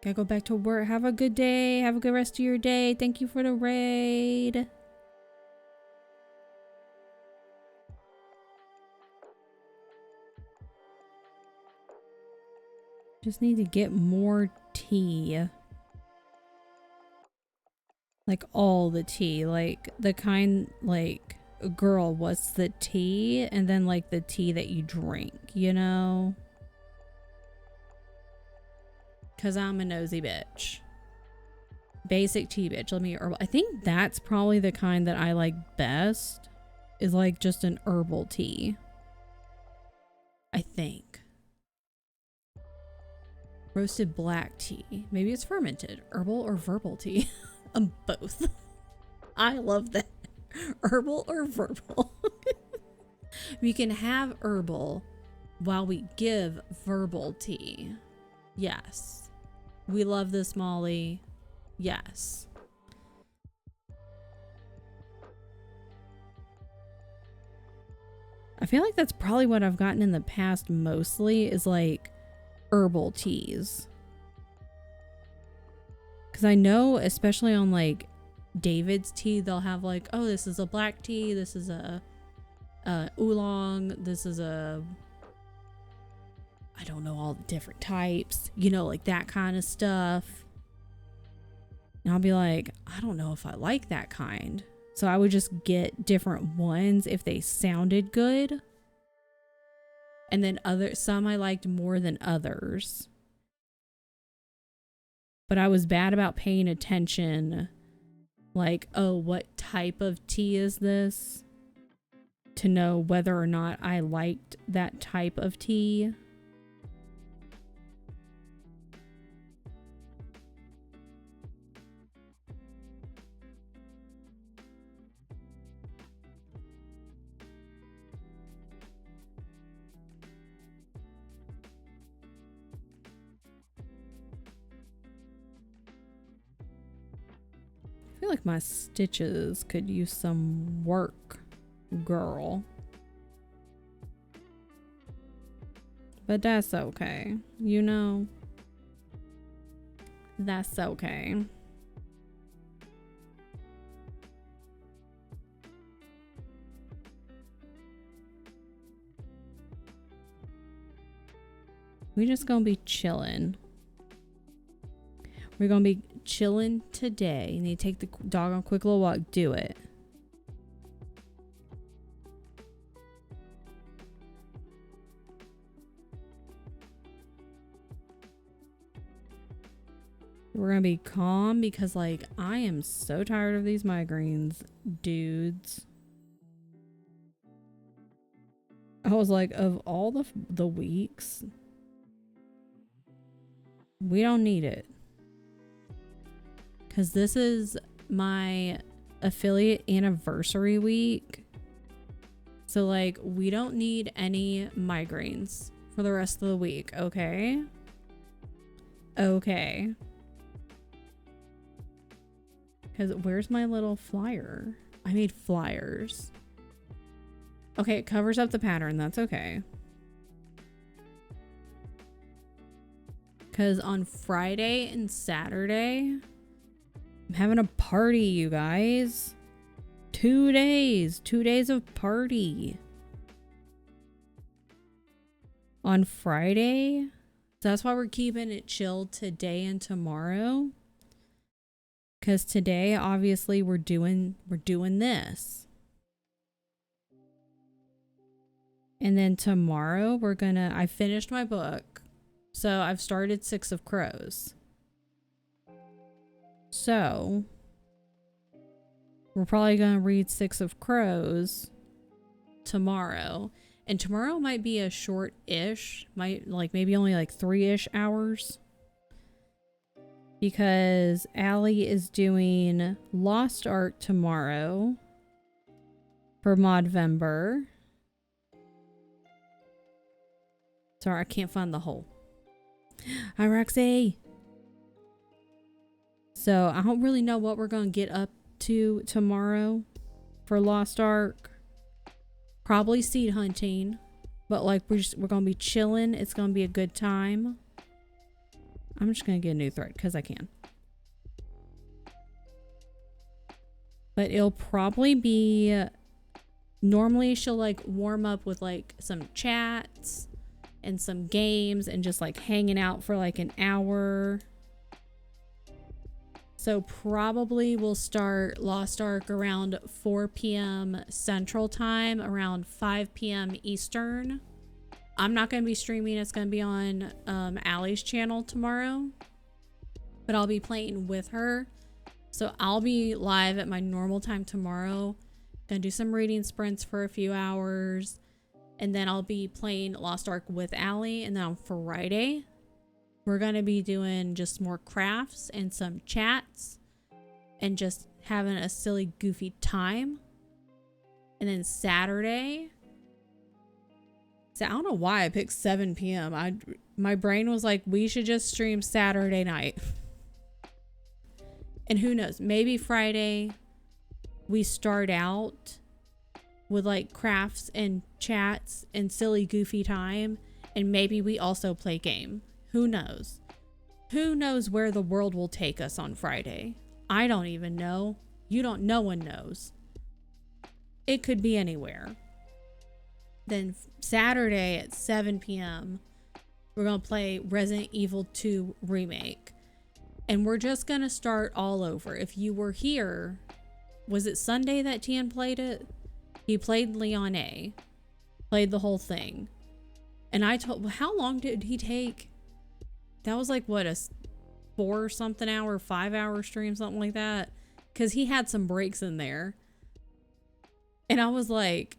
Gotta go back to work. Have a good day. Have a good rest of your day. Thank you for the raid. Just need to get more tea. Like all the tea. Like the kind, like, girl, what's the tea? And then like the tea that you drink, you know? Cause I'm a nosy bitch. Basic tea bitch. Let me herbal. I think that's probably the kind that I like best. Is like just an herbal tea. I think. Roasted black tea. Maybe it's fermented. Herbal or verbal tea. Both. I love that. Herbal or verbal. We can have herbal while we give verbal tea. Yes. We love this, Molly. Yes. I feel like that's probably what I've gotten in the past mostly is like herbal teas. Because I know, especially on like David's tea, they'll have like, oh, this is a black tea, this is a oolong, this is a, I don't know, all the different types, you know, like that kind of stuff. And I'll be like, I don't know if I like that kind. So I would just get different ones if they sounded good. And then some I liked more than others. But I was bad about paying attention. Like, oh, what type of tea is this? To know whether or not I liked that type of tea. I feel like my stitches could use some work, girl. But that's okay. You know, that's okay. We just gonna be chilling. We're gonna be chilling today. You need to take the dog on a quick little walk. Do it. We're gonna be calm because, like, I am so tired of these migraines, dudes. I was like, of all the weeks, we don't need it. Because this is my affiliate anniversary week. So, like, we don't need any migraines for the rest of the week, okay? Okay. Because where's my little flyer? I made flyers. Okay, it covers up the pattern. That's okay. Because on Friday and Saturday, I'm having a party, you guys. 2 days. 2 days of party. On Friday. So that's why we're keeping it chill today and tomorrow. Because today, obviously, we're doing this. And then tomorrow, I finished my book. So I've started 6 of Crows. So we're probably going to read 6 of Crows tomorrow. And tomorrow might be a short-ish, maybe only like 3-ish hours. Because Allie is doing Lost Art tomorrow for Modvember. Sorry, I can't find the hole. Hi, Roxy. So I don't really know what we're going to get up to tomorrow for Lost Ark. Probably seed hunting, but like we're gonna be chilling. It's gonna be a good time. I'm just gonna get a new thread because I can. But it'll probably be, normally she'll like warm up with like some chats and some games and just like hanging out for like an hour. So probably we'll start Lost Ark around 4 p.m. Central Time, around 5 p.m. Eastern. I'm not going to be streaming. It's going to be on Allie's channel tomorrow. But I'll be playing with her. So I'll be live at my normal time tomorrow. Gonna do some reading sprints for a few hours. And then I'll be playing Lost Ark with Allie. And then on Friday, we're going to be doing just more crafts and some chats. And just having a silly, goofy time. And then Saturday... So I don't know why I picked 7 p.m. My brain was like, we should just stream Saturday night. And who knows, maybe Friday we start out with like crafts and chats and silly goofy time, and maybe we also play game. Who knows? Who knows where the world will take us on Friday? I don't even know. You don't, no one knows. It could be anywhere. Then Saturday at 7 p.m. we're going to play Resident Evil 2 Remake. And we're just going to start all over. If you were here, was it Sunday that Tian played it? He played Leon A. Played the whole thing. And I told, well, how long did he take? That was like, what, a 4 something hour, 5 hour stream, something like that. Because he had some breaks in there. And I was like,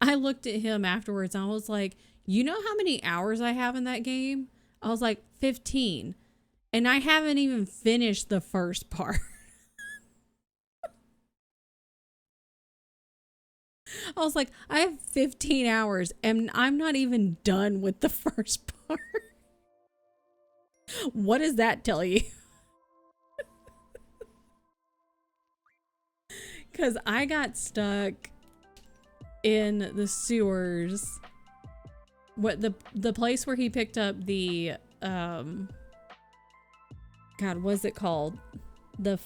I looked at him afterwards and I was like, you know how many hours I have in that game? I was like, 15. And I haven't even finished the first part. I was like, I have 15 hours and I'm not even done with the first part. What does that tell you? Because I got stuck in the sewers. What the place where he picked up the God, what's it called? The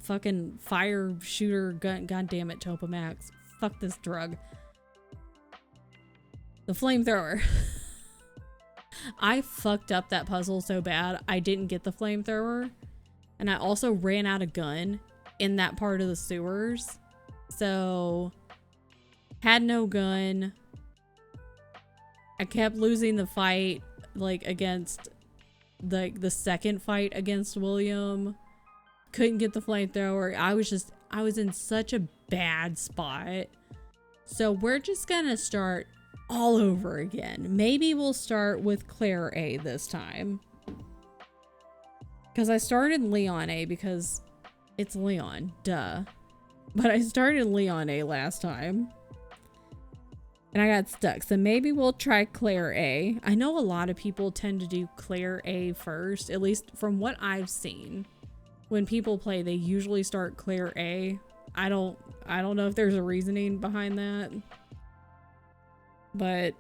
fucking fire shooter gun. God damn it, Topamax. Fuck this drug. The flamethrower. I fucked up that puzzle so bad. I didn't get the flamethrower. And I also ran out of gun in that part of the sewers. So, had no gun. I kept losing the fight, like, against the second fight against William. Couldn't get the flamethrower. I was in such a bad spot. So we're just gonna start all over again. Maybe we'll start with Claire A this time. Because I started Leon A because it's Leon, duh. But I started Leon A last time. And I got stuck. So maybe we'll try Claire A. I know a lot of people tend to do Claire A first. At least from what I've seen. When people play, they usually start Claire A. I don't know if there's a reasoning behind that. But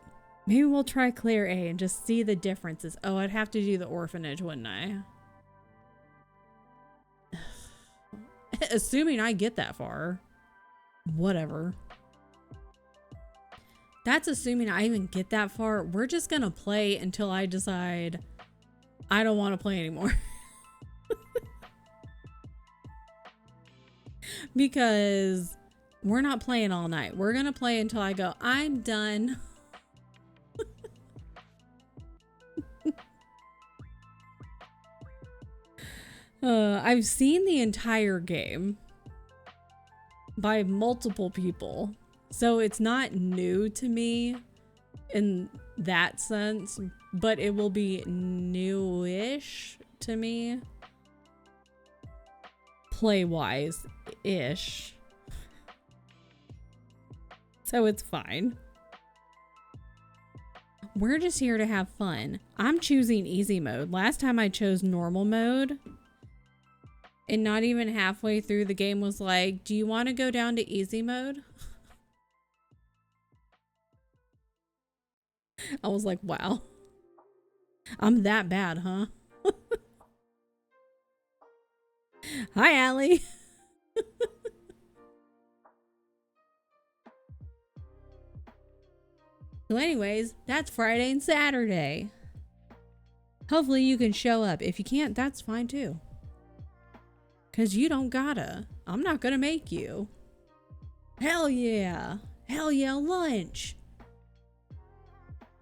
maybe we'll try Claire A and just see the differences. Oh, I'd have to do the orphanage, wouldn't I? Assuming I get that far. Whatever. That's assuming I even get that far. We're just gonna play until I decide I don't want to play anymore. Because we're not playing all night. We're gonna play until I go, I'm done. I've seen the entire game by multiple people. So it's not new to me in that sense, but it will be newish to me. Play-wise-ish. So it's fine. We're just here to have fun. I'm choosing easy mode. Last time I chose normal mode. And not even halfway through the game was like, do you want to go down to easy mode? I was like, wow. I'm that bad, huh? Hi, Allie. So anyways, that's Friday and Saturday. Hopefully you can show up. If you can't, that's fine too. Because you don't gotta. I'm not gonna make you. Hell yeah. Hell yeah, lunch.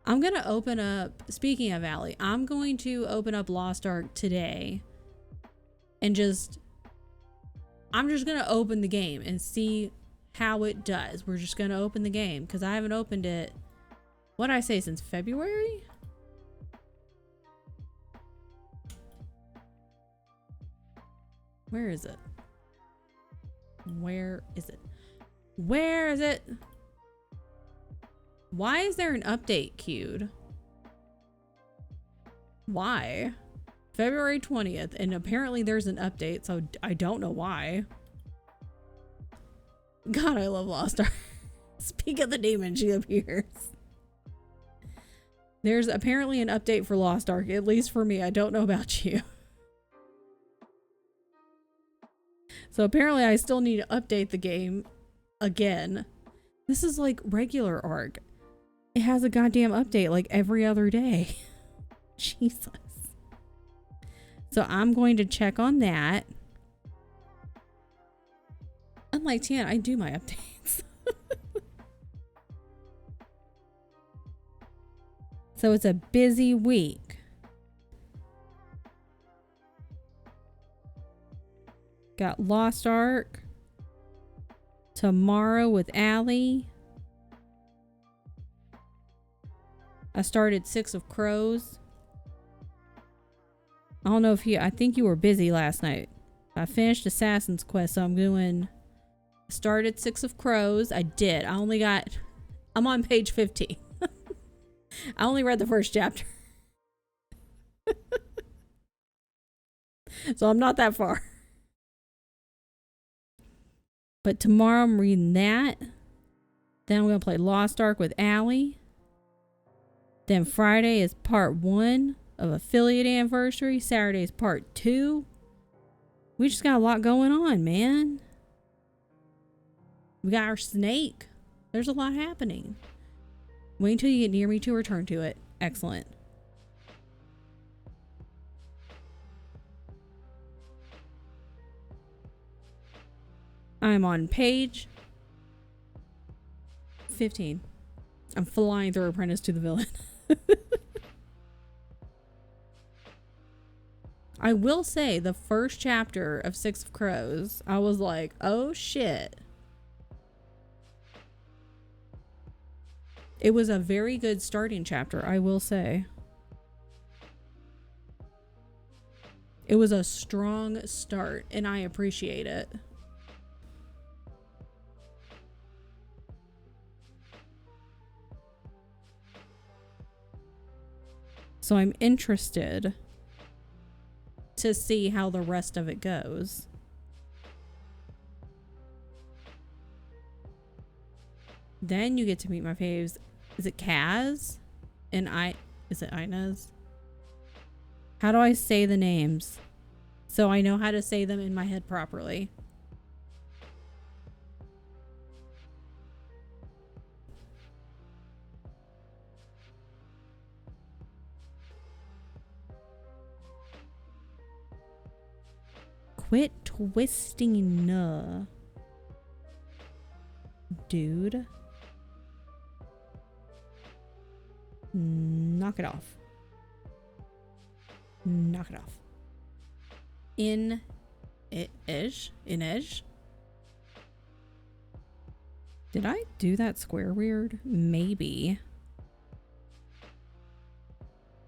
I'm gonna open up, speaking of Allie, I'm going to open up Lost Ark today. And I'm just gonna open the game and see how it does. We're just gonna open the game because I haven't opened it, what did I say, since February? Where is it? Where is it? Where is it? Why is there an update queued? Why? February 20th, and apparently there's an update, so I don't know why. God, I love Lost Ark. Speak of the demon, she appears. There's apparently an update for Lost Ark, at least for me. I don't know about you. So apparently I still need to update the game again. This is like regular Ark. It has a goddamn update like every other day. Jesus. So I'm going to check on that. Unlike Tian, I do my updates. So it's a busy week. Got Lost Ark tomorrow with Allie. I started 6 of Crows. I don't know if I think you were busy last night. I finished Assassin's Quest, so started 6 of Crows. I did. I'm on page 15. I only read the first chapter. So I'm not that far. But tomorrow I'm reading that. Then I'm going to play Lost Ark with Allie. Then Friday is part 1 of Affiliate Anniversary. Saturday is part 2. We just got a lot going on, man. We got our snake. There's a lot happening. Wait until you get near me to return to it. Excellent. I'm on page 15. I'm flying through Apprentice to the Villain. I will say the first chapter of 6 of Crows, I was like, oh shit. It was a very good starting chapter, I will say. It was a strong start, and I appreciate it. So I'm interested to see how the rest of it goes. Then you get to meet my faves. Is it Kaz? And is it Inez? How do I say the names so I know how to say them in my head properly? Quit twisting, dude. Knock it off. Knock it off. Inej? Did I do that square weird? Maybe.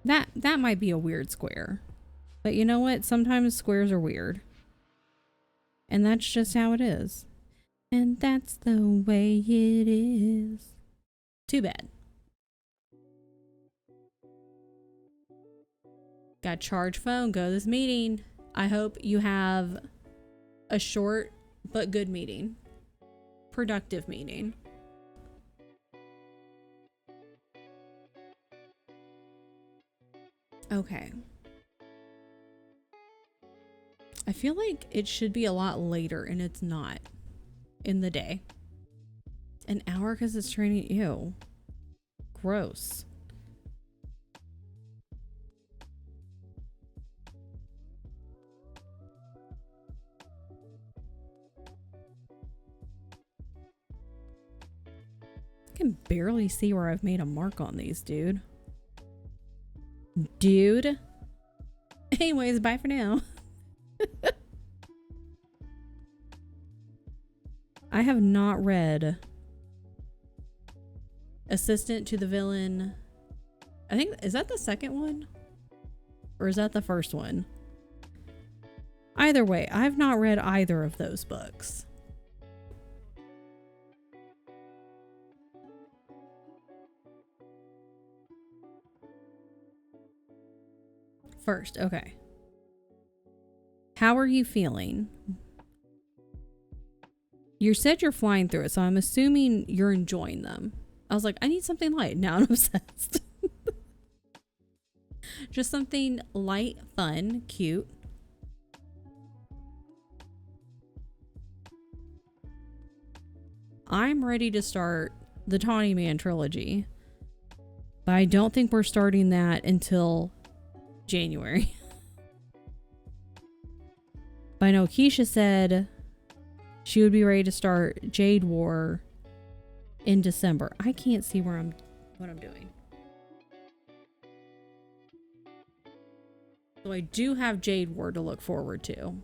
That might be a weird square. But you know what? Sometimes squares are weird. And that's just how it is. And that's the way it is. Too bad. Got charge phone. Go to this meeting. I hope you have A short but good meeting. Productive meeting. Okay. I feel like it should be a lot later, and it's not in the day. An hour because it's training. Ew. Gross. I can barely see where I've made a mark on these, dude. Dude. Anyways, bye for now. I have not read Assistant to the Villain. I think, is that the second one? Or is that the first one? Either way, I've not read either of those books. First, okay. How are you feeling? You said you're flying through it, so I'm assuming you're enjoying them. I was like, I need something light. Now I'm obsessed. Just something light, fun, cute. I'm ready to start the Tawny Man trilogy, but I don't think we're starting that until January. But I know Keisha said she would be ready to start Jade War in December. I can't see what I'm doing. So I do have Jade War to look forward to.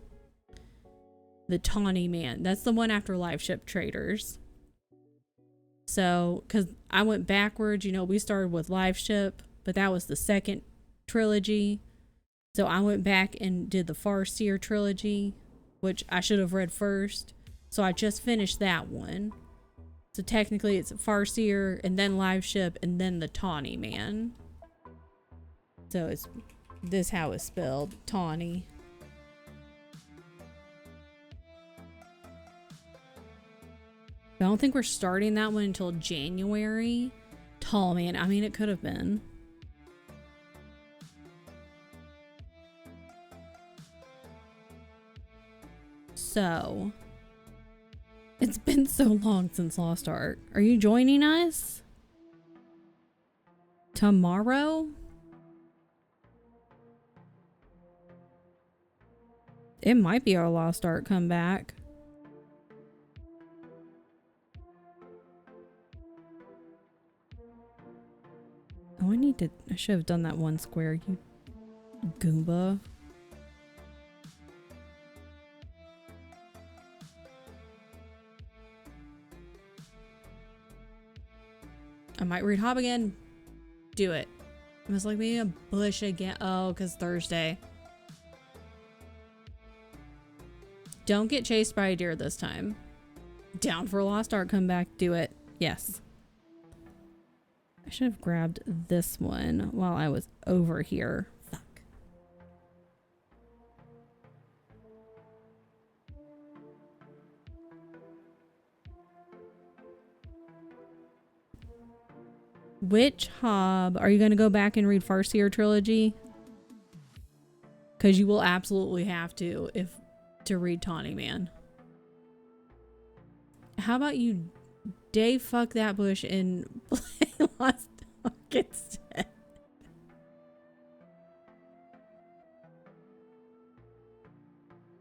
The Tawny Man. That's the one after Live Ship Traders. So, because I went backwards, you know, we started with Live Ship, but that was the second trilogy. So I went back and did the Farseer trilogy, which I should have read first. So I just finished that one. So technically it's Farseer and then Live Ship and then the Tawny Man. So it's this how it's spelled, Tawny. I don't think we're starting that one until January. Tall Man, I mean, it could have been. So, it's been so long since Lost Ark. Are you joining us? Tomorrow? It might be our Lost Ark comeback. Oh, I should have done that one square, you Goomba. I might read Hob again. Do it. I was like, maybe a bush again. Oh, because Thursday. Don't get chased by a deer this time. Down for a Lost Ark comeback. Do it. Yes. I should have grabbed this one while I was over here. Fuck. Which Hob? Are you going to go back and read Farseer trilogy? Because you will absolutely have to read Tawny Man. How about you day fuck that bush and play Lost Ark instead?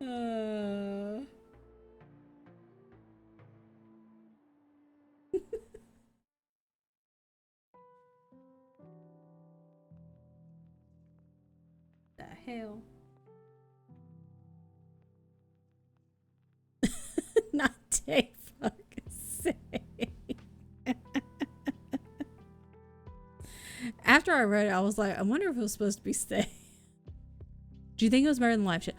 The hell? Not day fuck say. After I read it, I was like, I wonder if it was supposed to be stay. Do you think it was better than Live Ship?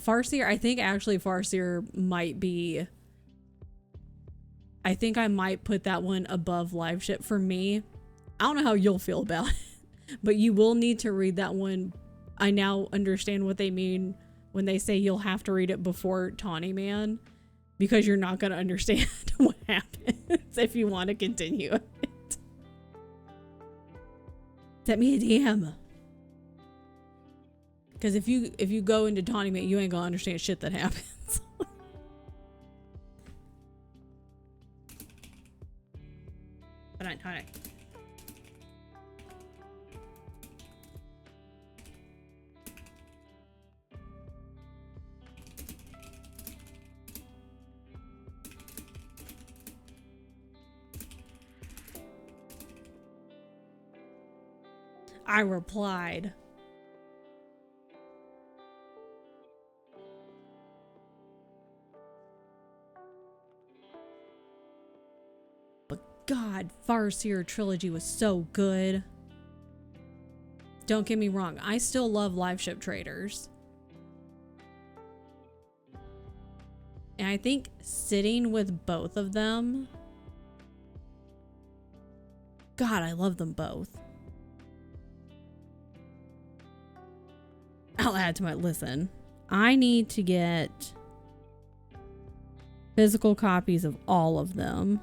Farseer, I think actually Farseer might be. I think I might put that one above Live Ship for me. I don't know how you'll feel about it, but you will need to read that one. I now understand what they mean when they say you'll have to read it before Tawny Man because you're not going to understand what happens if you want to continue it. Set me a DM. Because if you go into Tawny Man, you ain't going to understand shit that happens. Tawny. I replied. But God, Farseer Trilogy was so good. Don't get me wrong, I still love Live Ship Traders. And I think sitting with both of them, God, I love them both. I'll add to my listen. I need to get physical copies of all of them.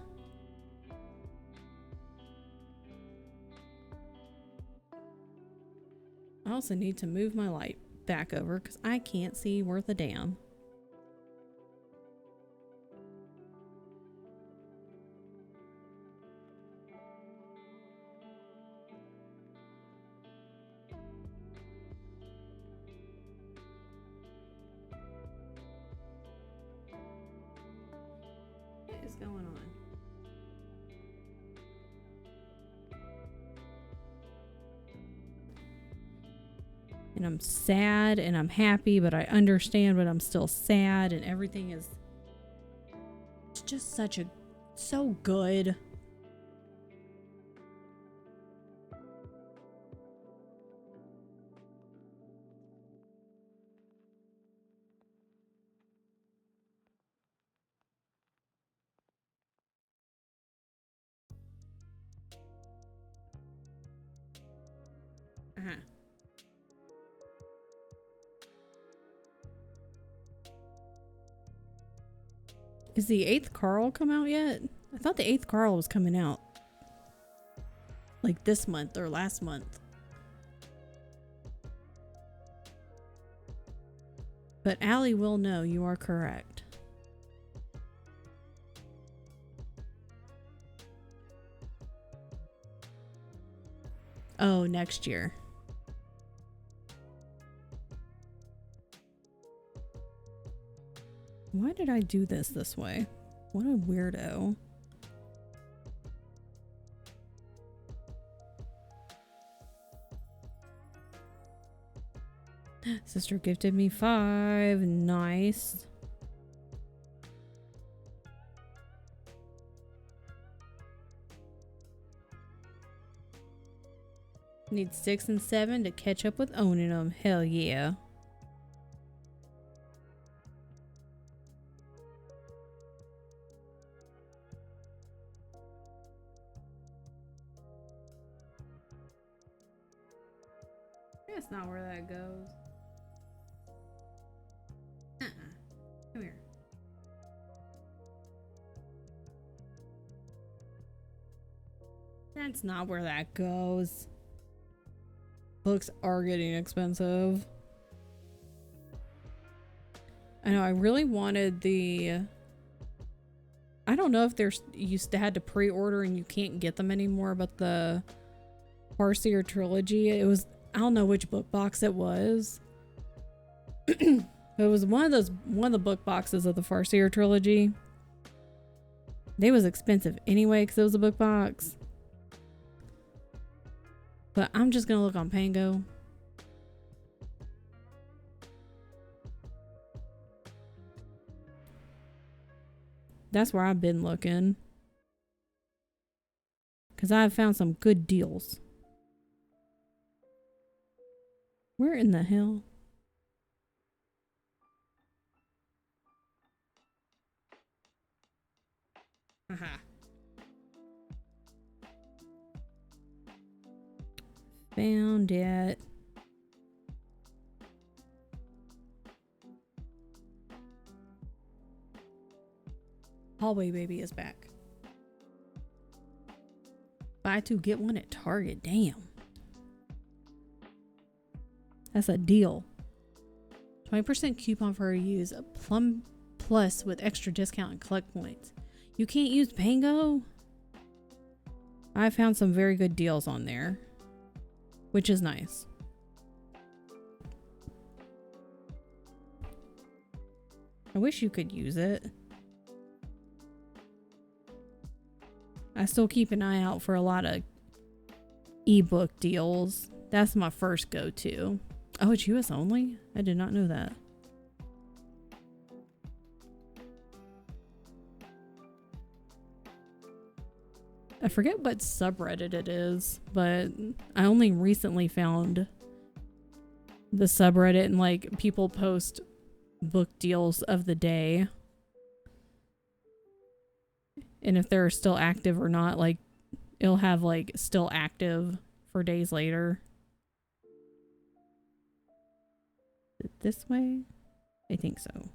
I also need to move my light back over because I can't see worth a damn. What is going on? And I'm sad and I'm happy, but I understand, but I'm still sad, and everything is, it's just so good. Is the 8th Carl come out yet? I thought the 8th Carl was coming out like this month or last month. But Allie will know you are correct. Oh, next year. Why did I do this way? What a weirdo. Sister gifted me 5. Nice. Need 6 and 7 to catch up with owning them. Hell yeah. That's not where that goes. Come here. That's not where that goes. Books are getting expensive. I know, I really wanted the... I don't know if there's... You used to had to pre-order and you can't get them anymore, but the Farseer Trilogy, it was... I don't know which book box it was. It was one of the book boxes of the Farseer Trilogy. They was expensive anyway because it was a book box. But I'm just gonna look on Pango. That's where I've been looking. Because I've found some good deals. Where in the hell? Aha. Found it. Hallway Baby is back. Buy two, get one at Target. Damn. That's a deal. 20% coupon for her to use a Plum Plus with extra discount and collect points. You can't use Pango? I found some very good deals on there, which is nice. I wish you could use it. I still keep an eye out for a lot of ebook deals. That's my first go-to. Oh, it's US only? I did not know that. I forget what subreddit it is, but I only recently found the subreddit, and like people post book deals of the day. And if they're still active or not, like it'll have like still active for days later. Is it this way? I think so.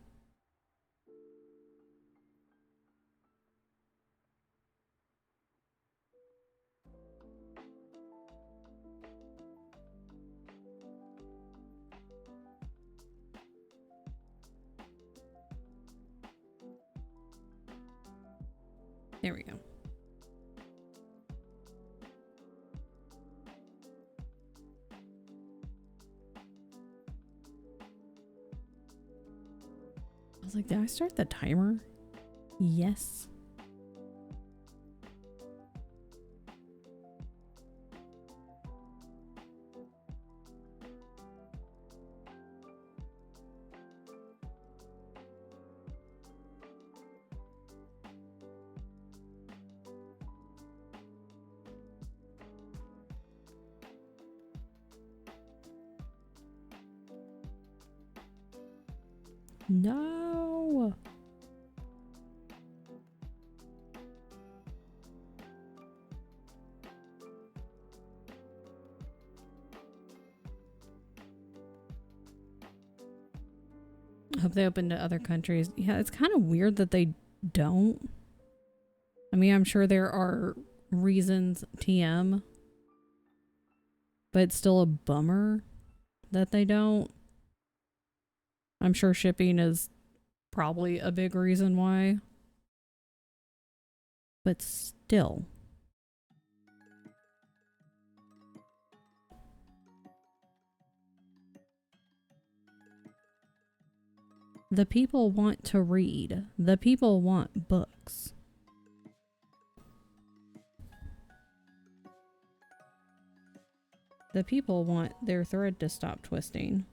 There we go. I was like, did I start the timer? Yes. No. I hope they open to other countries. Yeah, it's kind of weird that they don't. I mean, I'm sure there are reasons, TM, but it's still a bummer that they don't. I'm sure shipping is probably a big reason why. But still. The people want to read. The people want books. The people want their thread to stop twisting.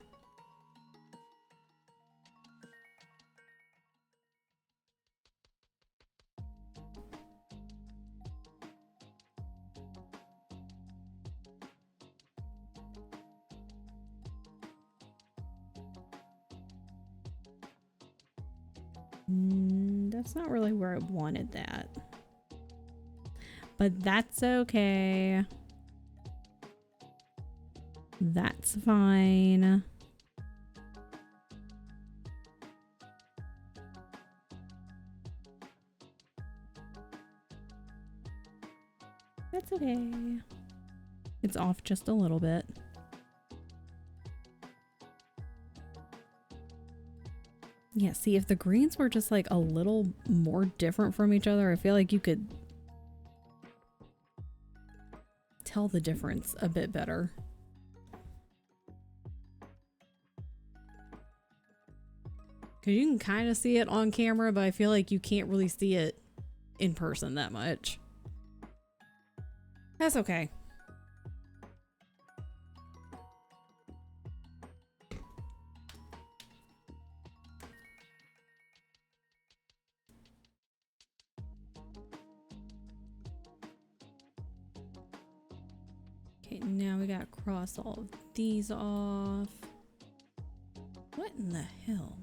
That's not really where I wanted that. But that's okay. That's fine. That's okay. It's off just a little bit. Yeah, see, if the greens were just like a little more different from each other, I feel like you could tell the difference a bit better. Because you can kind of see it on camera, but I feel like you can't really see it in person that much. That's okay. Okay, now we gotta cross all of these off. What in the hell?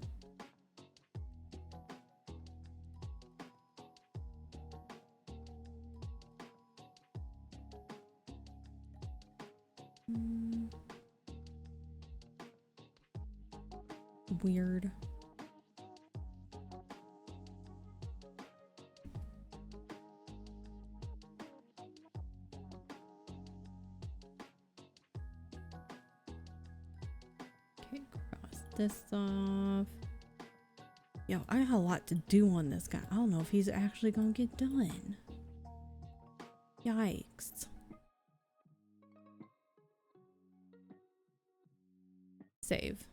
Weird. this off. Yo, I have a lot to do on this guy. I don't know if he's actually gonna get done. Yikes. Save.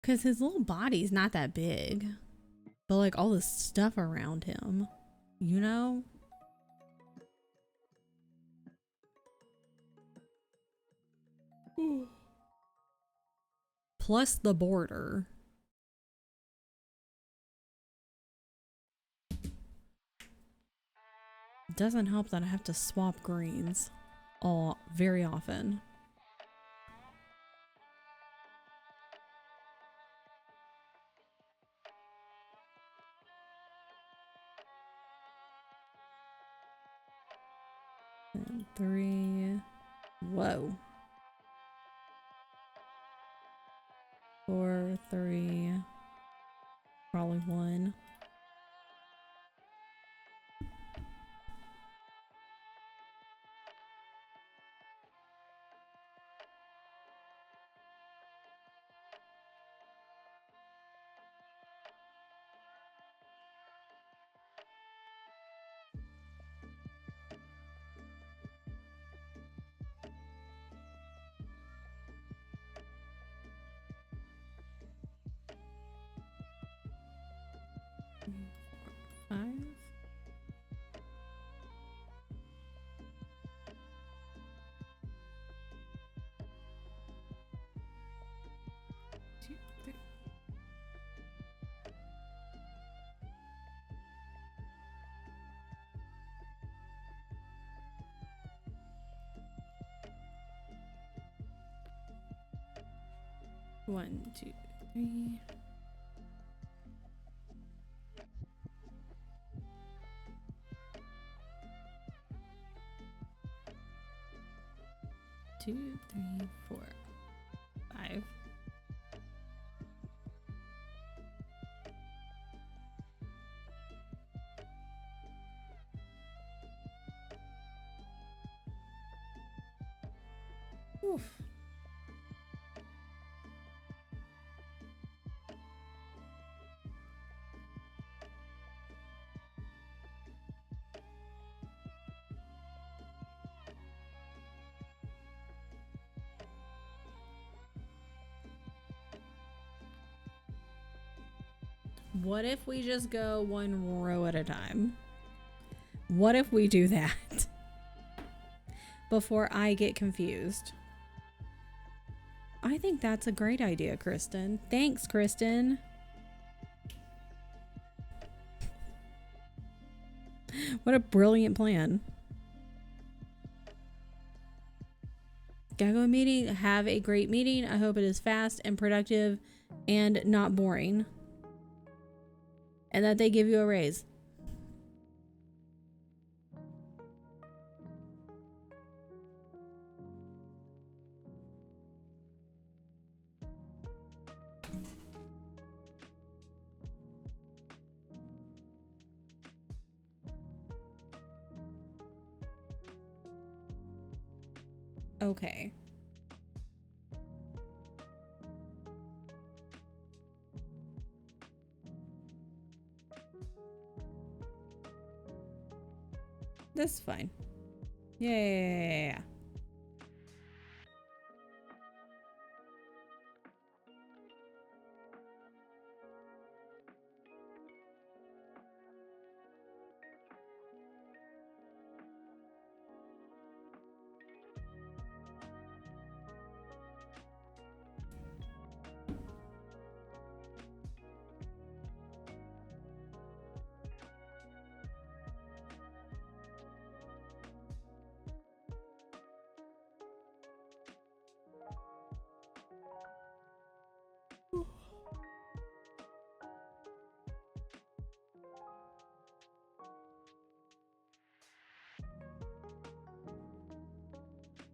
Because his little body's not that big. But like all the stuff around him, you know? Plus the border. It doesn't help that I have to swap greens very often. And 3. Whoa. 4, 3. Probably 1. One, two, three. Two, 3, 4, 5. Oof. What if we just go one row at a time? What if we do that before I get confused? I think that's a great idea, Kristen. Thanks, Kristen. What a brilliant plan. Gotta go to a meeting. Have a great meeting. I hope it is fast and productive and not boring. And that they give you a raise. Okay. That's fine. Yeah.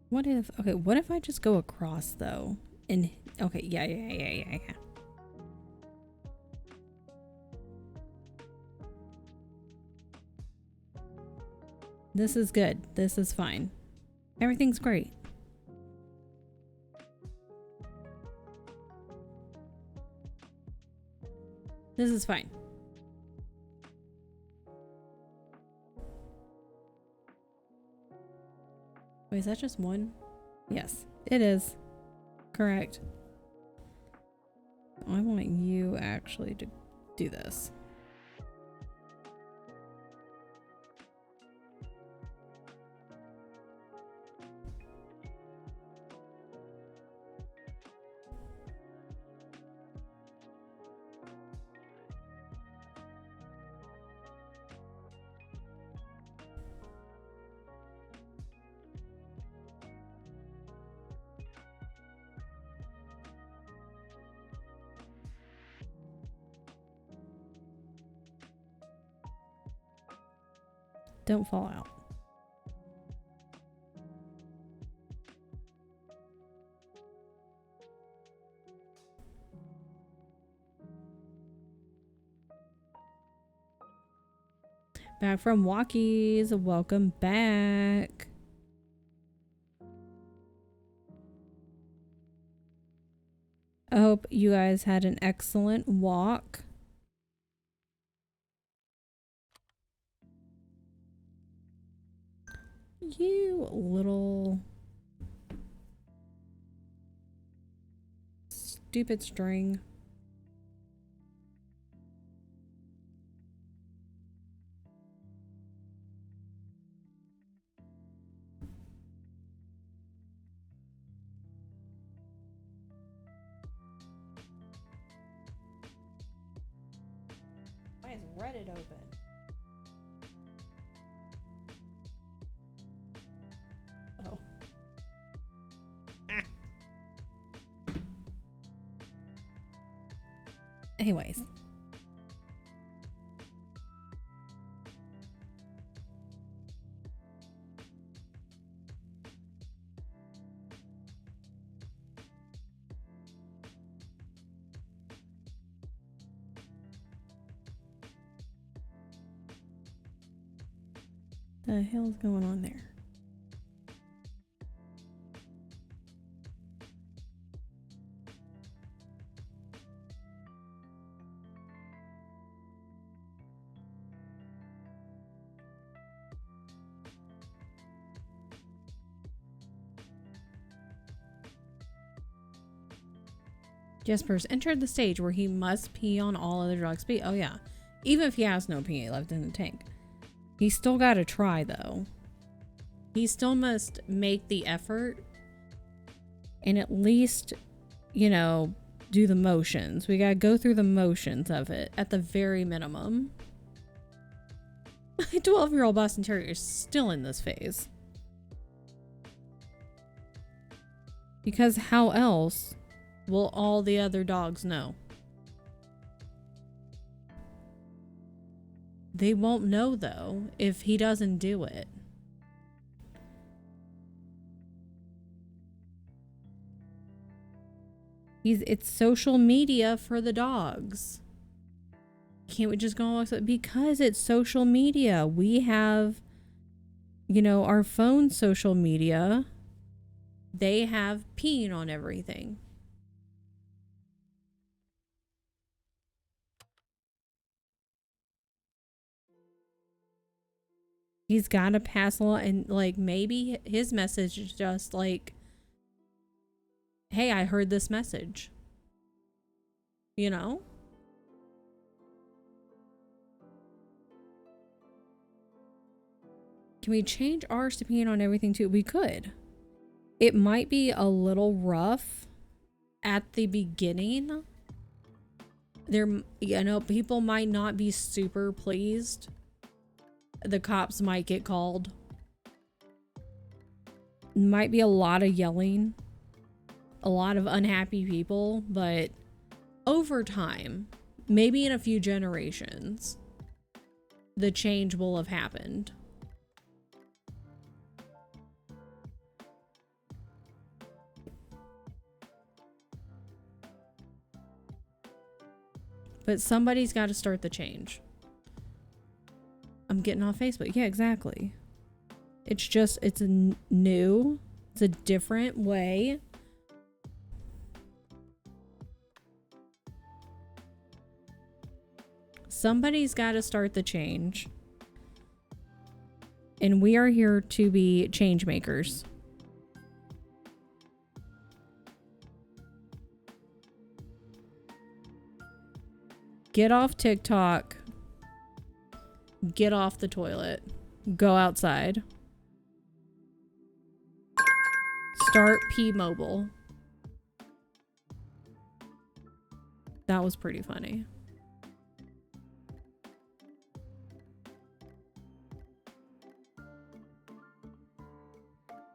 What if I just go across though? And okay, yeah. This is good. This is fine. Everything's great. This is fine. Wait, is that just one? Yes, it is. Correct. I want you actually to do this. Don't fall out. Back from walkies. Welcome back. I hope you guys had an excellent walk. You little stupid string. Why is Reddit open? Oh. Anyways. The hell's going on there? Jesper's entered the stage where he must pee on all other dogs' pee. Oh yeah. Even if he has no pee left in the tank. He's still got to try though. He still must make the effort and at least, you know, do the motions. We got to go through the motions of it at the very minimum. My 12-year-old Boston Terrier is still in this phase. Because how else will all the other dogs know? They won't know though if he doesn't do it. It's social media for the dogs. Can't we just go on? Because it's social media. We have, you know, our phone social media. They have peeing on everything. He's got to pass along, and like maybe his message is just like, hey, I heard this message. You know? Can we change ours to peeing on everything too? We could. It might be a little rough at the beginning. There, you know, people might not be super pleased. The cops might get called. Might be a lot of yelling. A lot of unhappy people, but over time, maybe in a few generations, the change will have happened. But somebody's got to start the change. I'm getting off Facebook. Yeah, exactly. It's just, it's new. It's a different way. Somebody's got to start the change. And we are here to be change makers. Get off TikTok. Get off the toilet. Go outside. Start P-Mobile. That was pretty funny.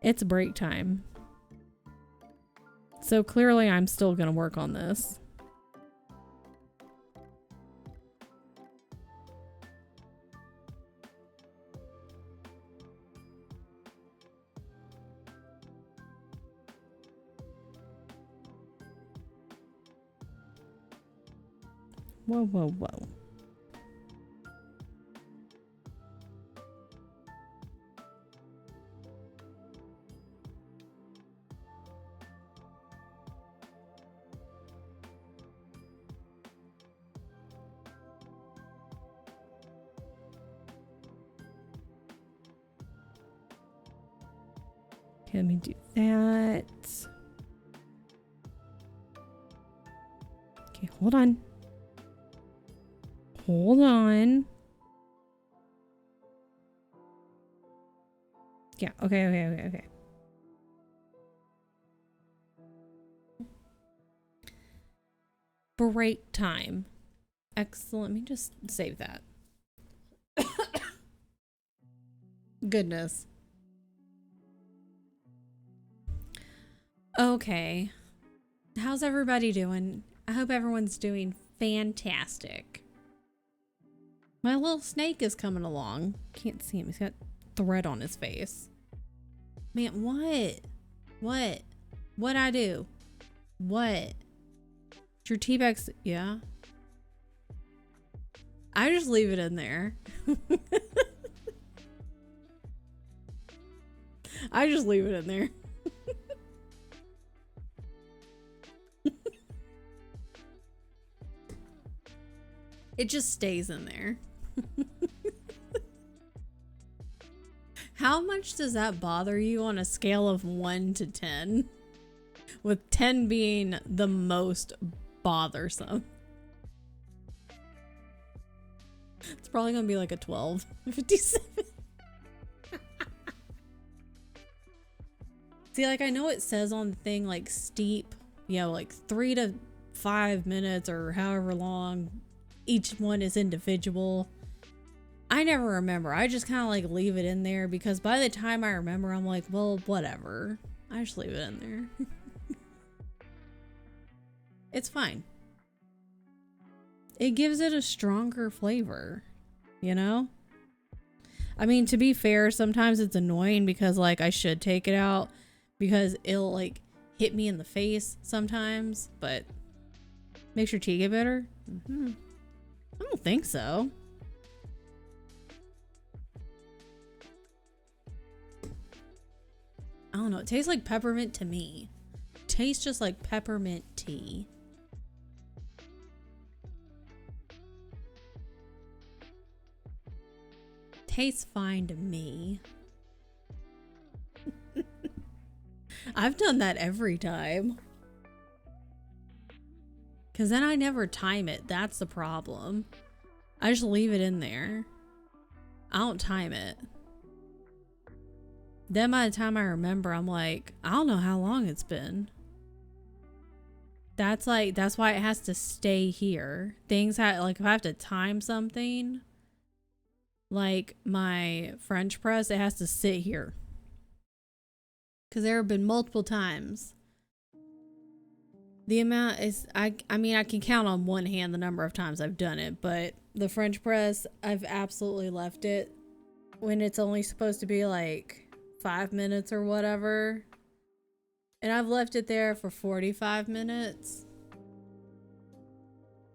It's break time. So clearly I'm still gonna work on this. Whoa, whoa, whoa. Okay, let me do that. Okay, hold on. Hold on. Yeah, okay. Break time. Excellent. Let me just save that. Goodness. Okay. How's everybody doing? I hope everyone's doing fantastic. My little snake is coming along. Can't see him. He's got thread on his face. Man, what? What'd I do? What? Your tea bags? Yeah. I just leave it in there. I just leave it in there. It just stays in there. How much does that bother you on a scale of 1 to 10? With 10 being the most bothersome. It's probably gonna be like a 12. 57. See, like, I know it says on the thing, like, steep, you know, like 3 to 5 minutes or however long. Each one is individual. I never remember. I just kind of like leave it in there because by the time I remember, I'm like, well, whatever. I just leave it in there. It's fine. It gives it a stronger flavor, you know? I mean, to be fair, sometimes it's annoying because like I should take it out because it'll like hit me in the face sometimes, but makes your tea get better? I don't think so. I don't know. It tastes like peppermint to me. It tastes just like peppermint tea. Tastes fine to me. I've done that every time. Because then I never time it. That's the problem. I just leave it in there. I don't time it. Then by the time I remember, I'm like, I don't know how long it's been. That's why it has to stay here. Things like if I have to time something, like my French press, it has to sit here. Because there have been multiple times. The amount is, I mean, I can count on one hand the number of times I've done it, but the French press, I've absolutely left it when it's only supposed to be like 5 minutes or whatever. And I've left it there for 45 minutes.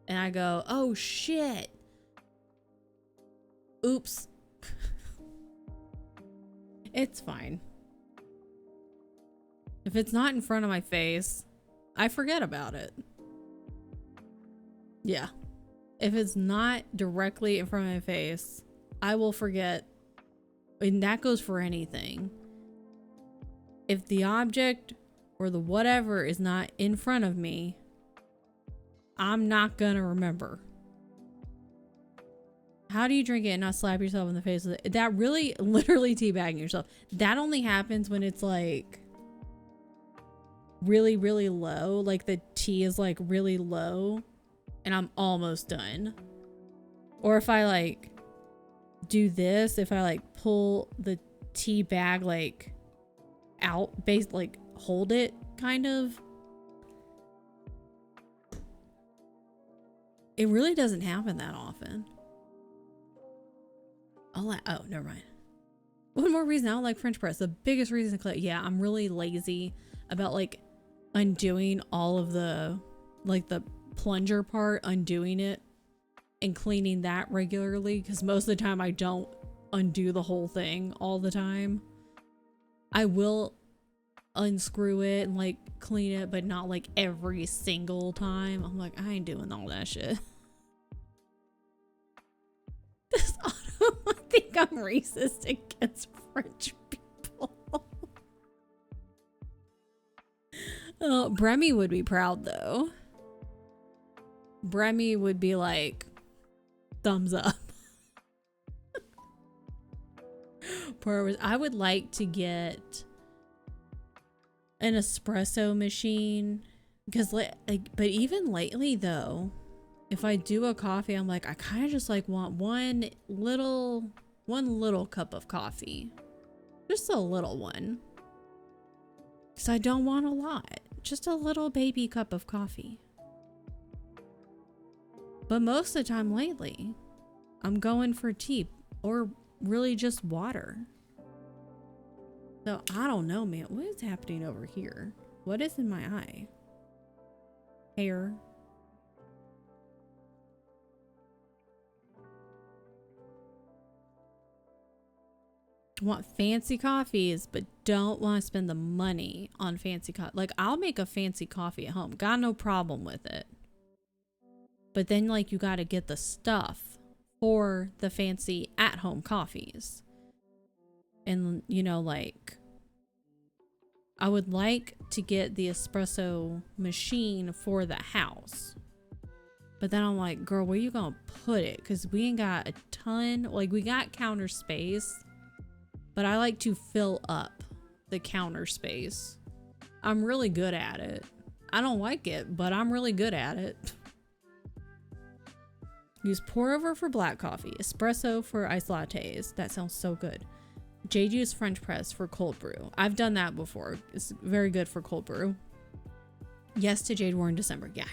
And I go, oh shit. Oops. It's fine. If it's not in front of my face, I forget about it. Yeah. If it's not directly in front of my face, I will forget. And that goes for anything. If the object or the whatever is not in front of me, I'm not gonna remember. How do you drink it and not slap yourself in the face with it? That really, literally teabagging yourself. That only happens when it's like really, really low. Like the tea is like really low and I'm almost done. Or if I like do this, if I like pull the tea bag like out, like hold it kind of. It really doesn't happen that often. Oh, never mind. One more reason I don't like French press. The biggest reason, yeah, I'm really lazy about like undoing all of the, like the plunger part, undoing it and cleaning that regularly. Because most of the time I don't undo the whole thing all the time. I will unscrew it and like clean it, but not like every single time. I'm like, I ain't doing all that shit. This auto, I think I'm racist against French people. Oh, Bremy would be proud though. Bremy would be like, thumbs up. I would like to get an espresso machine because like, but even lately though, if I do a coffee, I'm like, I kind of just like want one little cup of coffee, just a little one, because I don't want a lot, just a little baby cup of coffee. But most of the time lately, I'm going for tea or really just water. So I don't know, man. What is happening over here? What is in my eye? Hair. Want fancy coffees, but don't want to spend the money on fancy coffee. Like, I'll make a fancy coffee at home. Got no problem with it. But then, like, you got to get the stuff for the fancy at-home coffees. And, you know, like, I would like to get the espresso machine for the house. But then I'm like, girl, where you gonna put it? Because we ain't got a ton. Like, we got counter space. But I like to fill up the counter space. I'm really good at it. I don't like it, but I'm really good at it. Use pour over for black coffee, espresso for iced lattes. That sounds so good. Jade use French press for cold brew. I've done that before. It's very good for cold brew. Yes to Jade War in December. Yeah.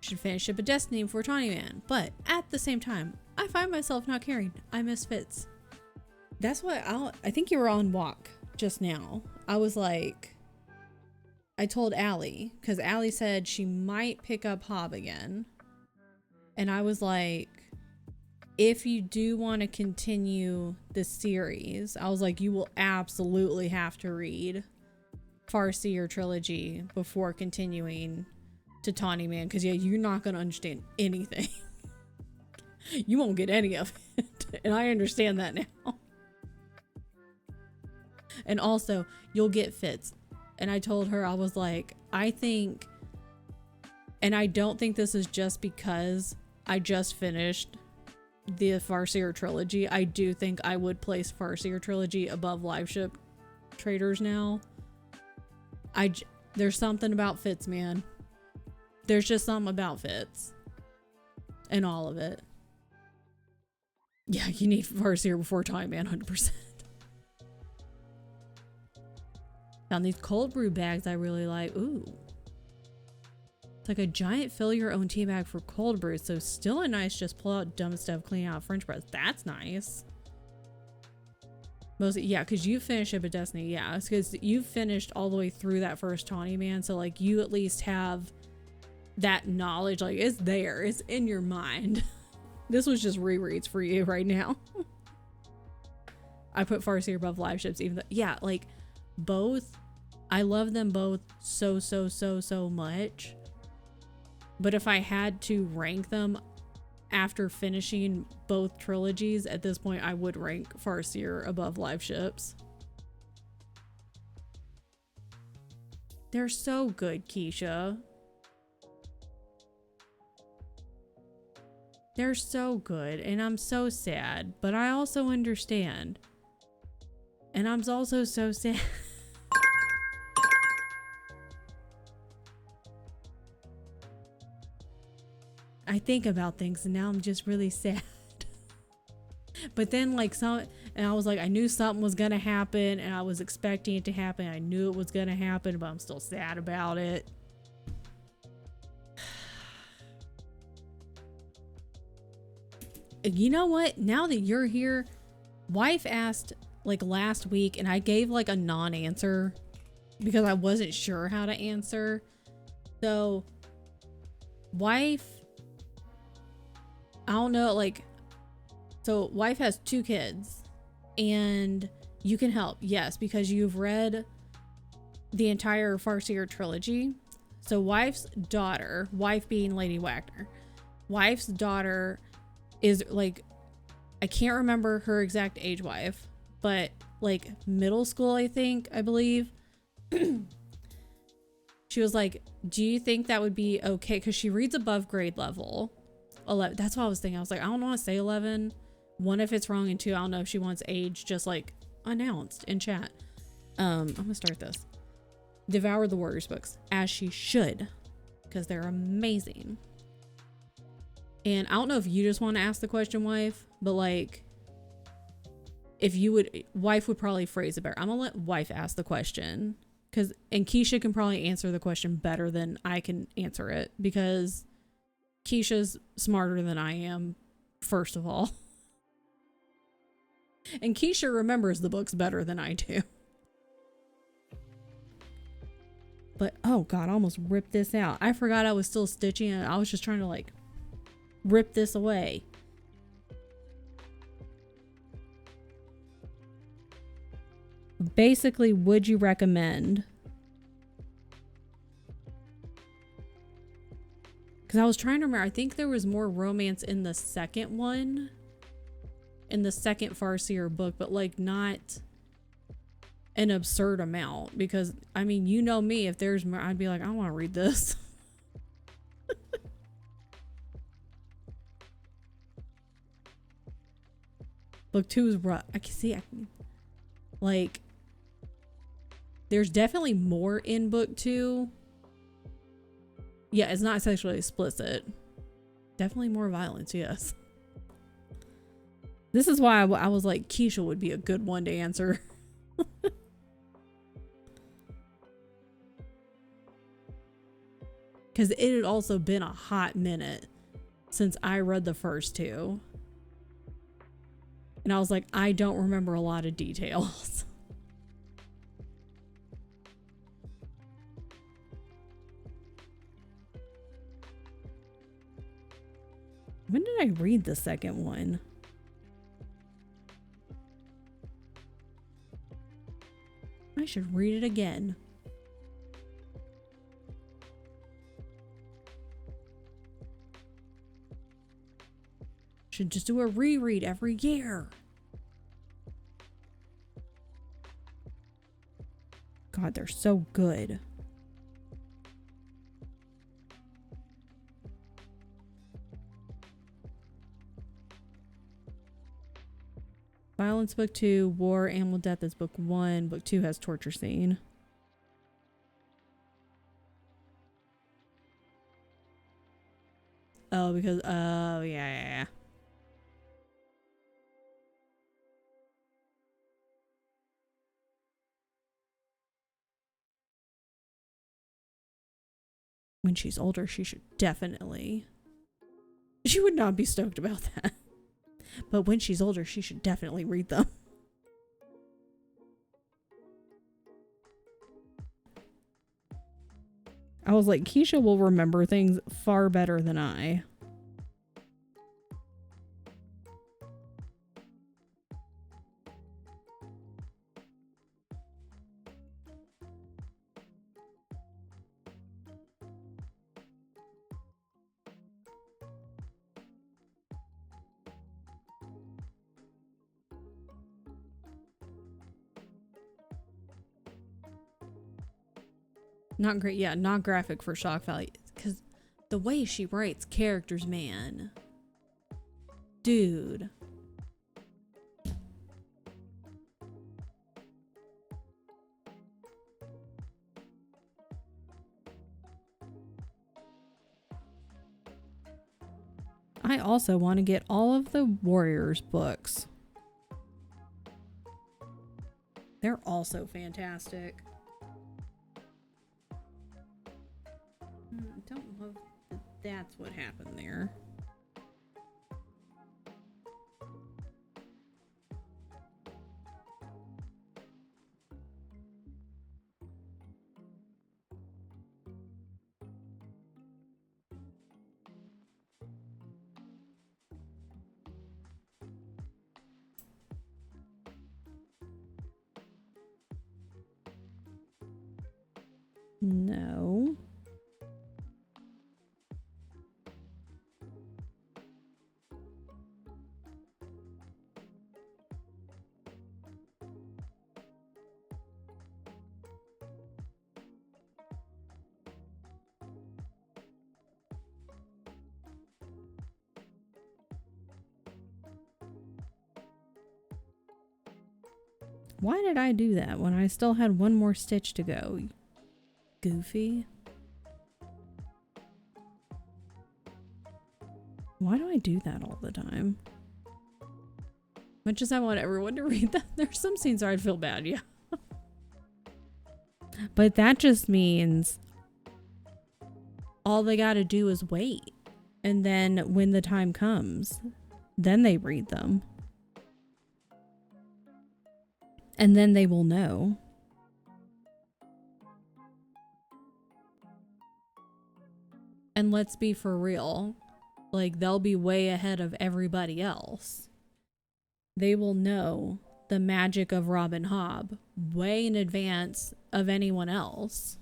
Should finish Ship of Destiny before Tawny Man. But at the same time, I find myself not caring. I miss Fitz. That's what I think you were on walk just now. I was like, I told Allie, because Allie said she might pick up Hob again. And I was like, if you do want to continue the series, I was like, you will absolutely have to read Farseer trilogy before continuing to Tawny Man. Because, yeah, you're not going to understand anything. You won't get any of it. And I understand that now. And also, you'll get Fitz. And I told her, I was like, I think, and I don't think this is just because I just finished the Farseer trilogy. I do think I would place Farseer trilogy above Live Ship Traders now. There's something about Fitz, man. There's just something about Fitz. And all of it. Yeah, you need Farseer before Time Man, 100%. Found these cold brew bags I really like. Ooh. It's like a giant fill your own tea bag for cold brew. So still a nice just pull out dumb stuff, clean out French press. That's nice. Mostly, yeah, because you finished Ship of Destiny. Yeah, it's because you finished all the way through that first Tawny Man. So like you at least have that knowledge. Like it's there. It's in your mind. This was just rereads for you right now. I put Farseer above Live Ships, even though, yeah, like both. I love them both so much. But if I had to rank them after finishing both trilogies, at this point, I would rank Farseer above Live Ships. They're so good, Keisha. They're so good, and I'm so sad, but I also understand. And I'm also so sad. I think about things and now I'm just really sad. But then like and I was like, I knew something was gonna happen and I was expecting it to happen. I knew it was gonna happen, but I'm still sad about it. You know what? Now that you're here, wife asked like last week and I gave like a non-answer because I wasn't sure how to answer. So wife, I don't know, like, so wife has 2 kids and you can help. Yes, because you've read the entire Farseer trilogy. So wife's daughter, wife being Lady Wagner, wife's daughter is like, I can't remember her exact age, wife, but like middle school, I believe. She was like, do you think that would be okay? Because she reads above grade level 11. That's what I was thinking. I was like, I don't want to say 11. 1, if it's wrong, and 2, I don't know if she wants age just like announced in chat. I'm gonna start this. Devour the Warriors books, as she should, because they're amazing. And I don't know if you just want to ask the question, wife, but like, if you would, wife would probably phrase it better. I'm gonna let wife ask the question, and Keisha can probably answer the question better than I can answer it, because Keisha's smarter than I am, first of all. And Keisha remembers the books better than I do. But, oh God, I almost ripped this out. I forgot I was still stitching it. I was just trying to like rip this away. Basically, would you recommend? Because I was trying to remember, I think there was more romance in the second one, in the second Farseer book, but like not an absurd amount. Because I mean, you know me, if there's more, I'd be like, I don't want to read this. Book 2 is rough. I can see, like, there's definitely more in book 2. Yeah, it's not sexually explicit. Definitely more violence, yes. This is why I was like, Keisha would be a good one to answer. Because it had also been a hot minute since I read the first 2. And I was like, I don't remember a lot of details. When did I read the second one? I should read it again. Should just do a reread every year. God, they're so good. Violence book 2, War, Animal Death is book 1. Book 2 has torture scene. Oh, because, oh, yeah. When she's older, she should definitely... She would not be stoked about that. But when she's older, she should definitely read them. I was like, Keisha will remember things far better than I. Not great. Yeah, not graphic for shock value. Because the way she writes characters, man. Dude. I also want to get all of the Warriors books. They're also fantastic. Don't love that that's what happened there. No. Why did I do that when I still had one more stitch to go? Goofy. Why do I do that all the time? Much as I want everyone to read that, there's some scenes where I'd feel bad, yeah. But that just means all they gotta do is wait. And then when the time comes, then they read them. And then they will know. And let's be for real. Like, they'll be way ahead of everybody else. They will know the magic of Robin Hobb way in advance of anyone else.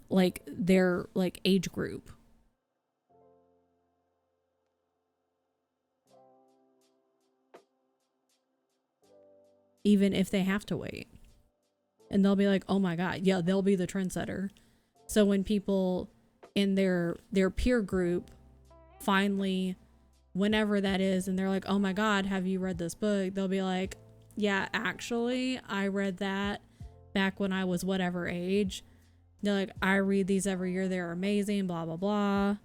Like, their, like, age group. Even if they have to wait. And they'll be like, oh my god, yeah, they'll be the trendsetter. So when people in their peer group finally, whenever that is, and they're like, oh my god, have you read this book? They'll be like, yeah, actually, I read that back when I was whatever age. They're like, I read these every year, they're amazing, blah, blah, blah.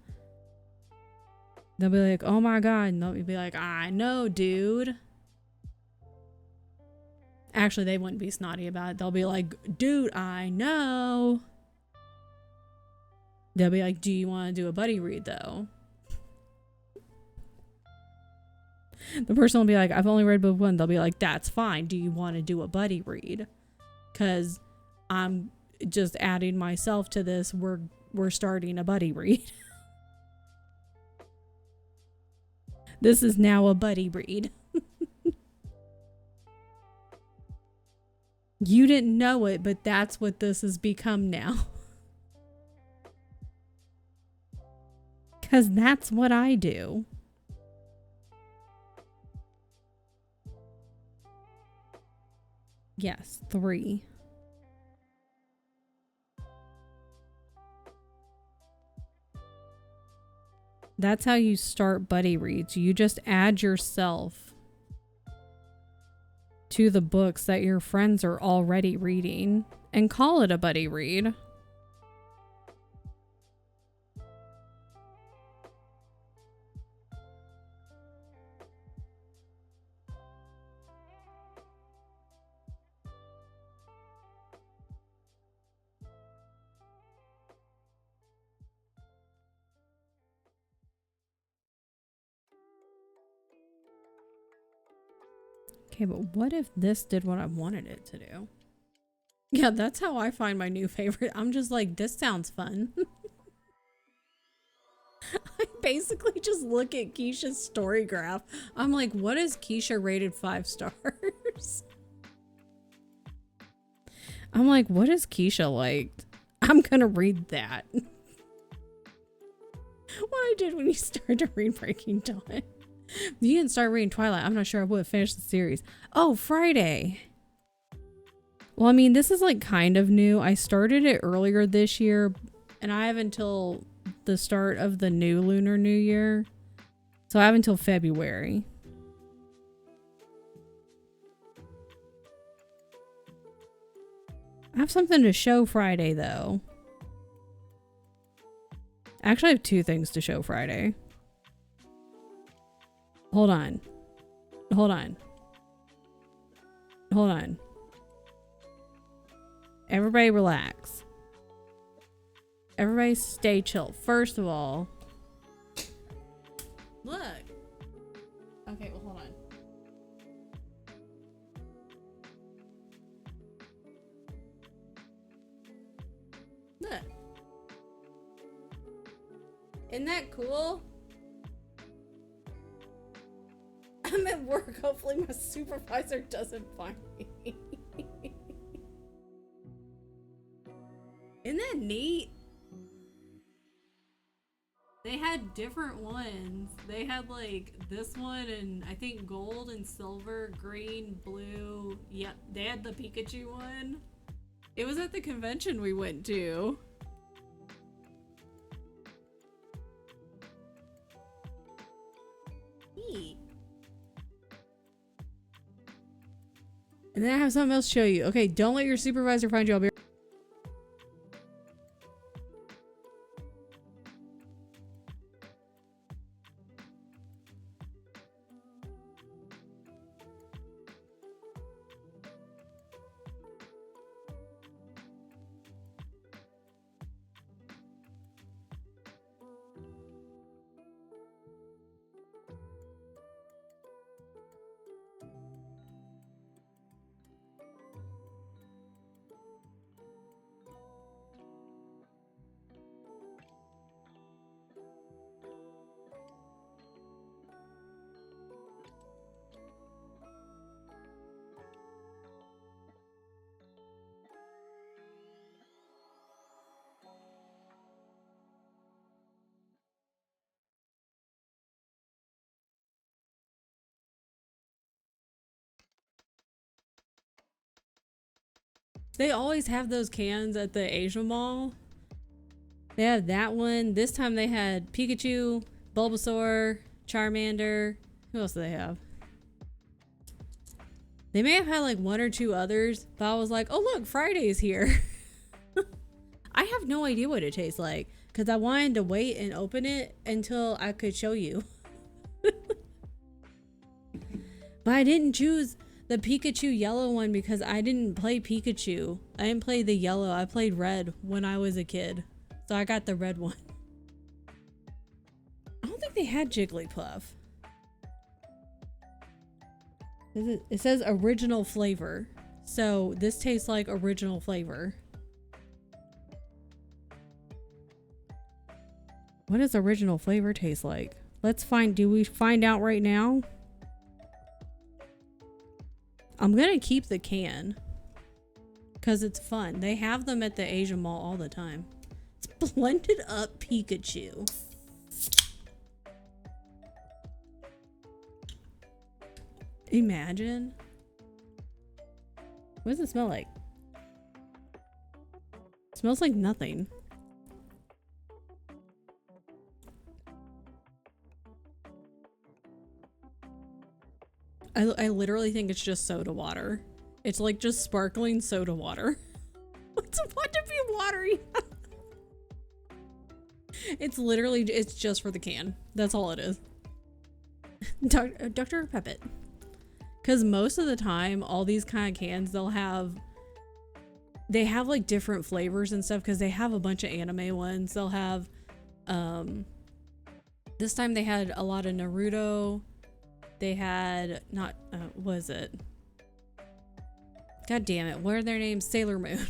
They'll be like, oh my god, and they'll be like, I know, dude. Actually, they wouldn't be snotty about it. They'll be like, dude, I know. They'll be like, do you want to do a buddy read, though? The person will be like, I've only read book one. They'll be like, that's fine. Do you want to do a buddy read? Because I'm just adding myself to this. We're starting a buddy read. This is now a buddy read. You didn't know it, but that's what this has become now. Because that's what I do. Yes, 3. That's how you start buddy reads. You just add yourself to the books that your friends are already reading and call it a buddy read. Okay, but what if this did what I wanted it to do? Yeah, that's how I find my new favorite. I'm just like, this sounds fun. I basically just look at Keisha's story graph. I'm like, what is Keisha rated 5 stars? I'm like, what is Keisha liked? I'm gonna read that. What I did when you started to read Breaking Dawn. You didn't start reading Twilight. I'm not sure I would have finished the series. Oh, Friday. Well, I mean, this is like kind of new. I started it earlier this year, and I have until the start of the new Lunar New Year. So I have until February. I have something to show Friday, though. Actually, I have two things to show Friday. Hold on. Hold on. Hold on. Everybody relax. Everybody stay chill. First of all, look. Okay, well, hold on. Look. Isn't that cool? I'm at work. Hopefully my supervisor doesn't find me. Isn't that neat? They had different ones. They had like this one and I think gold and silver, green, blue. Yep, they had the Pikachu one. It was at the convention we went to. Neat. And then I have something else to show you. Okay, don't let your supervisor find you. I'll be They always have those cans at the Asia Mall. They had that one. This time they had Pikachu, Bulbasaur, Charmander. Who else do they have? They may have had like one or two others, but I was like, oh look, Friday's here. I have no idea what it tastes like because I wanted to wait and open it until I could show you. But I didn't choose the Pikachu yellow one because I didn't play Pikachu. I didn't play the yellow. I played red when I was a kid. So I got the red one. I don't think they had Jigglypuff. It says original flavor. So this tastes like original flavor. What does original flavor taste like? Let's find, do we find out right now? I'm gonna keep the can because it's fun. They have them at the Asia Mall all the time. It's blended up Pikachu. Imagine. What does it smell like? It smells like nothing. I literally think it's just soda water. It's like just sparkling soda water. What's what to be watery? It's literally, it's just for the can. That's all it is. Dr. Peppet. Because most of the time, all these kind of cans, they have like different flavors and stuff because they have a bunch of anime ones. They'll have, this time they had a lot of Naruto. They had not, what is it? God damn it. What are their names? Sailor Moon.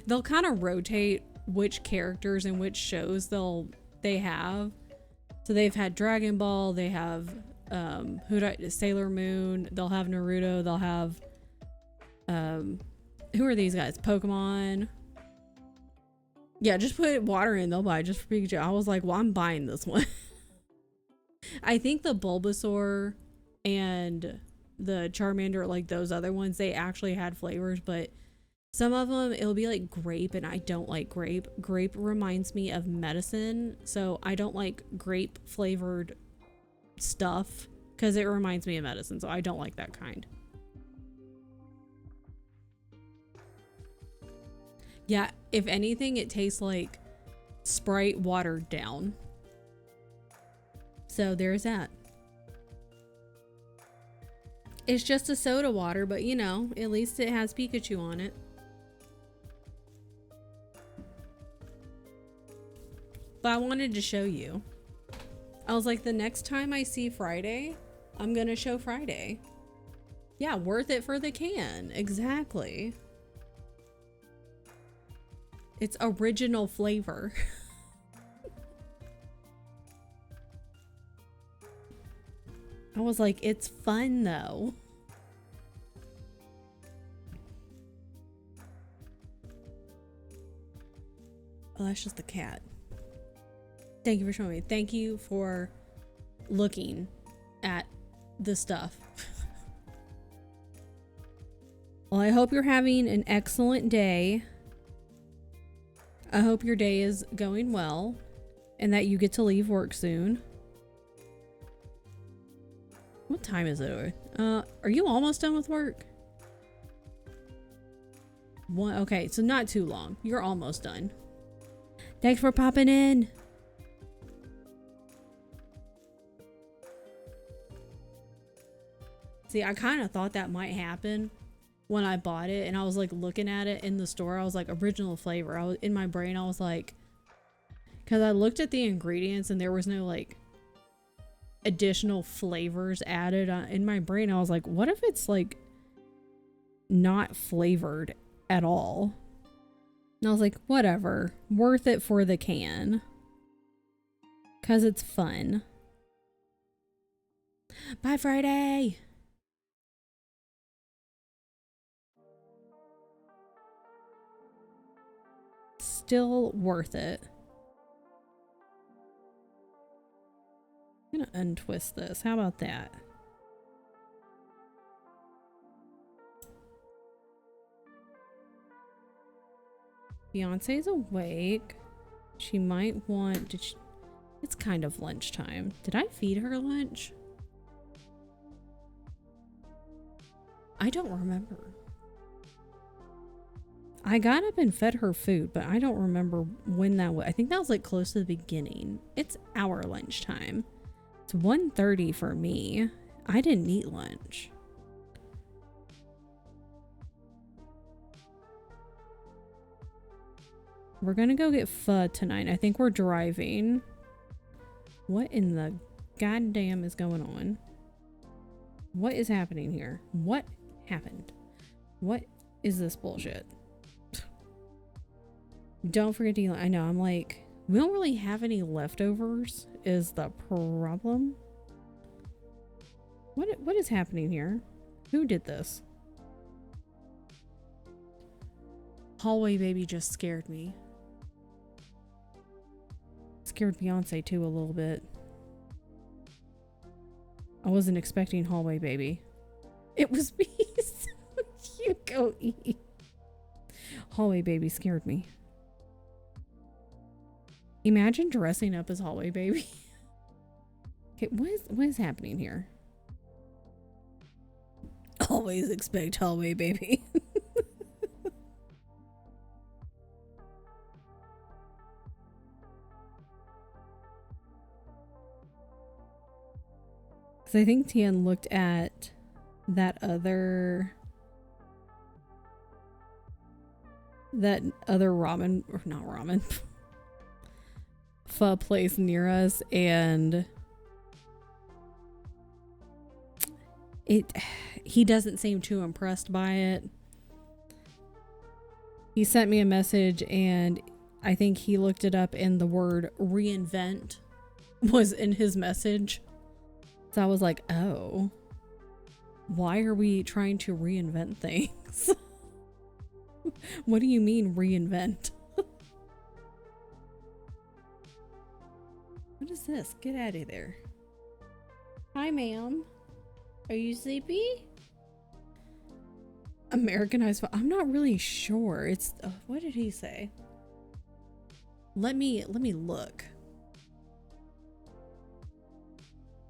They'll kind of rotate which characters and which shows they have. So they've had Dragon Ball. They have, Sailor Moon. They'll have Naruto. They'll have, who are these guys? Pokemon. Yeah, just put water in. They'll buy just for Pikachu. I was like, well, I'm buying this one. I think the Bulbasaur and the Charmander, like those other ones, they actually had flavors, but some of them it'll be like grape, and I don't like grape. Grape reminds me of medicine, so I don't like grape flavored stuff because it reminds me of medicine, so I don't like that kind. Yeah, if anything, it tastes like Sprite watered down. So there's that. It's just a soda water, but you know, at least it has Pikachu on it. But I wanted to show you. I was like, the next time I see Friday, I'm gonna show Friday. Yeah, worth it for the can. Exactly. It's original flavor. I was like, it's fun though. Oh, that's just the cat. Thank you for showing me. Thank you for looking at the stuff. Well, I hope you're having an excellent day. I hope your day is going well and that you get to leave work soon. What time is it? Are you almost done with work? Okay, so not too long. You're almost done. Thanks for popping in. See, I kind of thought that might happen when I bought it, and I was like looking at it in the store. I was like, original flavor. I was in my brain, I was like, because I looked at the ingredients and there was no like additional flavors added in my brain. I was like, what if it's like not flavored at all? And I was like, whatever, worth it for the can, because it's fun. Bye, Friday. Still worth it. I'm gonna untwist this. How about that? Beyonce's awake. She might want to. It's kind of lunchtime. Did I feed her lunch? I don't remember. I got up and fed her food, but I don't remember when that was. I think that was like close to the beginning. It's our lunchtime. It's 1:30 for me. I didn't eat lunch. We're gonna go get pho tonight. I think we're driving. What in the goddamn is going on? What is happening here? What happened? What is this bullshit? Don't forget to eat. I know, I'm like, we don't really have any leftovers is the problem. What is happening here? Who did this? Hallway baby just scared me. Scared Beyonce too a little bit. I wasn't expecting hallway baby. It was me. You go eat. Hallway baby scared me. Imagine dressing up as hallway baby. Okay, what is happening here? Always expect hallway baby. Because I think Tian looked at that other ramen, or not ramen, pho place near us, and he doesn't seem too impressed by it. He sent me a message and I think he looked it up and the word reinvent was in his message. So I was like, oh, why are we trying to reinvent things? What do you mean reinvent? What is this? Get out of there. Hi, ma'am. Are you sleepy? Americanized. I'm not really sure. It's what did he say? Let me look.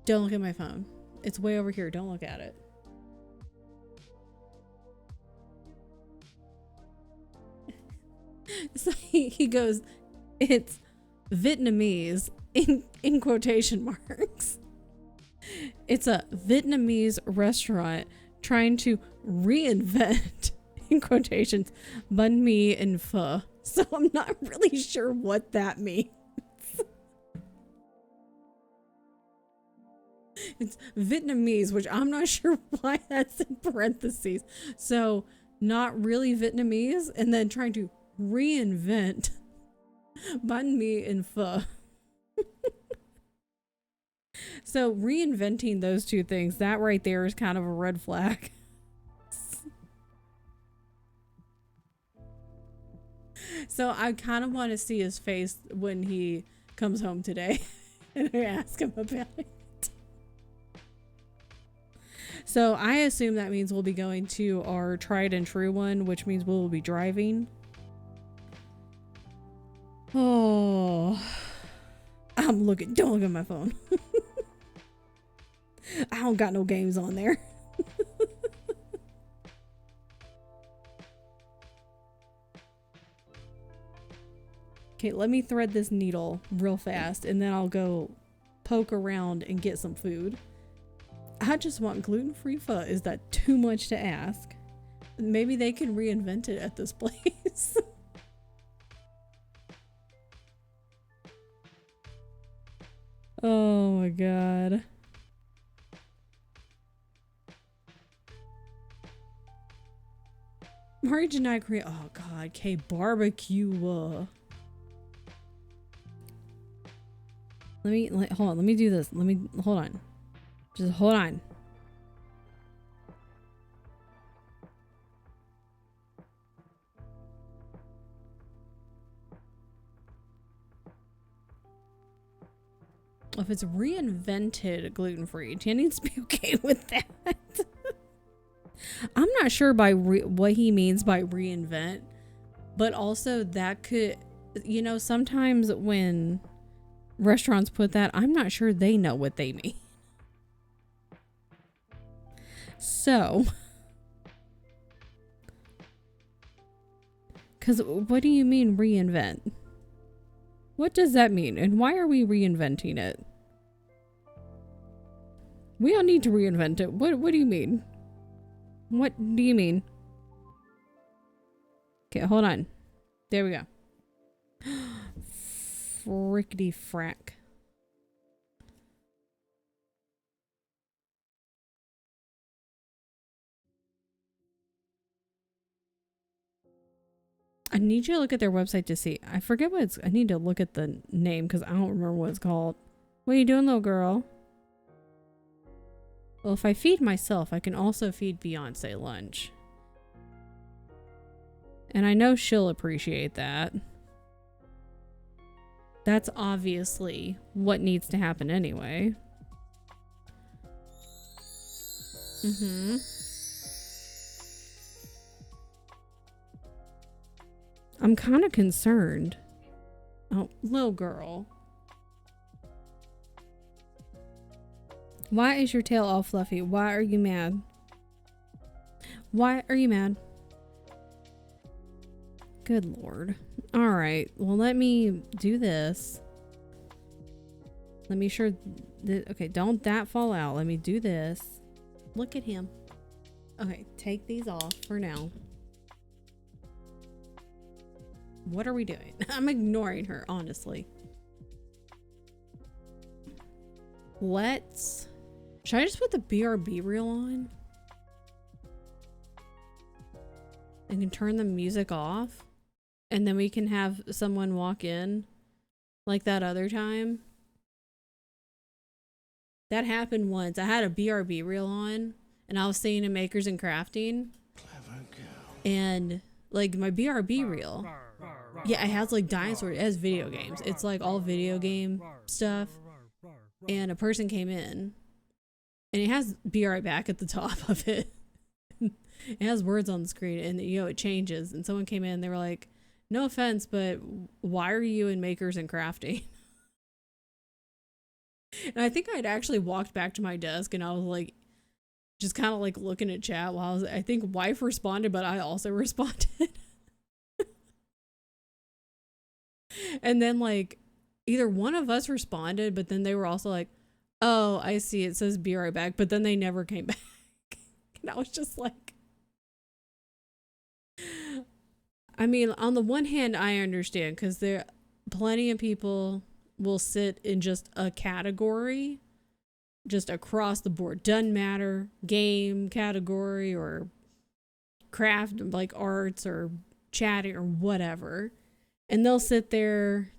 Don't look at my phone. It's way over here. Don't look at it. So he goes, it's Vietnamese in quotation marks. It's a Vietnamese restaurant trying to reinvent, in quotations, banh mi and pho. So I'm not really sure what that means. It's Vietnamese, which I'm not sure why that's in parentheses. So not really Vietnamese, and then trying to reinvent banh mi and pho. So reinventing those two things, that right there is kind of a red flag. So I kind of want to see his face when he comes home today and I ask him about it. So I assume that means we'll be going to our tried and true one, which means we'll be driving. Oh, don't look at my phone. I don't got no games on there. Okay, let me thread this needle real fast and then I'll go poke around and get some food. I just want gluten-free pho. Is that too much to ask? Maybe they can reinvent it at this place. Oh my god. Mario Janai Korea. Oh god, K barbecue. Hold on, let me do this. Hold on. Just hold on. If it's reinvented gluten-free, Jan needs to be okay with that. I'm not sure by what he means by reinvent, but also that could, you know, sometimes when restaurants put that, I'm not sure they know what they mean. So, because what do you mean reinvent? What does that mean? And why are we reinventing it? We don't need to reinvent it. What do you mean? What do you mean? Okay, hold on. There we go. Frickety frack. I need you to look at their website to see. I forget what it's... I need to look at the name because I don't remember what it's called. What are you doing, little girl? Well, if I feed myself, I can also feed Beyonce lunch. And I know she'll appreciate that. That's obviously what needs to happen anyway. Mm-hmm. I'm kind of concerned. Oh, little girl. Why is your tail all fluffy? Why are you mad? Why are you mad? Good Lord. All right. Well, let me do this. Let me sure that, okay, don't that fall out. Let me do this. Look at him. Okay, take these off for now. What are we doing? I'm ignoring her, honestly. Should I just put the BRB reel on? And can turn the music off? And then we can have someone walk in like that other time. That happened once. I had a BRB reel on and I was singing in Makers and Crafting. Clever girl. And like my BRB reel. Yeah, it has like dinosaurs. It has video games. It's like all video game stuff. And a person came in and it has Be Right Back at the top of it. It has words on the screen, and you know it changes. And someone came in, and they were like, "No offense, but why are you in makers and crafting?" And I think I'd actually walked back to my desk, and I was like, just kind of like looking at chat while I think wife responded, but I also responded. And then like either one of us responded, but then they were also like, "Oh, I see. It says be right back," but then they never came back. And I was just like, I mean, on the one hand, I understand because there plenty of people will sit in just a category, just across the board. Doesn't matter, game category or craft, like arts or chatting or whatever. And they'll sit there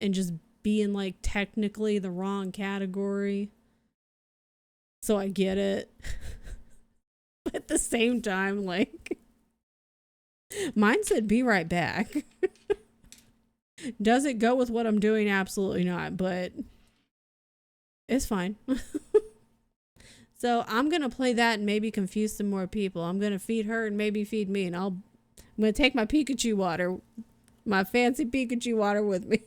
and just be in like technically the wrong category. So I get it. But at the same time, like, mine said be right back. Does it go with what I'm doing? Absolutely not, but it's fine. So I'm going to play that and maybe confuse some more people. I'm going to feed her and maybe feed me, and I'm going to take my Pikachu water, my fancy Pikachu water with me.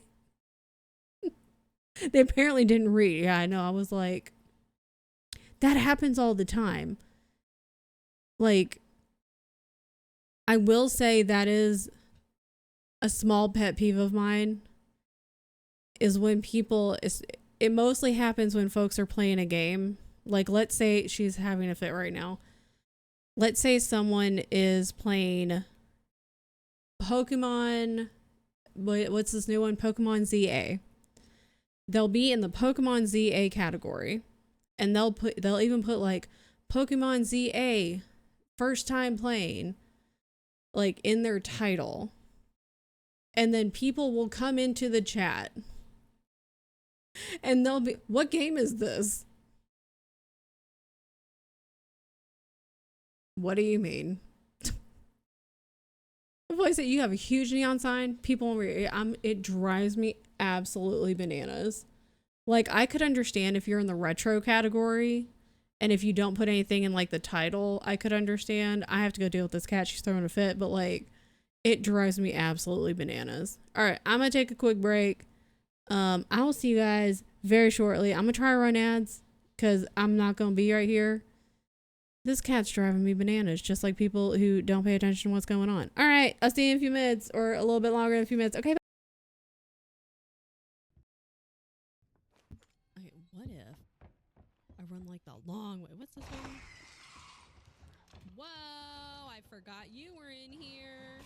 They apparently didn't read. Yeah, I know. I was like, that happens all the time. Like, I will say that is a small pet peeve of mine, is when people, it mostly happens when folks are playing a game. Like, let's say she's having a fit right now. Let's say someone is playing Pokemon, what's this new one? Pokemon ZA. They'll be in the Pokemon ZA category, and they'll even put like Pokemon ZA first time playing like in their title. And then people will come into the chat and they'll be, "What game is this?" What do you mean? If I say you have a huge neon sign, people, it drives me absolutely bananas. Like, I could understand if you're in the retro category and if you don't put anything in like the title, I could understand. I have to go deal with this cat. She's throwing a fit, but like, it drives me absolutely bananas. All right, I'm going to take a quick break. I will see you guys very shortly. I'm going to try to run ads because I'm not going to be right here. This cat's driving me bananas, just like people who don't pay attention to what's going on. All right, I'll see you in a few minutes, or a little bit longer than a few minutes. Okay. Okay, what if I run like the long way? What's this one? Whoa, I forgot you were in here.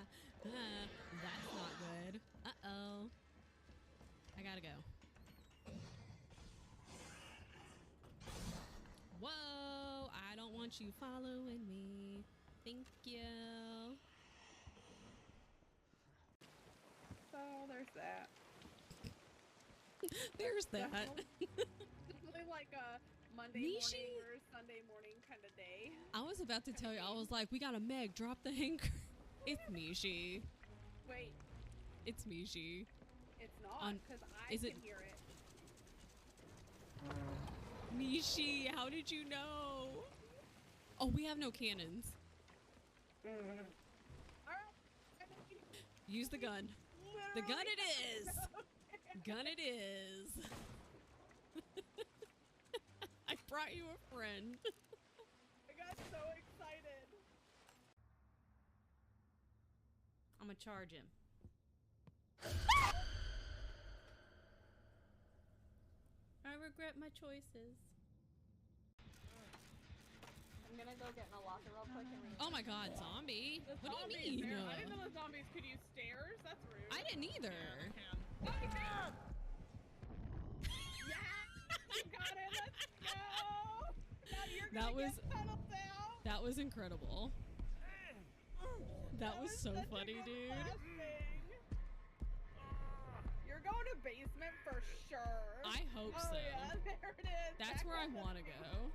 That's not good. Uh-oh. I gotta go. Whoa, I don't want you following me. Thank you. So there's that. There's that. Definitely like a Monday morning or Sunday morning kind of day. I was about to tell you, I was like, we got a Meg, drop the anchor. It's Mishi. Wait. It's Mishi. It's not, because I can hear it. Mishi, how did you know? Oh, we have no cannons. Use the gun. The gun it is. Gun it is. I brought you a friend. I got so excited. I'm gonna charge him. I regret my choices. I'm gonna go get in a locker real quick and Oh my god, zombie. What do you mean? I didn't know the zombies could use stairs. That's rude. I didn't either. Oh, you can! Yeah! You got it! Let's go! Now you're gonna get tunneled down! That was incredible. That was so funny, dude. You're going to basement for sure. I hope so. Yeah, there it is. That's where I want to go.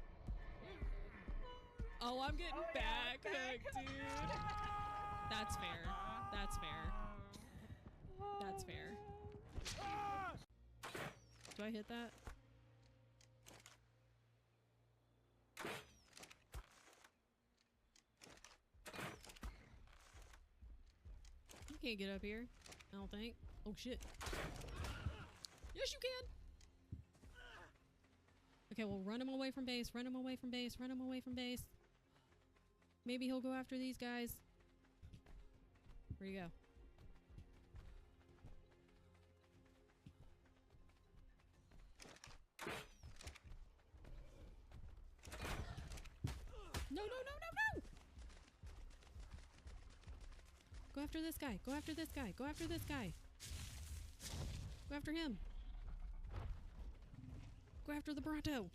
Oh, I'm getting back hooked, dude. That's fair. That's fair. That's fair. Do I hit that? can't get up here. I don't think. Oh shit. Yes, you can. Okay, well, run him away from base. Run him away from base. Run him away from base. Maybe he'll go after these guys. Where'd you go? No, no, no, no, no! Go after this guy. Go after this guy. Go after this guy. Go after him. Go after the Bronto.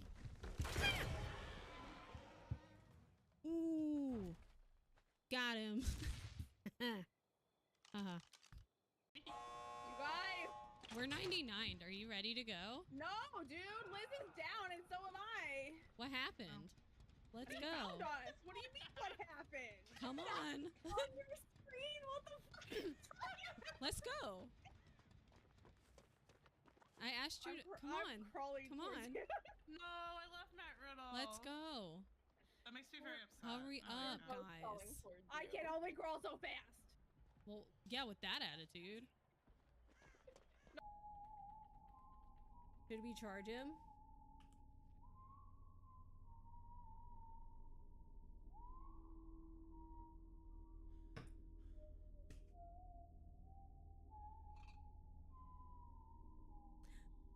Ooh. Got him. Uh-huh. You guys! We're 99. Are you ready to go? No, dude! Liz is down and so am I! What happened? Let's They go. found us! What do you mean what happened? Come on. On your screen? What the fuck are you talking about? Let's go. I asked you to come I'm on. crawling Come towards on. you. No, I left Matt Riddle. Let's go. That makes me very upset. Hurry Oh, up, no. guys. I can only crawl so fast. Well, yeah, with that attitude. Should we charge him?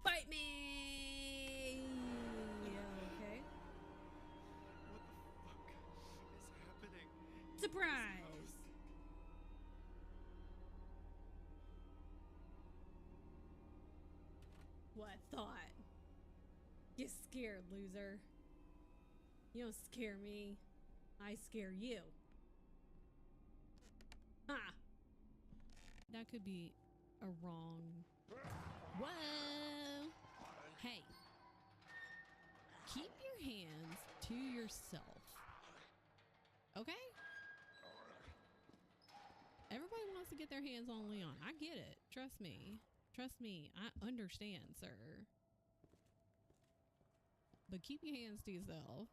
Bite me! Okay. What the fuck is happening? Surprise! What thought? Get scared, loser. You don't scare me. I scare you. Ha! That could be a wrong. Whoa! Hey. Keep your hands to yourself. Okay? Everybody wants to get their hands on Leon. I get it. Trust me. Trust me. I understand, sir. But keep your hands to yourself.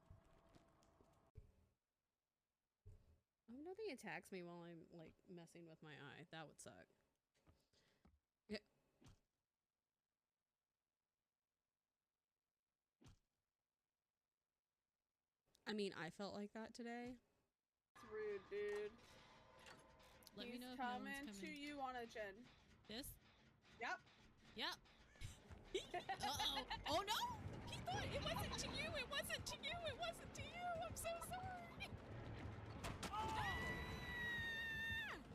Oh, nothing attacks me while I'm like messing with my eye. That would suck. Yeah. I mean, I felt like that today. It's rude, dude. Let He's me know if no one's coming coming. to you on a chin. This? Yep. Yep. Uh-oh. Oh no! He thought it wasn't to you! It wasn't to you! It wasn't to you! I'm so sorry! Oh!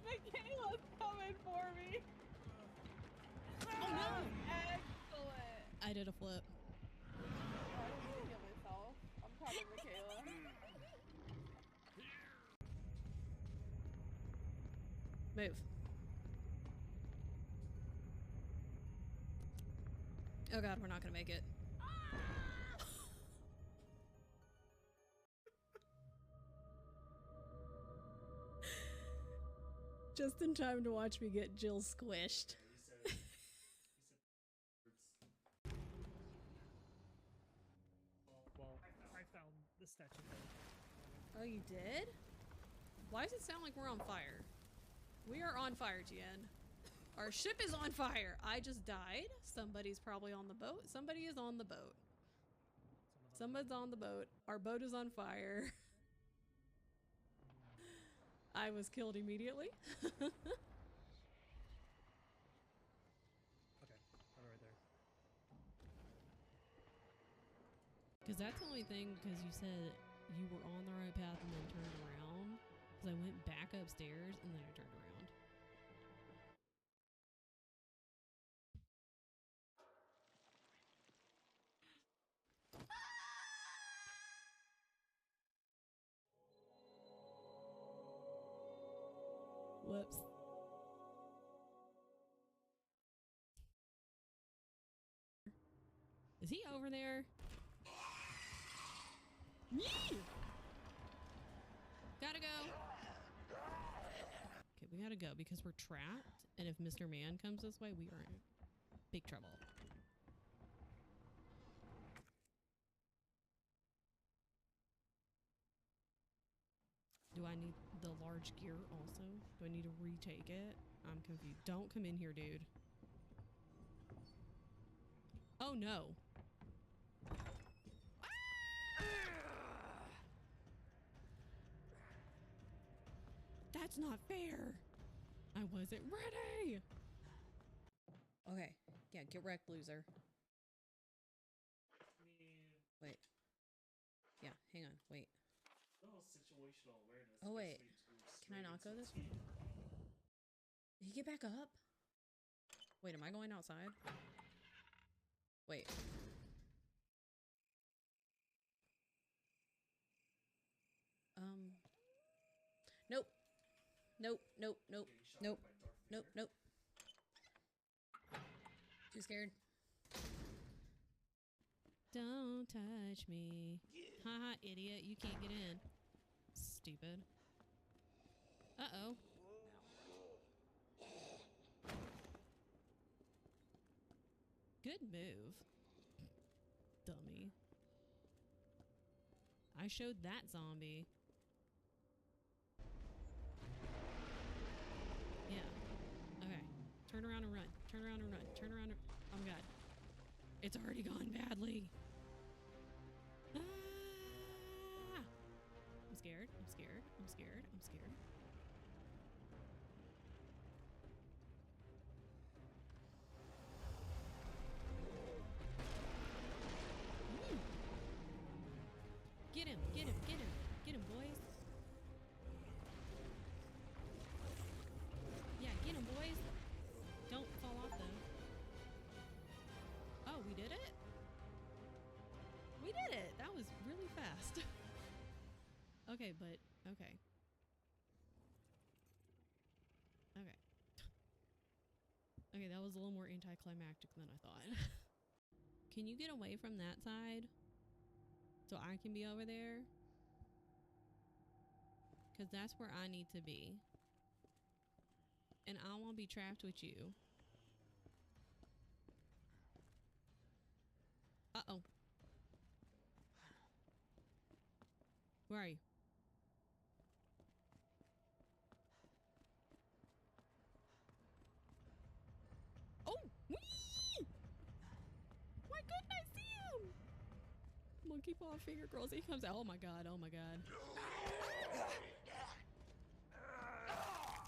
Michaela's coming for me. Oh no! Excellent. I did a flip. Oh, I didn't kill myself. I'm proud of Michaela. Move. Oh god, we're not gonna make it. Just in time to watch me get Jill squished. Well, I found the statue. Oh, you did? Why does it sound like we're on fire? We are on fire, Tien. Our ship is on fire. I just died. Somebody's probably on the boat. Somebody is on the boat. Someone's on the boat. Our boat is on fire. I was killed immediately. Okay, right there. Because that's the only thing, because you said you were on the right path and then turned around. Because I went back upstairs and then I turned around. Whoops. Is he over there? Yee! Gotta go. Okay, we gotta go because we're trapped. And if Mr. Man comes this way, we are in big trouble. Do I need the large gear also? Do I need to retake it? I'm confused. Don't come in here, dude. Oh no. That's not fair. I wasn't ready. Okay. Yeah, get wrecked, loser. Wait. Yeah, hang on. Wait. Little situational awareness. Oh, makes wait. me do Can I not go straight this into way? Did he get back up? Wait, am I going outside? Wait. Nope. Nope, nope, nope, getting shot nope, by Darth nope, Vader. nope. Too scared. Don't touch me. Haha, idiot. You can't get in. Stupid. Uh-oh. Good move. Dummy. I showed that zombie. Yeah. Okay. Turn around and run. Turn around and run. Turn around and... Oh my god. It's already gone badly. Ah! I'm scared. I'm scared. I'm scared. I'm scared. Mm. Get him. Get him. Get him. Get him, boys. Yeah, get him, boys. Don't fall off, though. Oh, we did it? We did it! That was really fast. Okay, but... Okay. Okay. Okay, that was a little more anticlimactic than I thought. Can you get away from that side? So I can be over there? Because that's where I need to be. And I won't be trapped with you. Uh-oh. Where are you? Oh! Whee! Why couldn't I see him? Monkey paw finger girls. He comes out. Oh my god. Oh my god.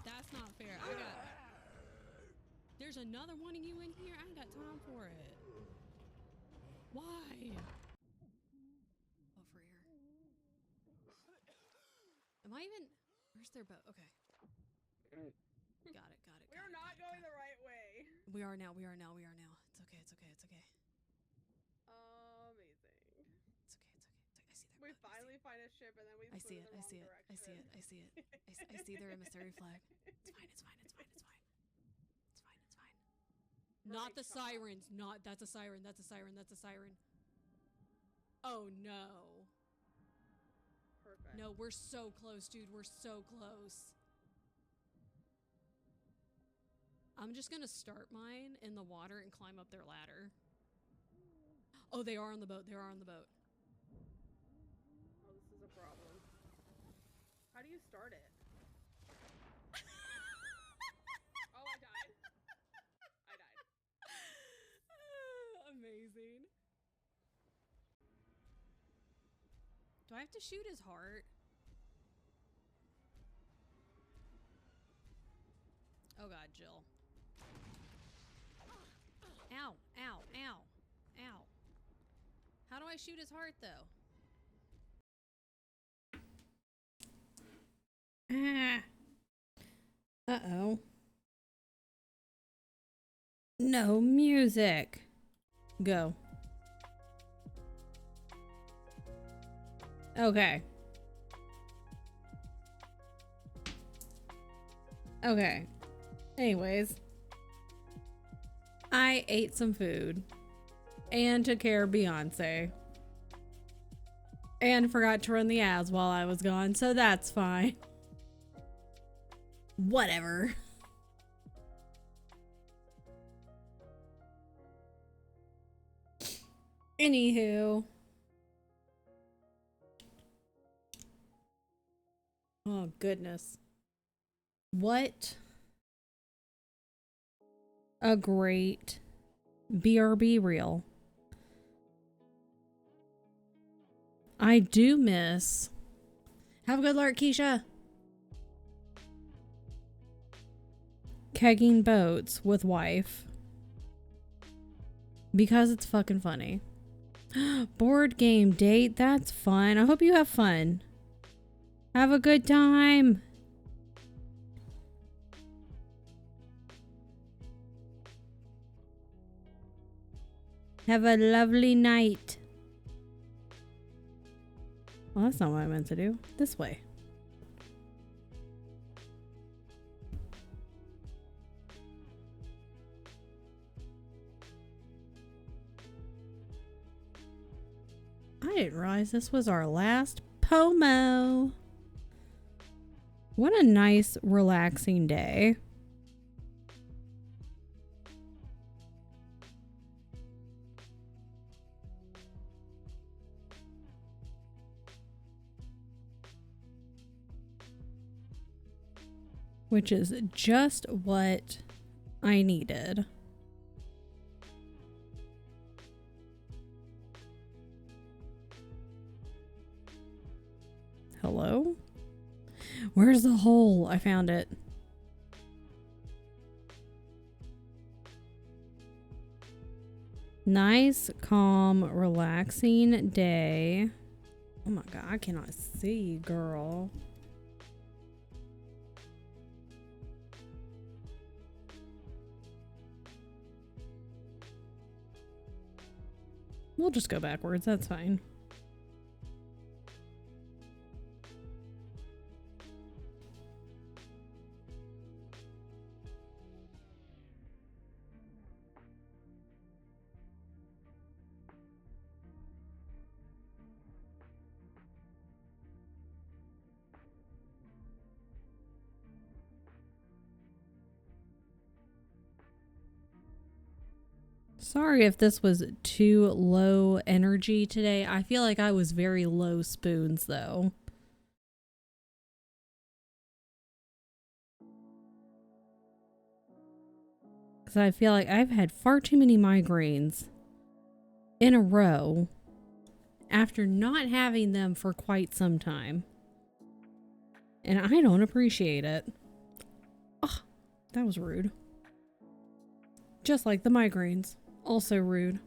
That's not fair. I got... There's another one of you in here? I ain't got time for it. Why? Over here. Am I even... Where's their boat? Okay. Got it, got it. We are not going the right way. We are now, we are now, we are now. It's okay, it's okay, it's okay. Amazing. It's okay, it's okay, it's okay. I see their We boat. finally find a ship and then we I flew see in it, the I wrong see it, direction. I see it, I see it. I see their emissary flag. It's fine, it's fine, it's fine, it's fine. It's fine, it's fine. Not the sirens, not, that's a siren, that's a siren, that's a siren. Oh no. Perfect. No, we're so close, dude, we're so close. I'm just gonna start mine in the water and climb up their ladder. Oh, they are on the boat, they are on the boat. Oh, this is a problem. How do you start it? Oh, I died. I died. Amazing. Do I have to shoot his heart? Oh god, Jill. Ow, ow, ow, ow. How do I shoot his heart though? Ah. Uh-oh. No music. Go. Okay. Okay. Anyways. I ate some food. And took care of Beyonce. And forgot to run the ads while I was gone, so that's fine. Whatever. Anywho. Oh, goodness. What a great BRB reel. I do miss. Have a good lark, Keisha. Kegging boats with wife. Because it's fucking funny. Board game date. That's fun. I hope you have fun. Have a good time. Have a lovely night. Well, that's not what I meant to do. This way. I didn't realize this was our last Pomo. What a nice, relaxing day. Which is just what I needed. Hello? Where's the hole? I found it. Nice, calm, relaxing day. Oh my god, I cannot see, girl. We'll just go backwards, that's fine. Sorry if this was too low energy today. I feel like I was very low spoons though. Because I feel like I've had far too many migraines in a row after not having them for quite some time. And I don't appreciate it. Oh, that was rude. Just like the migraines. Also rude.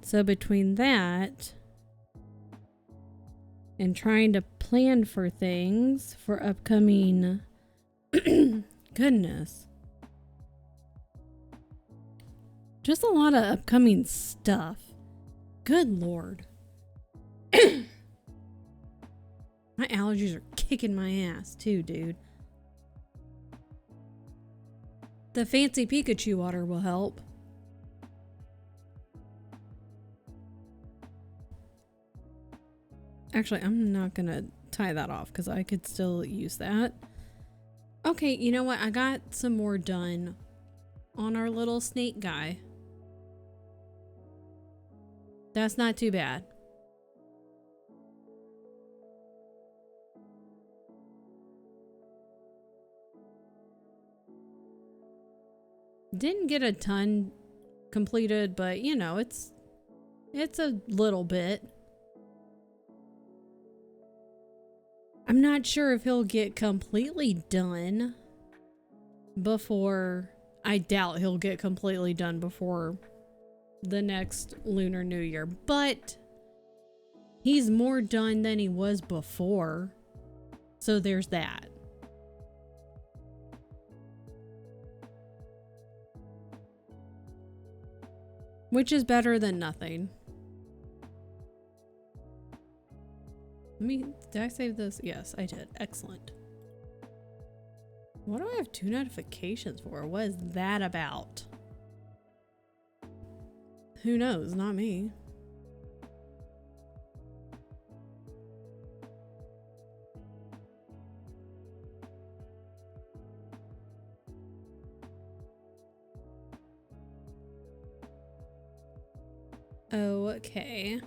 So between that and trying to plan for things for upcoming goodness. Just a lot of upcoming stuff. Good Lord. My allergies are kicking my ass too, dude. The fancy Pikachu water will help. Actually, I'm not gonna tie that off because I could still use that. Okay, you know what? I got some more done on our little snake guy. That's not too bad. Didn't get a ton completed, but you know, it's a little bit. I'm not sure if he'll get completely done before, I doubt he'll get completely done before the next Lunar New Year, but he's more done than he was before. So there's that. Which is better than nothing. Did I save this? Yes, I did. Excellent. What do I have 2 notifications for? What is that about? Who knows? Not me. Okay.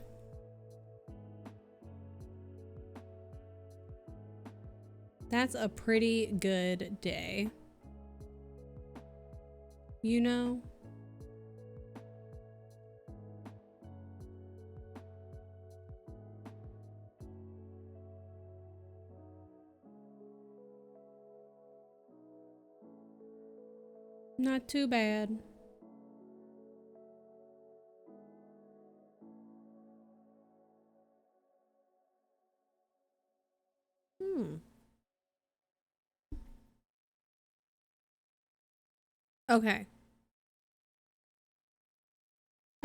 That's a pretty good day. You know? Not too bad. Okay.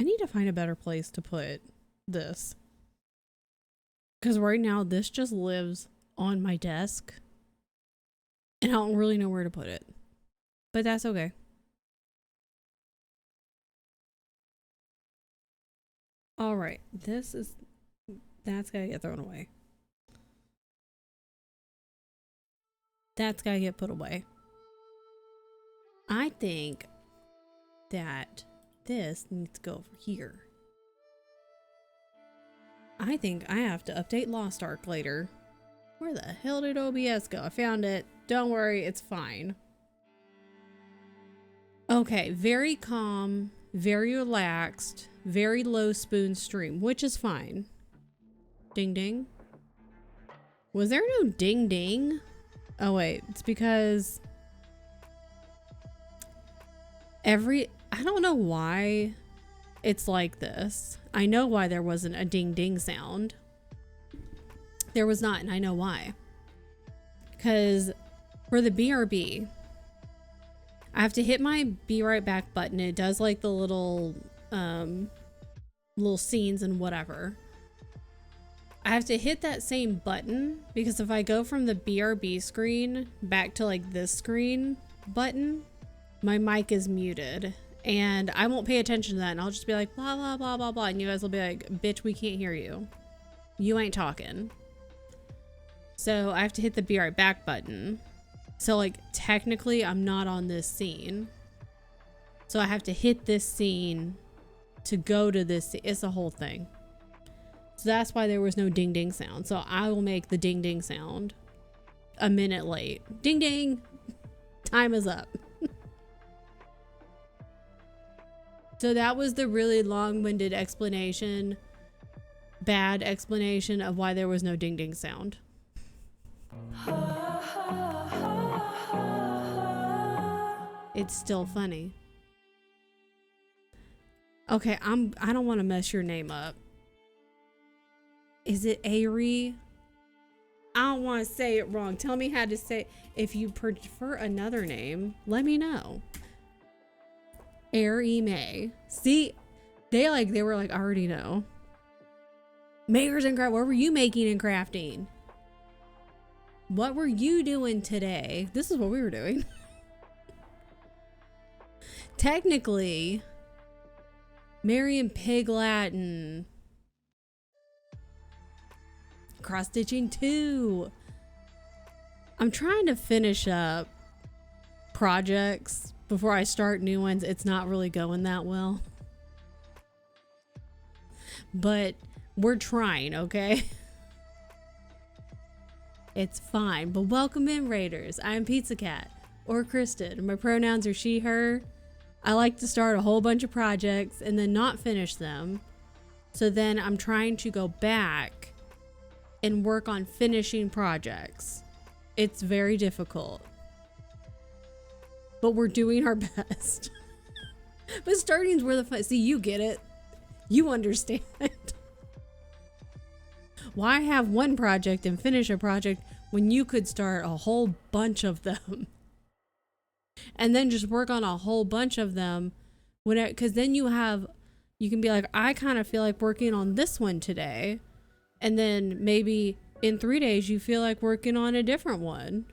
I need to find a better place to put this. Because right now, this just lives on my desk. And I don't really know where to put it. But that's okay. Alright. That's gotta get thrown away. That's gotta get put away. I think that this needs to go over here. I think I have to update Lost Ark later. Where the hell did OBS go? I found it. Don't worry, it's fine. Okay, very calm, very relaxed, very low spoon stream, which is fine. Ding ding. Was there no ding ding? Oh wait, it's because I don't know why it's like this. I know why there wasn't a ding ding sound. There was not, and I know why. Because for the BRB, I have to hit my be right back button. It does like the little scenes and whatever. I have to hit that same button because if I go from the BRB screen back to like this screen button, my mic is muted and I won't pay attention to that and I'll just be like blah blah blah blah blah and you guys will be like, bitch, we can't hear you. You ain't talking. So I have to hit the be right back button. So like technically I'm not on this scene. So I have to hit this scene to go to this. It's a whole thing. So that's why there was no ding ding sound. So I will make the ding ding sound a minute late. Ding ding. Time is up. So that was the really long-winded explanation, bad explanation of why there was no ding ding sound. It's still funny. Okay, I don't want to mess your name up. Is it Ari? I don't want to say it wrong. Tell me how to say. If you prefer another name, let me know. Ari May. See, they were like, I already know. Makers and craft. What were you making and crafting? What were you doing today? This is what we were doing. Technically, Marion Pig Latin. Cross stitching 2. I'm trying to finish up projects before I start new ones. It's not really going that well. But we're trying, okay? It's fine. But welcome in, Raiders. I'm Pizza Cat or Kristen. My pronouns are she, her. I like to start a whole bunch of projects and then not finish them. So then I'm trying to go back and work on finishing projects. It's very difficult. But we're doing our best. But starting's where the fun. See, you get it. You understand. Why have one project and finish a project when you could start a whole bunch of them? And then just work on a whole bunch of them. Because then you can be like, I kind of feel like working on this one today. And then maybe in 3 days you feel like working on a different one.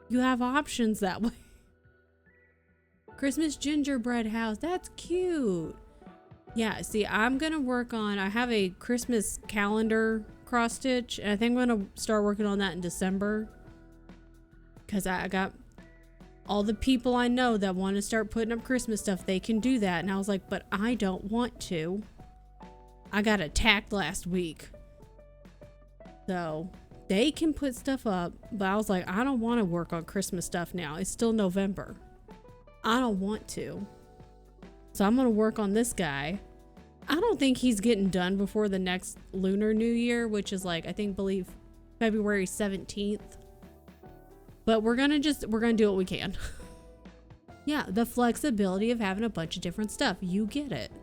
You have options that way. Christmas gingerbread house. That's cute. Yeah, see, I'm going to work on, I have a Christmas calendar cross stitch. And I think I'm going to start working on that in December. Because I got all the people I know that want to start putting up Christmas stuff. They can do that. And I was like, but I don't want to. I got attacked last week. So They can put stuff up, but I was like, I don't want to work on Christmas stuff now. It's still November. I don't want to. So I'm going to work on this guy. I don't think he's getting done before the next Lunar New Year, which is like, believe February 17th. But we're going to do what we can. Yeah, the flexibility of having a bunch of different stuff. You get it.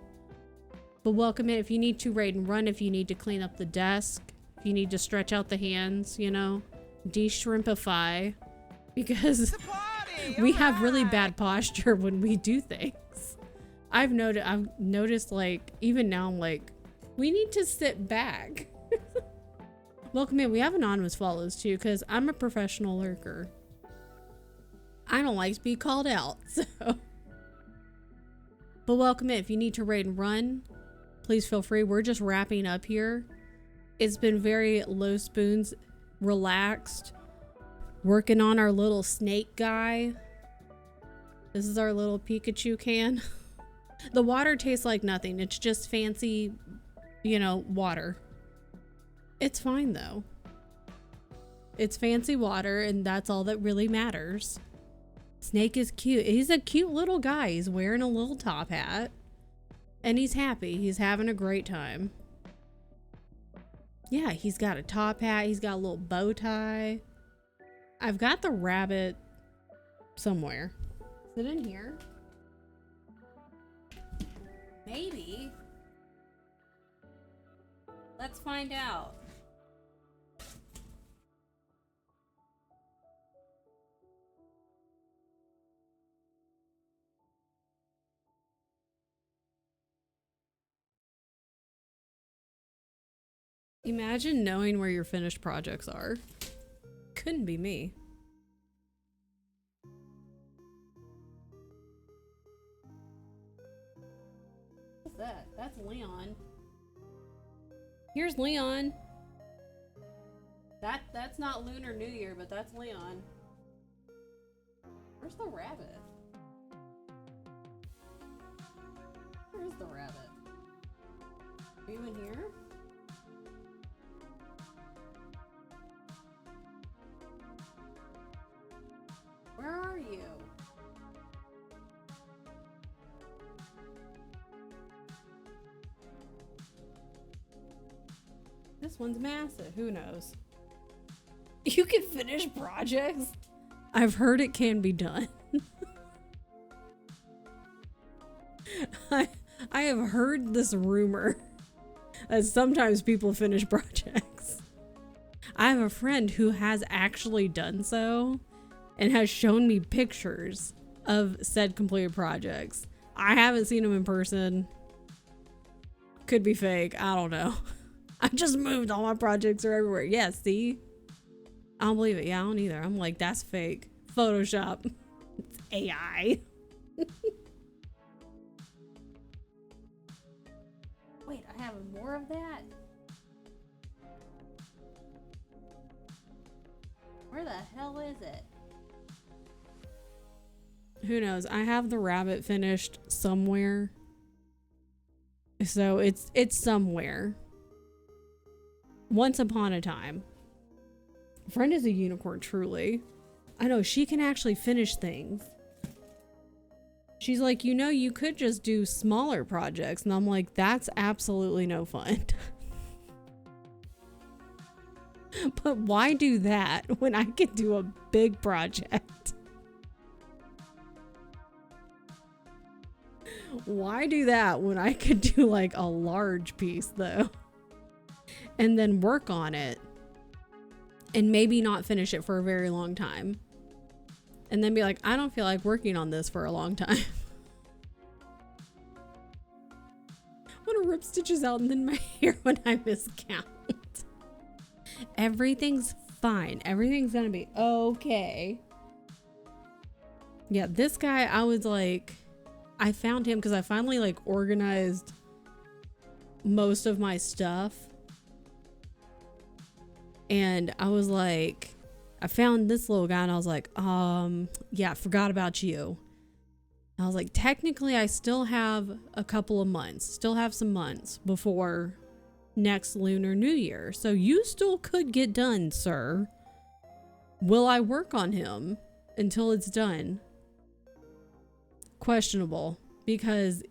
But welcome in if you need to raid and run, if you need to clean up the desk, if you need to stretch out the hands, you know, de-shrimpify, because we have really bad posture when we do things. I've noticed like, even now I'm like, we need to sit back. Welcome in. We have anonymous follows too, because I'm a professional lurker. I don't like to be called out, so. But welcome in. If you need to raid and run, please feel free. We're just wrapping up here. It's been very low spoons, relaxed, working on our little snake guy. This is our little Pikachu can. The water tastes like nothing. It's just fancy, you know, water. It's fine though. It's fancy water, and that's all that really matters. Snake is cute. He's a cute little guy. He's wearing a little top hat. And he's happy. He's having a great time. Yeah, he's got a top hat. He's got a little bow tie. I've got the rabbit somewhere. Is it in here? Maybe. Let's find out. Imagine knowing where your finished projects are. Couldn't be me. What's that? That's Leon. Here's Leon. That's not Lunar New Year, but that's Leon. Where's the rabbit? Where's the rabbit? Are you in here? Where are you? This one's massive. Who knows? You can finish projects? I've heard it can be done. I have heard this rumor that sometimes people finish projects. I have a friend who has actually done so and has shown me pictures of said completed projects. I haven't seen them in person. Could be fake. I don't know. I just moved. All my projects are everywhere. Yeah, see? I don't believe it. Yeah, I don't either. I'm like, that's fake. Photoshop. It's AI. Wait, I have more of that? Where the hell is it? Who knows? I have the rabbit finished somewhere. So it's somewhere. Once upon a time. Friend is a unicorn, truly. I know, she can actually finish things. She's like, you know, you could just do smaller projects. And I'm like, that's absolutely no fun. But why do that when I could do a big project? Why do that when I could do like a large piece though? And then work on it and maybe not finish it for a very long time. And then be like, I don't feel like working on this for a long time. I want to rip stitches out and then my hair when I miscount. Everything's fine. Everything's gonna be okay. Yeah, this guy, I was like, I found him because I finally like organized most of my stuff. And I was like, I found this little guy and I was like, yeah, I forgot about you. And I was like, technically I still have a couple of months, still have some months before next Lunar New Year. So you still could get done, sir. Will I work on him until it's done? Questionable, because,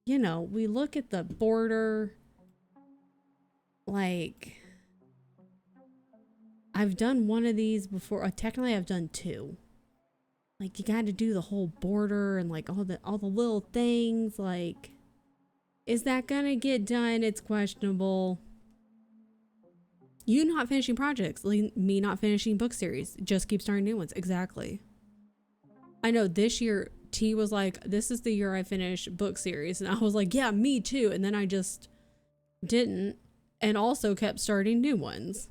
you know, we look at the border, like, I've done one of these before. Technically, I've done two. Like, you got to do the whole border and like all the little things. Like, is that gonna get done? It's questionable. You not finishing projects, like me not finishing book series, just keep starting new ones. Exactly. I know this year T was like, this is the year I finish book series, and I was like, yeah, me too. And then I just didn't, and also kept starting new ones.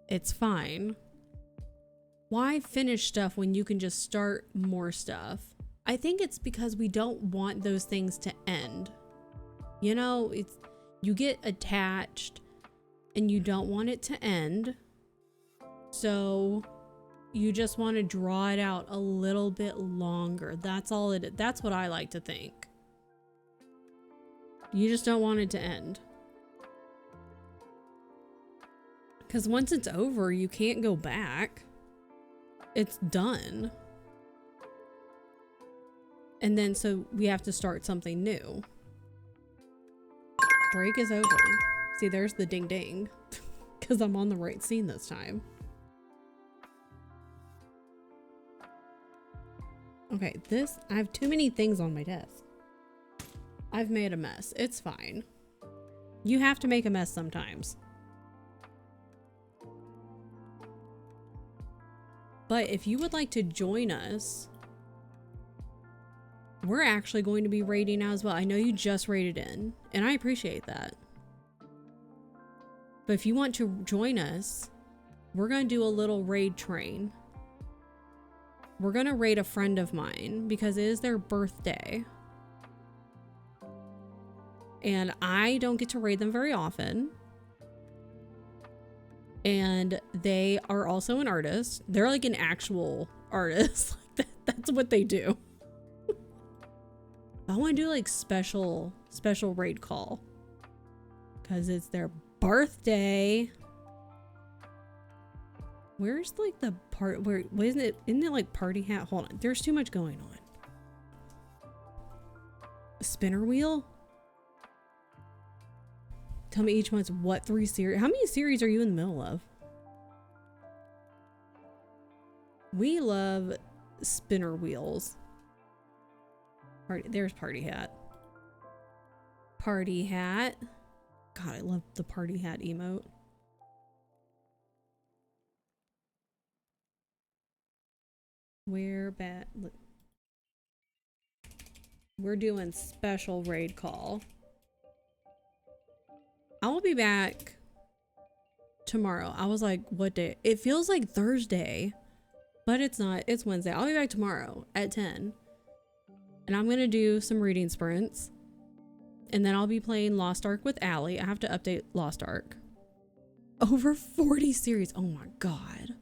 It's fine. Why finish stuff when you can just start more stuff? I think it's because we don't want those things to end. You know, it's, you get attached and you don't want it to end. So you just want to draw it out a little bit longer. That's all it is. That's what I like to think. You just don't want it to end. Because once it's over, you can't go back. It's done. And then so we have to start something new. Break is over. See, there's the ding ding. Because I'm on the right scene this time. Okay, this, I have too many things on my desk. I've made a mess. It's fine. You have to make a mess sometimes. But if you would like to join us, we're actually going to be raiding now as well. I know you just raided in, and I appreciate that. But if you want to join us, we're going to do a little raid train. We're going to raid a friend of mine because it is their birthday. And I don't get to raid them very often. And they are also an artist. They're like an actual artist. That's what they do. I want to do like special raid call because it's their birthday. Where's like the part where isn't it like party hat? Hold on, there's too much going on. A spinner wheel. Tell me each one's what 3 series. How many series are you in the middle of? We love spinner wheels. There's party hat. Party hat. God, I love the party hat emote. We're doing special raid call. I will be back tomorrow. I was like, what day? It feels like Thursday, but it's not. It's Wednesday. I'll be back tomorrow at 10. And I'm going to do some reading sprints. And then I'll be playing Lost Ark with Allie. I have to update Lost Ark. Over 40 series. Oh my God.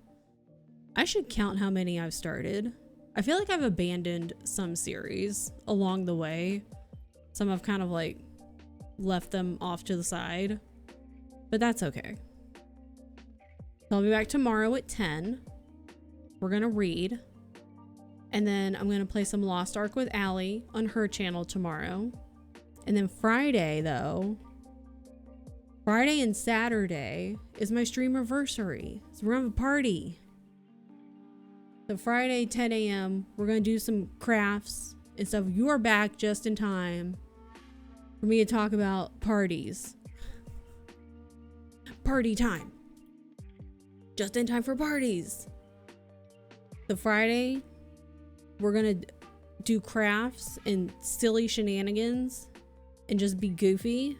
I should count how many I've started. I feel like I've abandoned some series along the way. Some I've kind of like left them off to the side, but that's okay. So I'll be back tomorrow at 10. We're gonna read, and then I'm gonna play some Lost Ark with Allie on her channel tomorrow. And then Friday and Saturday is my streamiversary, so we're gonna have a party. So Friday 10 a.m. we're gonna do some crafts and stuff. You are back just in time for me to talk about parties. Party time. Just in time for parties. The Friday, we're gonna do crafts and silly shenanigans and just be goofy.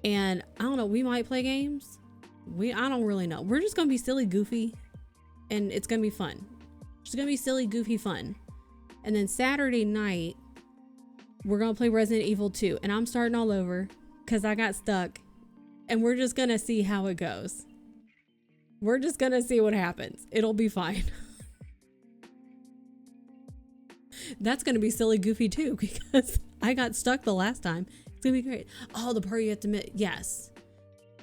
And I don't know, we might play games. I don't really know. We're just gonna be silly, goofy, and it's gonna be fun. It's gonna be silly, goofy fun. And then Saturday night, we're gonna play Resident Evil 2, and I'm starting all over because I got stuck, and we're just gonna see how it goes. We're just gonna see what happens. It'll be fine. That's gonna be silly goofy too because I got stuck the last time It's gonna be great. Oh, the party you have to admit, yes.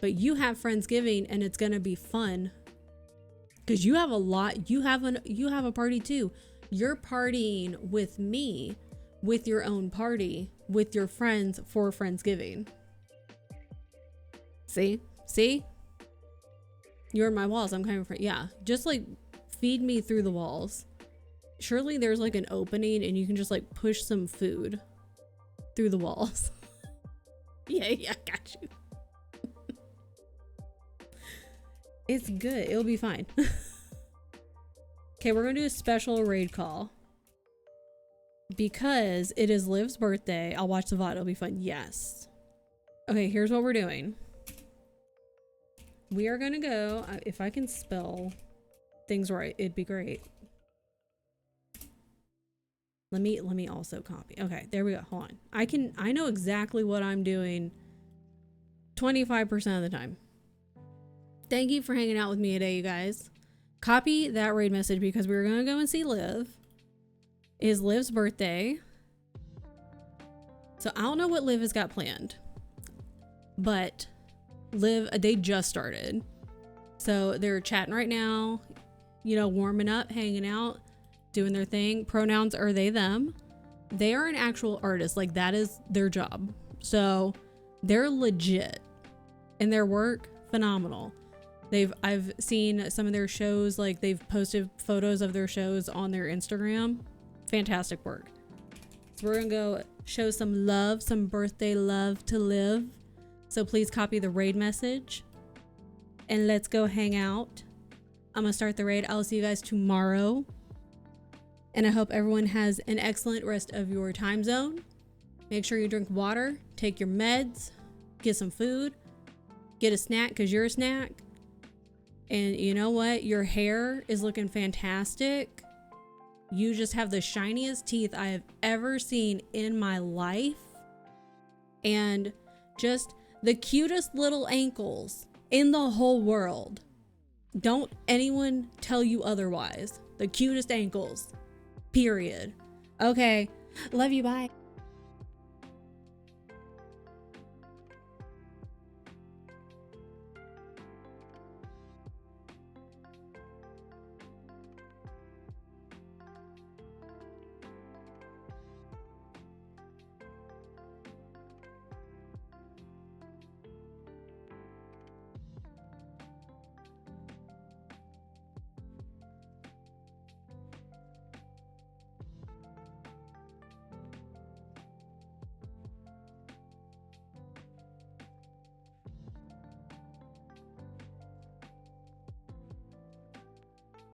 But you have Friendsgiving and it's gonna be fun. Cause you have a lot, you have a party too. You're partying with me, with your own party, with your friends for Friendsgiving. See? See? You're in my walls. I'm coming for, yeah. Just like feed me through the walls. Surely there's like an opening and you can just like push some food through the walls. Yeah, got you. It's good. It'll be fine. Okay, we're gonna do a special raid call. Because it is Liv's birthday. I'll watch the VOD. It'll be fun. Yes. Okay, here's what we're doing. We are gonna go, if I can spell things right, it'd be great. Let me also copy. Okay, there we go. Hold on. I know exactly what I'm doing 25% of the time. Thank you for hanging out with me today, you guys. Copy that raid message because we were gonna go and see Liv. It is Liv's birthday. So I don't know what Liv has got planned. But Liv, they just started. So they're chatting right now, you know, warming up, hanging out, doing their thing. Pronouns are they, them. They are an actual artist. Like, that is their job. So they're legit. And their work, phenomenal. I've seen some of their shows, like they've posted photos of their shows on their Instagram. Fantastic work. So we're gonna go show some love, some birthday love to Liv. So please copy the raid message and let's go hang out. I'm gonna start the raid. I'll see you guys tomorrow. And I hope everyone has an excellent rest of your time zone. Make sure you drink water, take your meds, get some food, get a snack because you're a snack. And you know what? Your hair is looking fantastic. You just have the shiniest teeth I have ever seen in my life. And just the cutest little ankles in the whole world. Don't anyone tell you otherwise. The cutest ankles. Period. Okay. Love you. Bye.